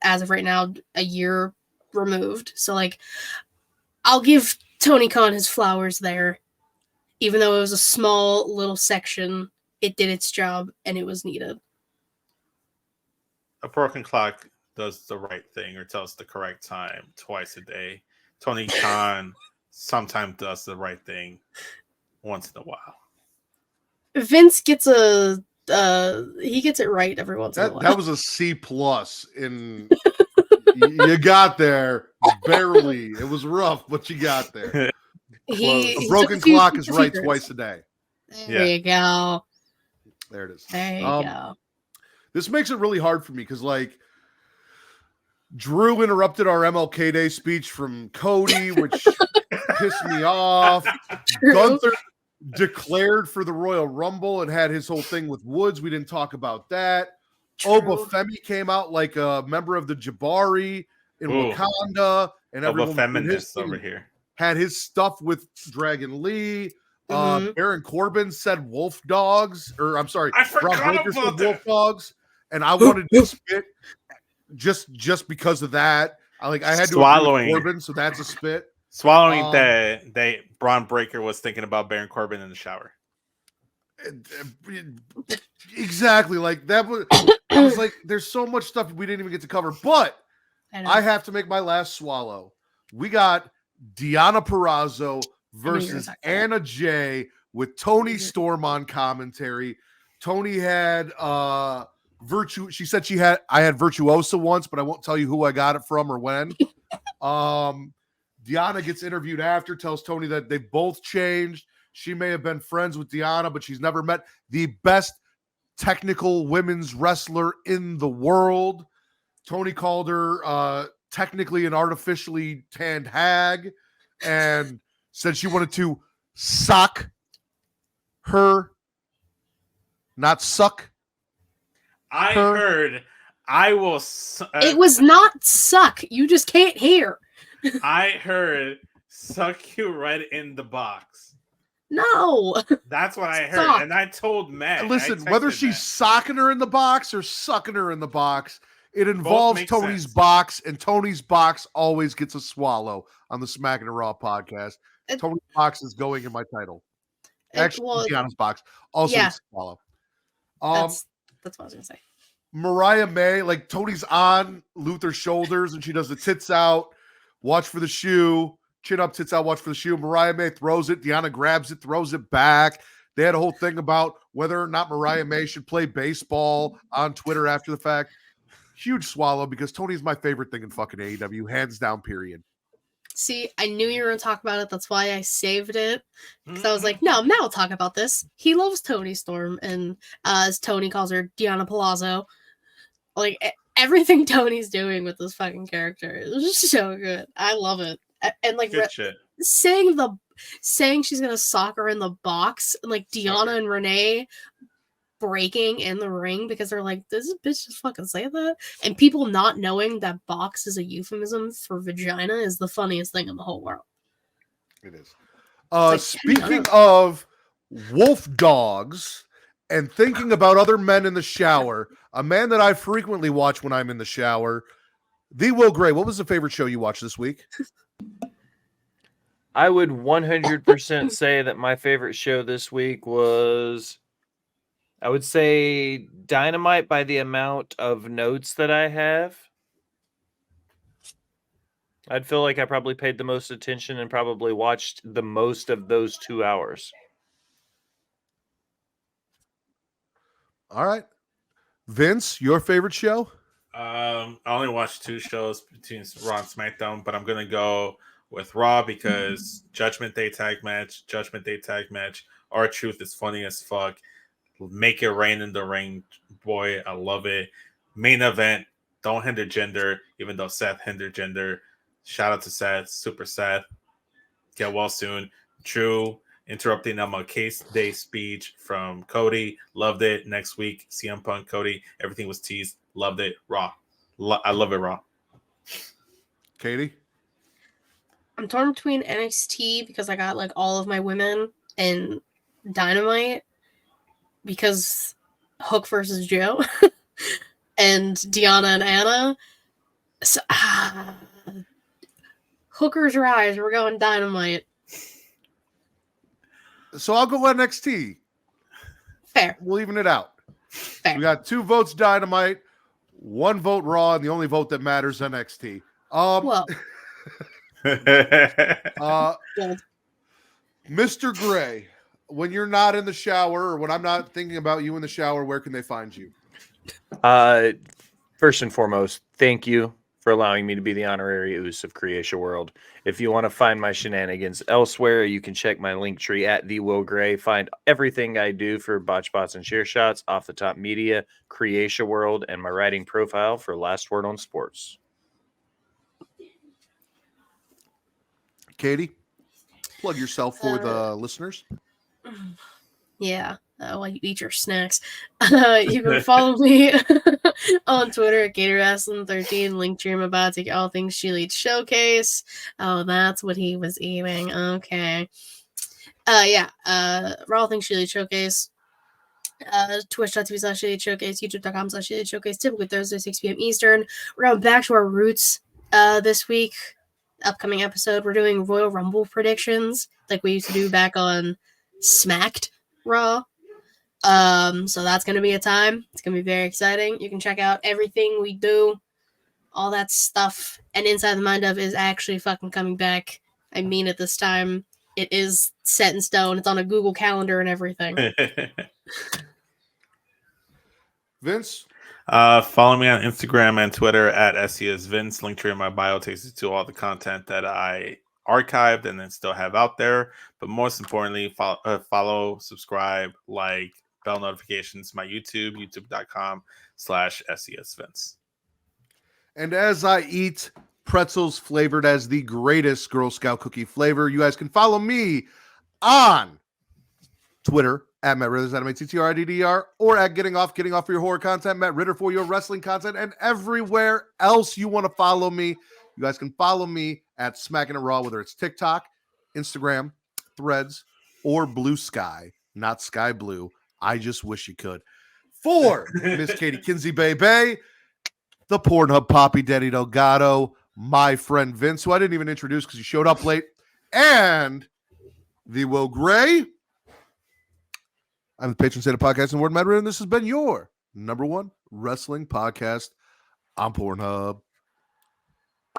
as of right now, a year removed. So like, I'll give Tony Khan his flowers there. Even though it was a small little section, it did its job and it was needed. A broken clock does the right thing or tells the correct time twice a day. Tony Khan sometimes does the right thing once in a while. Vince gets he gets it right every once in a while. That was a C+ in you got there barely. It was rough, but you got there. A broken clock is right twice a day. There you go. There it is. There you go. This makes it really hard for me because, like, Drew interrupted our MLK Day speech from Cody, which pissed me off. True. Gunther declared for the Royal Rumble and had his whole thing with Woods. We didn't talk about that. True. Obafemi came out like a member of the Jabari in Wakanda, and everyone feminists over here had his stuff with Dragon Lee. Baron Corbin said wolf dogs, or I'm sorry, I forgot Rob Baker about said wolf dogs, and I wanted to spit just because of that. I had to agree with Corbin, so that's a spit. Swallowing that Braun Breaker was thinking about Baron Corbin in the shower. Exactly, like that was. I was like, there's so much stuff we didn't even get to cover, but I have to make my last swallow. We got Deonna Purrazzo versus Anna Jay with Tony Storm on commentary. Tony had Virtue. She said I had Virtuosa once, but I won't tell you who I got it from or when. Deonna gets interviewed after, tells Tony that they both changed. She may have been friends with Deonna, but she's never met the best technical women's wrestler in the world. Tony called her technically an artificially tanned hag and said she wanted to sock her, not suck. I heard I will. It was not suck. You just can't hear. I heard suck you right in the box. No. That's what I heard. And I told Matt. Listen, whether she's socking her in the box or sucking her in the box, it involves Tony's box, and Tony's box always gets a swallow on the Smackin It Raw podcast. Tony's box is going in my title. Actually, Deanna's box also gets a swallow. That's what I was going to say. Mariah May, like Tony's on Luther's shoulders, and she does the tits out, watch for the shoe, chin up, tits out, watch for the shoe. Mariah May throws it. Deonna grabs it, throws it back. They had a whole thing about whether or not Mariah May should play baseball on Twitter after the fact. huge swallow because Tony's my favorite thing in fucking AEW, hands down, period. See, I knew you were going to talk about it. That's why I saved it. Because I was like, no, Matt will talk about this. He loves Tony Storm. And as Tony calls her, Deanna Palazzo. Like, everything Tony's doing with this fucking character is just so good. I love it. And like, Good shit. saying she's going to sock her in the box. And like, Deanna and Renee breaking in the ring because they're like, does this bitch just fucking say that? And people not knowing that box is a euphemism for vagina is the funniest thing in the whole world. It is. Speaking of wolf dogs and thinking about other men in the shower, a man that I frequently watch when I'm in the shower, the Will Gray. What was the favorite show you watched this week? I would 100% say that my favorite show this week was, I would say, Dynamite by the amount of notes that I have. I'd feel like I probably paid the most attention and probably watched the most of those 2 hours. All right. Vince, your favorite show? I only watched 2 shows between Raw and SmackDown, but I'm going to go with Raw because Judgment Day tag match. R-Truth is funny as fuck. Make it rain in the ring. Boy, I love it. Main event. Don't hinder gender, even though Seth hindered gender. Shout out to Seth. Super Seth. Get well soon. Drew interrupting on my case day speech from Cody. Loved it. Next week, CM Punk, Cody. Everything was teased. Loved it. Raw. I love it, Raw. Katie? I'm torn between NXT because I got like all of my women and Dynamite because Hook versus Joe and Deanna and Anna. So, Hooker's Rise. We're going Dynamite. So I'll go NXT. Fair. We'll even it out. Fair. We got 2 votes Dynamite, 1 vote Raw, and the only vote that matters NXT. Well, Mr. Gray, when you're not in the shower or when I'm not thinking about you in the shower, where can they find you? First and foremost, thank you for allowing me to be the honorary Oos of Creation World. If you want to find my shenanigans elsewhere, you can check my link tree at The Will Gray. Find everything I do for Botch Bots and Share Shots, Off the Top Media, Creation World, and my writing profile for Last Word on Sports. Katie, plug yourself for the listeners. Yeah, while you eat your snacks. You can follow me on Twitter at GatorWrestling13. Link to my about to all things She Leads Showcase. Oh, that's what he was eating. Okay. Raw Things She Leads Showcase. Twitch.tv/She Leads Showcase. YouTube.com/She Leads Showcase. Typically Thursday, 6 p.m. Eastern. We're going back to our roots this week. Upcoming episode, we're doing Royal Rumble predictions like we used to do back on Smacked Raw. So that's going to be a time. It's going to be very exciting. You can check out everything we do, all that stuff. And Inside the Mind of is actually fucking coming back. I mean it this time. It is set in stone. It's on a Google Calendar and everything. Vince? Follow me on Instagram and Twitter at SESVince. Link tree in my bio takes you to all the content that I archived and then still have out there. But most importantly, follow, subscribe, like, bell notifications, my YouTube, youtube.com/SESVince. And as I eat pretzels flavored as the greatest Girl Scout cookie flavor, you guys can follow me on Twitter at Matt Ridders, MATTRIDDR, or at Getting Off for your horror content, Matt Ritter for your wrestling content, and everywhere else you want to follow me. You guys can follow me at Smackin It Raw, whether it's TikTok, Instagram, Threads, or Blue Sky. Not Sky Blue. I just wish you could. For Miss Katie Kinzy Bay, the Pornhub Poppy Daddy Delgado, my friend Vince, who I didn't even introduce because he showed up late, and the Will Gray. I'm the patron saint of podcast and Warden Matter, and this has been your #1 wrestling podcast on Pornhub.